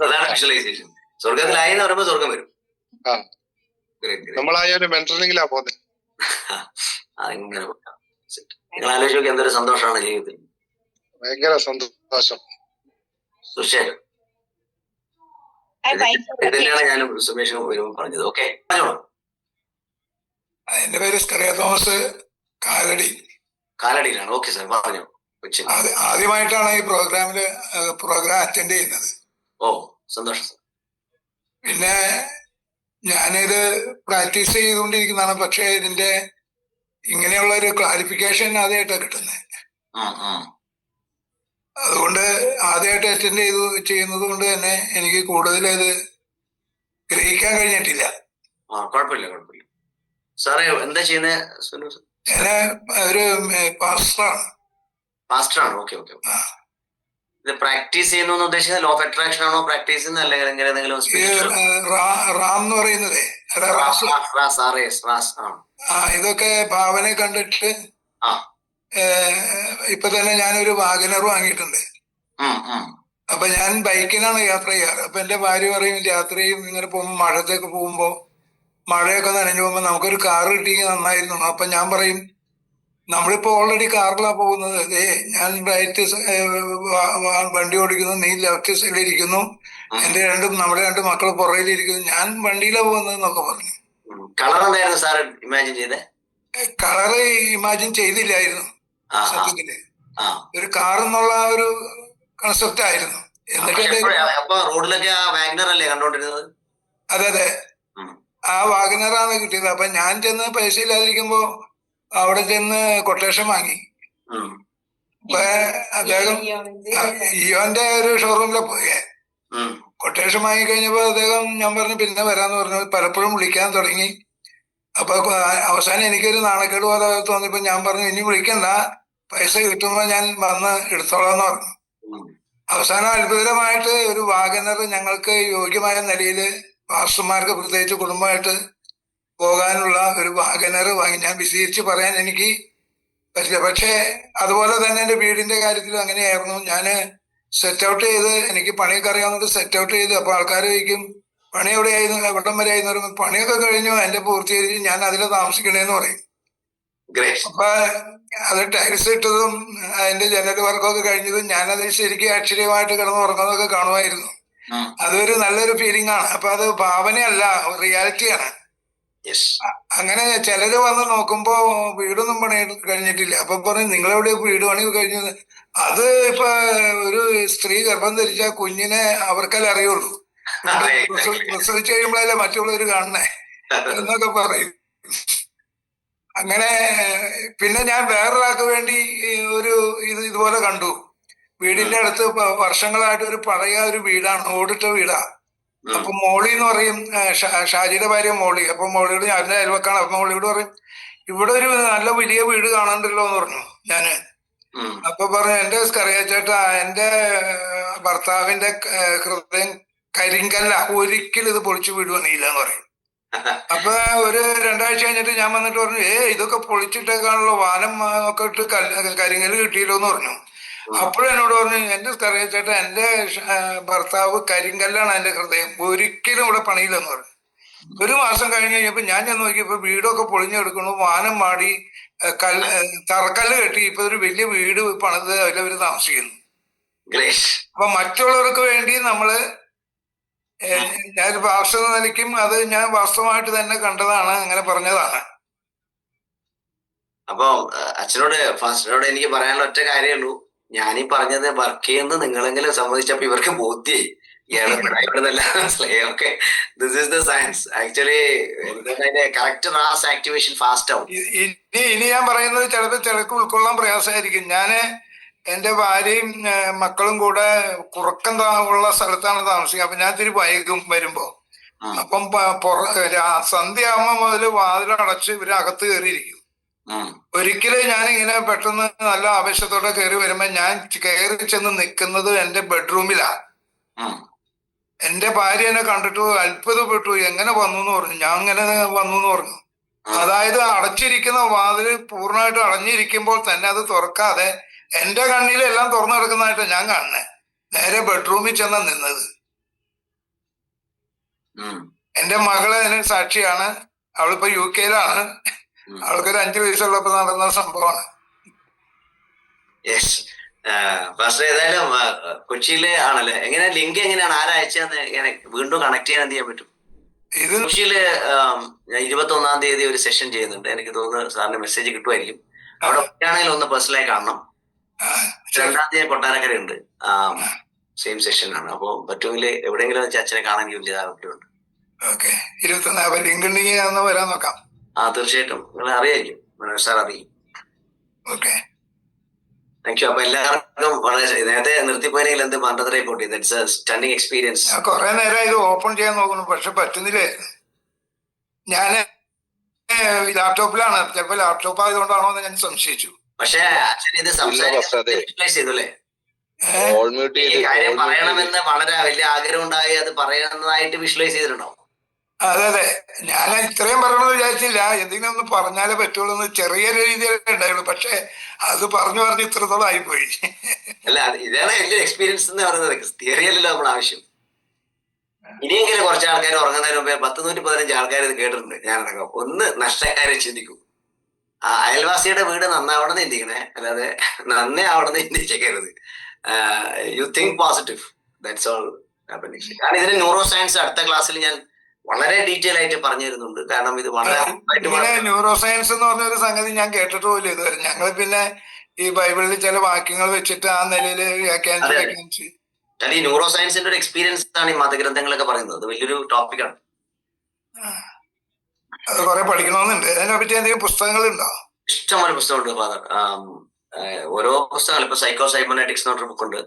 അതാണ് വിഷ്വലൈസേഷൻ. സ്വർഗത്തിലായി എന്ന് പറയുമ്പോൾ സ്വർഗം വരും. നമ്മളായ ഒരു മെന്ററിംഗിലാ പോകുന്നത്. അങ്ങനെ നിങ്ങൾ ആലോചിച്ച് നോക്കി എന്തൊരു സന്തോഷമാണ് ജീവിതത്തിൽ. ഭയങ്കര സന്തോഷം. തീർച്ചയായും ഇതന്നെയാണ് ഞാൻ സുമേഷ് വരുമ്പോൾ പറഞ്ഞത്. ഓക്കെ, എന്റെ പേര് സ്കറിയ തോമസ്, കാലടിയിലാണ്. ഓക്കെ സാർ, പറഞ്ഞോ. ആദ്യമായിട്ടാണ് ഈ പ്രോഗ്രാം അറ്റൻഡ് ചെയ്യുന്നത്. ഓ, സന്തോഷം സാർ. പിന്നെ ഞാനിത് പ്രാക്ടീസ് ചെയ്തുകൊണ്ടിരിക്കുന്നതാണ്. പക്ഷെ ഇതിന്റെ ഇങ്ങനെയുള്ള ഒരു ക്ലാരിഫിക്കേഷൻ ആദ്യമായിട്ടാണ് കിട്ടുന്നത്. അതുകൊണ്ട് ആദ്യമായിട്ട് അറ്റൻഡ് ചെയ്യുന്നത് കൊണ്ട് തന്നെ എനിക്ക് കൂടുതൽ ഇത് ഗ്രഹിക്കാൻ കഴിഞ്ഞിട്ടില്ല. കുഴപ്പമില്ല. സാറേ എന്താ ചെയ്യുന്നത്? ഞാന് ഒരു പാസ്റ്ററാണ്. ഓക്കെ. ഇത് പ്രാക്ടീസ് ചെയ്യുന്ന ഉദ്ദേശിച്ചത് ലോ ഓഫ് അട്രാക്ഷൻ ആണോ പ്രാക്ടീസ് ചെയ്യുന്നത്, അല്ലെങ്കിൽ എന്തെങ്കിലും റാം എന്ന് പറയുന്നത്? ഇതൊക്കെ ഭാവന കണ്ടിട്ട് ഇപ്പൊ തന്നെ ഞാനൊരു വാഗനർ വാങ്ങിയിട്ടുണ്ട്. അപ്പൊ ഞാൻ ബൈക്കിനാണ് യാത്ര ചെയ്യാറ്. അപ്പൊ എന്റെ ഭാര്യ പറയും രാത്രിയും ഇങ്ങനെ പോകുമ്പോ മഴത്തൊക്കെ പോകുമ്പോ മഴയൊക്കെ നനഞ്ഞു പോകുമ്പോ നമുക്കൊരു കാർ കിട്ടിയെങ്കിൽ നന്നായിരുന്നു. അപ്പൊ ഞാൻ പറയും നമ്മളിപ്പോ ഓൾറെഡി കാറിലാ പോകുന്നത്. ഞാൻ റൈറ്റ് വണ്ടി ഓടിക്കുന്നു, നീ ലെഫ്റ്റ് സൈഡിൽ ഇരിക്കുന്നു, നമ്മുടെ രണ്ട് മക്കൾ പുറകിലിരിക്കുന്നു, ഞാൻ വണ്ടിയിലാ പോകുന്നത് എന്നൊക്കെ പറഞ്ഞു. കളറ് ഇമാജിൻ ചെയ്തില്ലായിരുന്നു സത്യത്തില്. ഒരു കാർ എന്നുള്ള ഒരു കൺസെപ്റ്റ് ആയിരുന്നു. എന്നിട്ട് റോഡിലൊക്കെ അതെ ആ വാഗനറാണ് കിട്ടിയത്. അപ്പൊ ഞാൻ ചെന്ന് പൈസ ഇല്ലാതിരിക്കുമ്പോ അവിടെ ചെന്ന് കൊട്ടേഷൻ വാങ്ങി. അപ്പൊ അദ്ദേഹം ഇയോന്റെ ഒരു ഷോറൂമിലെ പോയേ കൊട്ടേഷൻ വാങ്ങി കഴിഞ്ഞപ്പോ അദ്ദേഹം ഞാൻ പറഞ്ഞു പിന്നെ വരാന്ന് പറഞ്ഞു. പലപ്പോഴും വിളിക്കാൻ തുടങ്ങി. അപ്പൊ അവസാനം എനിക്കൊരു നാണക്കേട് പോലെ തോന്നിയപ്പോ ഞാൻ പറഞ്ഞു ഇനി വിളിക്കണ്ട, പൈസ കിട്ടുമ്പോ ഞാൻ വന്ന് എടുത്തോളാന്ന് പറഞ്ഞു. അവസാനം അത്ഭുതകരമായിട്ട് ഒരു വാഗനർ ഞങ്ങൾക്ക് യോഗ്യമായ നിലയിൽ പാസ്റ്റർമാർക്ക് പ്രത്യേകിച്ച് കുടുംബമായിട്ട് പോകാനുള്ള ഒരു വാഗനർ വാങ്ങി. ഞാൻ വിശദീകരിച്ച് പറയാൻ എനിക്ക് പറ്റില്ല. പക്ഷേ അതുപോലെ തന്നെ എൻ്റെ വീടിന്റെ കാര്യത്തിലും അങ്ങനെയായിരുന്നു. ഞാൻ സെറ്റ് ഔട്ട് ചെയ്ത്, എനിക്ക് പണിയൊക്കെ അറിയാവുന്നത് സെറ്റ് ഔട്ട് ചെയ്ത്, അപ്പൊ ആൾക്കാർ ചോദിക്കും പണി എവിടെയായിരുന്നു, എവിടം വരെ ആയിരുന്നു പറയുമ്പോൾ പണിയൊക്കെ കഴിഞ്ഞു, എന്റെ പൂർത്തീകരിച്ച് ഞാൻ അതിൽ താമസിക്കണേന്ന് പറയും. അപ്പൊ അത് ടൈൽസ് ഇട്ടതും അതിന്റെ ജനൽ വർക്കൊക്കെ കഴിഞ്ഞതും ഞാനത് ശരിക്കും ആശ്ചര്യമായിട്ട് കിടന്ന് ഉറങ്ങുന്നതൊക്കെ കാണുമായിരുന്നു. അതൊരു നല്ലൊരു ഫീലിംഗ് ആണ്. അപ്പൊ അത് ഭാവനയല്ല, റിയാലിറ്റിയാണ്. അങ്ങനെ ചിലര് വന്ന് നോക്കുമ്പോ വീടൊന്നും പണി കഴിഞ്ഞിട്ടില്ല. അപ്പൊ പറയും നിങ്ങളെവിടെ വീട് പണി കഴിഞ്ഞത്? അത് ഇപ്പൊ ഒരു സ്ത്രീ ഗർഭം ധരിച്ച കുഞ്ഞിനെ അവർക്കല്ലേ അറിയുള്ളൂ, പ്രസവിച്ച് കഴിയുമ്പോഴല്ലേ മറ്റുള്ളവർ കാണണേ എന്നൊക്കെ പറയും. അങ്ങനെ പിന്നെ ഞാൻ വേറൊരാൾക്ക് വേണ്ടി ഒരു ഇതുപോലെ കണ്ടു. വീടിന്റെ അടുത്ത് വർഷങ്ങളായിട്ട് ഒരു പഴയ ഒരു വീടാണ്, ഓടിട്ട വീടാ. അപ്പൊ മോളി എന്ന് പറയും, ഷാജിയുടെ ഭാര്യ മോളി. അപ്പൊ മോളിയോട് ഞാൻ അയൽവക്കാണ്. അപ്പൊ മോളിയോട് പറയും ഇവിടെ ഒരു നല്ല വലിയ വീട് കാണണ്ടല്ലോ എന്ന് പറഞ്ഞു ഞാന്. അപ്പൊ പറഞ്ഞു എന്റെ കറിയാച്ചേട്ടാ, എന്റെ ഭർത്താവിന്റെ ഹൃദയം കരിങ്കല്ല, ഒരിക്കലും ഇത് പൊളിച്ചു വിടുവണില്ല എന്ന് പറയും. അപ്പൊ ഒരു 2 ആഴ്ച കഴിഞ്ഞിട്ട് ഞാൻ വന്നിട്ട് പറഞ്ഞു ഇതൊക്കെ പൊളിച്ചിട്ടേക്കാണല്ലോ, വാനം ഒക്കെ ഇട്ട് കരിങ്കല്ല് കിട്ടിയല്ലോ എന്ന് പറഞ്ഞു. അപ്പോഴും എന്നോട് പറഞ്ഞു എന്റെ കറിയച്ചേട്ടാ, എന്റെ ഭർത്താവ് കരിങ്കല്ലാണ് എന്റെ ഹൃദയം, ഒരിക്കലും ഇവിടെ പണിയില്ലെന്ന് പറഞ്ഞു. 1 മാസം കഴിഞ്ഞ് കഴിഞ്ഞപ്പോ ഞാൻ ചെന്ന് നോക്കിയപ്പോ വീടൊക്കെ പൊളിഞ്ഞെടുക്കണു, വാനം മാടി, തറക്കല്ല് കെട്ടി, ഇപ്പൊ ഒരു വലിയ വീട് പണിത് അതിലവര് താമസിക്കുന്നു. അപ്പൊ മറ്റുള്ളവർക്ക് വേണ്ടി നമ്മള്, ഞാനൊരു പാസ്റ്റർ എന്ന നിലയ്ക്കും അത് ഞാൻ വാസ്തവമായിട്ട് തന്നെ കണ്ടതാണ്, അങ്ങനെ പറഞ്ഞതാണ്. അപ്പൊ അച്ഛനോട് ഫാസ്റ്ററിനോട് എനിക്ക് പറയാനുള്ള ഒറ്റ കാര്യമേ ഉള്ളൂ, ഞാനീ പറഞ്ഞത് വർക്ക് ചെയ്യുന്നത് നിങ്ങളെങ്കിലും സമ്മതിച്ചപ്പോ ഇവർക്ക് ബോധ്യായി മനസ്സിലായി. Okay, this is the science. Actually correct RAS activation fast ആവും. ഇനി ഞാൻ പറയുന്നത് ചിലപ്പോൾ ചിലർക്ക് ഉൾക്കൊള്ളാൻ പ്രയാസമായിരിക്കും. ഞാന് എന്റെ ഭാര്യയും മക്കളും കൂടെ കുറുക്കം ഉള്ള സ്ഥലത്താണ് താമസിക്കുക. അപ്പൊ ഞാൻ ഇത്തിരി വൈകും വരുമ്പോ. അപ്പം സന്ധ്യയാകുമ്പോ മുതല് വാതിലടച്ച് ഇവര് അകത്ത് കയറിയിരിക്കും. ഒരിക്കലും ഞാനിങ്ങനെ പെട്ടെന്ന് നല്ല ആവേശത്തോടെ കയറി വരുമ്പോ ഞാൻ കയറി ചെന്ന് നിൽക്കുന്നത് എന്റെ ബെഡ്റൂമിലാ. എന്റെ ഭാര്യ എന്നെ കണ്ടിട്ട് അത്ഭുതപ്പെട്ടു, എങ്ങനെ വന്നു എന്ന് പറഞ്ഞു. ഞാൻ ഇങ്ങനെ വന്നു എന്ന് പറഞ്ഞു. അതായത് അടച്ചിരിക്കുന്ന വാതിൽ പൂർണ്ണമായിട്ട് അടഞ്ഞിരിക്കുമ്പോൾ തന്നെ അത് തുറക്കാതെ എന്റെ കണ്ണിലെല്ലാം തുറന്നു കിടക്കുന്നതായിട്ട് ഞാൻ കാണുന്നേ. നേരെ ബെഡ്റൂമിൽ ചെന്ന നിന്നത്. എന്റെ മകള് അതിന് സാക്ഷിയാണ്. അവളിപ്പോ UK-യിലാണ്. അവൾക്കൊരു 5 വയസ്സുള്ളപ്പോ നടന്ന സംഭവമാണ്. ഏതായാലും കൊച്ചിയിലെ ആണല്ലേ, എങ്ങനെ ലിങ്ക് എങ്ങനെയാണ്, ആരാഴ്ചന്ന് ഇങ്ങനെ വീണ്ടും കണക്ട് ചെയ്യാൻ എന്ത് ചെയ്യാൻ പറ്റും? ഇത് കൊച്ചിയില് 21-ാം തീയതി ഒരു സെഷൻ ചെയ്യുന്നുണ്ട്. എനിക്ക് തോന്നുന്നു സാറിന് മെസ്സേജ് കിട്ടുമായിരിക്കും. അവിടെ ആണെങ്കിൽ ഒന്ന് പേഴ്സണലായി കാണണം. 2-ാം തീയതി കൊട്ടാരക്കര ഉണ്ട്, സെയിം സെഷൻ ആണ്. അപ്പൊ പറ്റുമെങ്കിൽ എവിടെയെങ്കിലും വെച്ച് അച്ഛനെ കാണാൻ വലിയ താല്പര്യമുണ്ട്. ഓക്കെ, 21 ലിങ്ക് ഉണ്ടെങ്കിൽ ഞാൻ വരാൻ നോക്കാം. തീർച്ചയായിട്ടും നിങ്ങൾ അറിയായിരിക്കും, മനോജ് സാർ അറിയും. Okay, thank U. അപ്പൊ എല്ലാവർക്കും വളരെ നേരത്തെ നിർത്തിപ്പോയെങ്കിൽ എന്ത് മണ്ടത്തര പോട്ടി, ദാറ്റ്സ് എ സ്റ്റണ്ണിങ് എക്സ്പീരിയൻസ്. ഞാൻ കുറെ നേരം ഇത് ഓപ്പൺ ചെയ്യാൻ നോക്കുന്നു, പക്ഷെ പറ്റുന്നില്ലേ. ഞാന് ലാപ്ടോപ്പിലാണ്, ചിലപ്പോ ലാപ്ടോപ്പ് ആയതുകൊണ്ടാണോ എന്ന് ഞാൻ സംശയിച്ചു. പക്ഷെ അച്ഛൻ ഇത് സംസാരിച്ച് ചെയ്തല്ലേ, കാര്യം പറയണമെന്ന് വളരെ വലിയ ആഗ്രഹം ഉണ്ടായി, അത് പറയുന്നതായിട്ട് വിഷ്വലൈസ് ചെയ്തിട്ടുണ്ടോ? അതെ അതെ, ഞാൻ ഇത്രയും പറയണമെന്ന് വിചാരിച്ചില്ല. എന്തെങ്കിലും ഒന്ന് പറഞ്ഞാലേ പറ്റുള്ളൂ എന്ന് ചെറിയ രീതിയിലേ ഉണ്ടായുള്ളൂ. പക്ഷെ അത് പറഞ്ഞു ഇത്രത്തോളം ആയിപ്പോയി. അല്ല, ഇതാണ് എന്റെ എക്സ്പീരിയൻസ് എന്ന് പറയുന്നത്. തിയറി അല്ലല്ലോ നമ്മൾ ആവശ്യം. ഇനിയെങ്കിലും കുറച്ച് ആൾക്കാർ ഉറങ്ങുന്നതിന് മുമ്പേ 115 ആൾക്കാർ ഇത് കേട്ടിട്ടുണ്ട്. ഞാനടക്കം ഒന്ന് നഷ്ടക്കാരെ ചിന്തിക്കും. അയൽവാസിയുടെ വീട് നന്നാവണമെന്ന് ചിന്തിക്കണേ, അല്ലാതെ നന്നേ ആവണമെന്ന് ചിന്തിച്ചേക്കരുത്. You think positive, that's all happening. കാരണം ഇതിന് ന്യൂറോ സയൻസ് അടുത്ത ക്ലാസ്സിൽ ഞാൻ വളരെ ഡീറ്റെയിൽ ആയിട്ട് പറഞ്ഞു തരുന്നുണ്ട്. കാരണം ഇത് വളരെ ന്യൂറോ സയൻസ് എന്ന് പറഞ്ഞ ഒരു സംഗതി ഞാൻ കേട്ടിട്ട് പോലും ഇതുവരെ. ഞങ്ങൾ പിന്നെ ഈ ബൈബിളിൽ ചില വാക്യങ്ങൾ വെച്ചിട്ട് ആ നിലയിൽ വ്യാഖ്യാനിച്ച് ഈ ന്യൂറോ സയൻസിന്റെ ഒരു എക്സ്പീരിയൻസ് ആണ് ഈ മതഗ്രന്ഥങ്ങളൊക്കെ പറയുന്നത്. അത് വലിയൊരു ടോപ്പിക്കാണ്. അത് കുറെ പഠിക്കണമെന്നുണ്ട്. അതിനെപ്പറ്റി എന്തെങ്കിലും പുസ്തകങ്ങളുണ്ടോ? ഇഷ്ടംപോലെ പുസ്തകമുണ്ട് ഫാദർ. ഓരോ പുസ്തകങ്ങൾ, ഇപ്പൊ സൈക്കോ സൈബർനെറ്റിക്സ് എന്ന് പറഞ്ഞ ബുക്കുണ്ട്.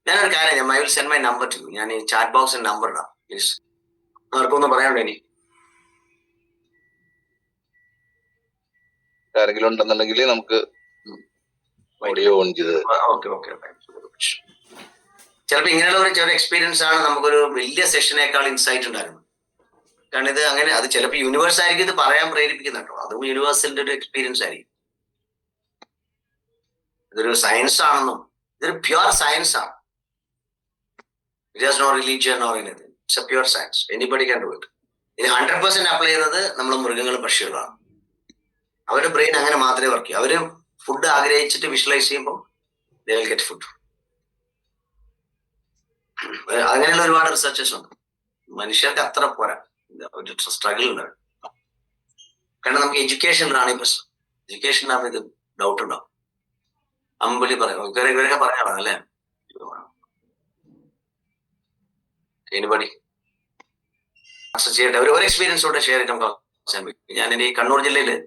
ഞാനൊരു കാര്യം, I will send my number two. ഞാൻ ഈ ചാറ്റ് ബോക്സിൽ നമ്പർ ഇടാം, പ്ലീസ്. ആർക്കൊന്ന് പറയാനുണ്ടോ ഇനി? ആരെങ്കിലും ഉണ്ടെന്നുണ്ടെങ്കിൽ നമുക്ക് ഓഡിയോ ഓൺ ചെയ്ത്. ഓക്കെ. ചിലപ്പോൾ ഇങ്ങനെയുള്ള ഒരു ചെറിയ എക്സ്പീരിയൻസ് ആണ് നമുക്കൊരു വലിയ സെഷനേക്കാൾ ഇൻസൈറ്റ് ഉണ്ടായിരുന്നു. കാരണം ഇത് അങ്ങനെ, അത് ചിലപ്പോൾ യൂണിവേഴ്സ് ആയിരിക്കും ഇത് പറയാൻ പ്രേരിപ്പിക്കുന്ന കേട്ടോ. അതും യൂണിവേഴ്സിന്റെ ഒരു എക്സ്പീരിയൻസ് ആയിരിക്കും. ഇതൊരു സയൻസ് ആണെന്നും, ഇതൊരു പ്യുവർ സയൻസ് ആണ്. It has no religion or anything. It's a pure science. Anybody can do it. ഇത് 100% അപ്ലൈ ചെയ്യുന്നത് നമ്മൾ മൃഗങ്ങളും പക്ഷികളാണ്. അവരുടെ ബ്രെയിൻ അങ്ങനെ മാത്രമേ വർക്ക് ചെയ്യൂ. അവര് ഫുഡ് ആഗ്രഹിച്ചിട്ട് വിഷ്വലൈസ് ചെയ്യുമ്പോൾ they will get food. അങ്ങനെയുള്ള ഒരുപാട് റിസർച്ചേഴ്സ് ഉണ്ട്. മനുഷ്യർക്ക് അത്ര പോരാ, ഒരു സ്ട്രഗിൾ ഉണ്ടാവും. കാരണം നമുക്ക് എഡ്യൂക്കേഷനിലാണ് ഈ പ്രശ്നം. എഡ്യൂക്കേഷനിലാണ് ഇത് ഡൗട്ട് ഉണ്ടാവും. അമ്പലി പറയാം, ഇവരൊക്കെ പറഞ്ഞാണ് അല്ലേ? എനിബഡി ചെയ്യട്ടെ, ഒരു എക്സ്പീരിയൻസോടെ ഷെയർ ചെയ്ത്. ഞാൻ എൻ്റെ ഈ കണ്ണൂർ ജില്ലയില്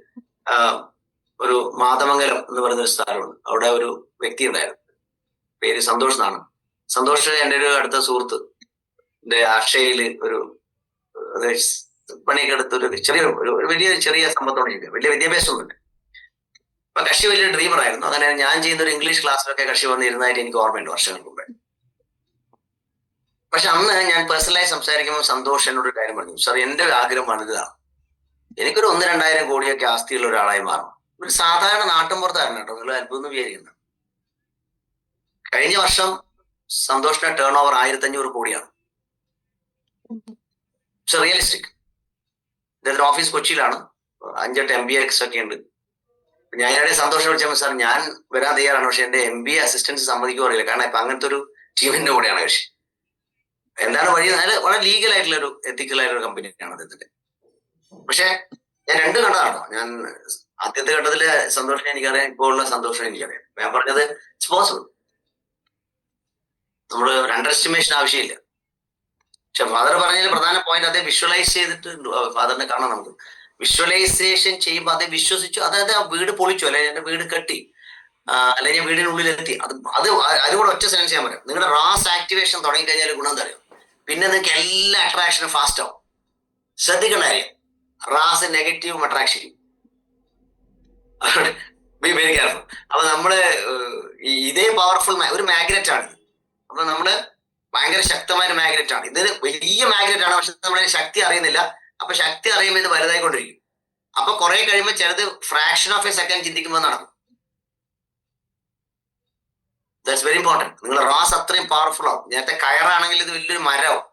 ഒരു മാതമംഗലം എന്ന് പറയുന്ന ഒരു സ്ഥലമുണ്ട്. അവിടെ ഒരു വ്യക്തി ഉണ്ടായിരുന്നു, പേര് സന്തോഷ് എന്നാണ്. സന്തോഷ് എൻ്റെ ഒരു അടുത്ത സുഹൃത്ത്. എൻ്റെ അക്ഷയയില് ഒരു പണിയൊക്കെ എടുത്ത് ഒരു ചെറിയ സമ്പത്തോടെ ചെയ്തു. വലിയ വിദ്യാഭ്യാസമൊന്നുമില്ല. അപ്പൊ കക്ഷി വലിയ ഡ്രീമർ ആയിരുന്നു. അങ്ങനെ ഞാൻ ചെയ്യുന്ന ഒരു ഇംഗ്ലീഷ് ക്ലാസ്സിലൊക്കെ കക്ഷി വന്നിരുന്നതായിട്ട് എനിക്ക് ഓർമ്മയുണ്ട് വർഷങ്ങൾക്ക് മുമ്പേ. പക്ഷെ അന്ന് ഞാൻ പേഴ്സണലായി സംസാരിക്കുമ്പോൾ സന്തോഷ് എന്നോട് കാര്യം പറഞ്ഞു, സാർ എൻ്റെ ആഗ്രഹം വലുതാണ്, എനിക്കൊരു 1-2,000 കോടിയൊക്കെ ആസ്തിയുള്ള ഒരാളായി മാറും. ഒരു സാധാരണ നാട്ടിൻപുറത്തായിരുന്നു കേട്ടോ, നിങ്ങൾ അത്ഭുതം വിചാരിക്കുന്നത്. കഴിഞ്ഞ വർഷം സന്തോഷിന്റെ ടേൺ ഓവർ 1,500 കോടിയാണ്. It's realistic. ഇദ്ദേഹത്തിന്റെ ഓഫീസ് കൊച്ചിയിലാണ്. 5-8 MBAs ഒക്കെ ഉണ്ട്. ഞാൻ ഇവിടെ സന്തോഷം വിളിച്ചപ്പോൾ, സാർ ഞാൻ വരാൻ തയ്യാറാണ്, പക്ഷെ എന്റെ MBA അസിസ്റ്റൻസ് സമ്മതിക്കുക അറിയില്ല. കാരണം ഇപ്പൊ അങ്ങനത്തെ ഒരു ടീമിന്റെ കൂടെയാണ് കക്ഷി. എന്താണ് വഴി? വളരെ ലീഗൽ ആയിട്ടുള്ള ഒരു എത്തിക്കൽ ആയിട്ടുള്ള ഒരു കമ്പനിയാണ് അദ്ദേഹത്തിന്റെ. പക്ഷെ ഞാൻ രണ്ട് കണ്ടതാണോ. ഞാൻ ആദ്യത്തെ ഘട്ടത്തില് സന്തോഷം എനിക്കറിയാം, ഇപ്പോൾ ഉള്ള സന്തോഷം എനിക്കറിയാം. ഞാൻ പറഞ്ഞത് ഇറ്റ്സ് പോസിബിൾ. നമ്മള് ഒരു അണ്ടർ എസ്റ്റിമേഷൻ ആവശ്യമില്ല. പക്ഷെ ഫാദർ പറഞ്ഞതിൽ പ്രധാന പോയിന്റ്, അതേ വിഷ്വലൈസ് ചെയ്തിട്ട് ഫാദറിനെ കാണാം. നമുക്ക് വിഷ്വലൈസേഷൻ ചെയ്യുമ്പോൾ അതേ വിശ്വസിച്ചു, അതായത് ആ വീട് പൊളിച്ചു, അല്ലെങ്കിൽ എന്റെ വീട് കെട്ടി, അല്ലെങ്കിൽ ഞാൻ വീടിനുള്ളിലെത്തി, അതുകൂടെ ഒറ്റ സെൻസ് ചെയ്യാൻ പറ്റും. നിങ്ങളുടെ റാസ് ആക്ടിവേഷൻ തുടങ്ങിക്കഴിഞ്ഞാൽ ഗുണം തരും. പിന്നെ നിങ്ങൾക്ക് എല്ലാ അട്രാക്ഷനും ഫാസ്റ്റ് ആവും. ശ്രദ്ധിക്കേണ്ട കാര്യം, റാസ് നെഗറ്റീവും അട്രാക്ഷനും. Very careful. അപ്പൊ നമ്മള് ഇതേ പവർഫുൾ ഒരു മാഗ്നറ്റ് ആണ്. അപ്പൊ നമ്മള് ഭയങ്കര ശക്തമായ ഒരു മാഗ്നറ്റ് ആണ്. ഇത് വലിയ മാഗ്നറ്റ് ആണ്, പക്ഷെ നമ്മുടെ ശക്തി അറിയുന്നില്ല. അപ്പൊ ശക്തി അറിയുമ്പോൾ ഇത് വലുതായിക്കൊണ്ടിരിക്കും. അപ്പൊ കുറെ കഴിയുമ്പോൾ ചിലത് ഫ്രാക്ഷൻ ഓഫ് എ സെക്കൻഡ് ചിന്തിക്കുമ്പോൾ നടക്കും. That's very important. നിങ്ങളുടെ റാസ് അത്രയും പവർഫുൾ ആവും. നേരത്തെ കയറാണെങ്കിൽ ഇത് വലിയൊരു മരമാവും.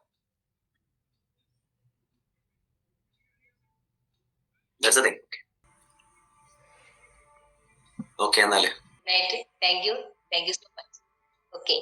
That's the thing. Okay, എന്നാല് thank you so much. Okay.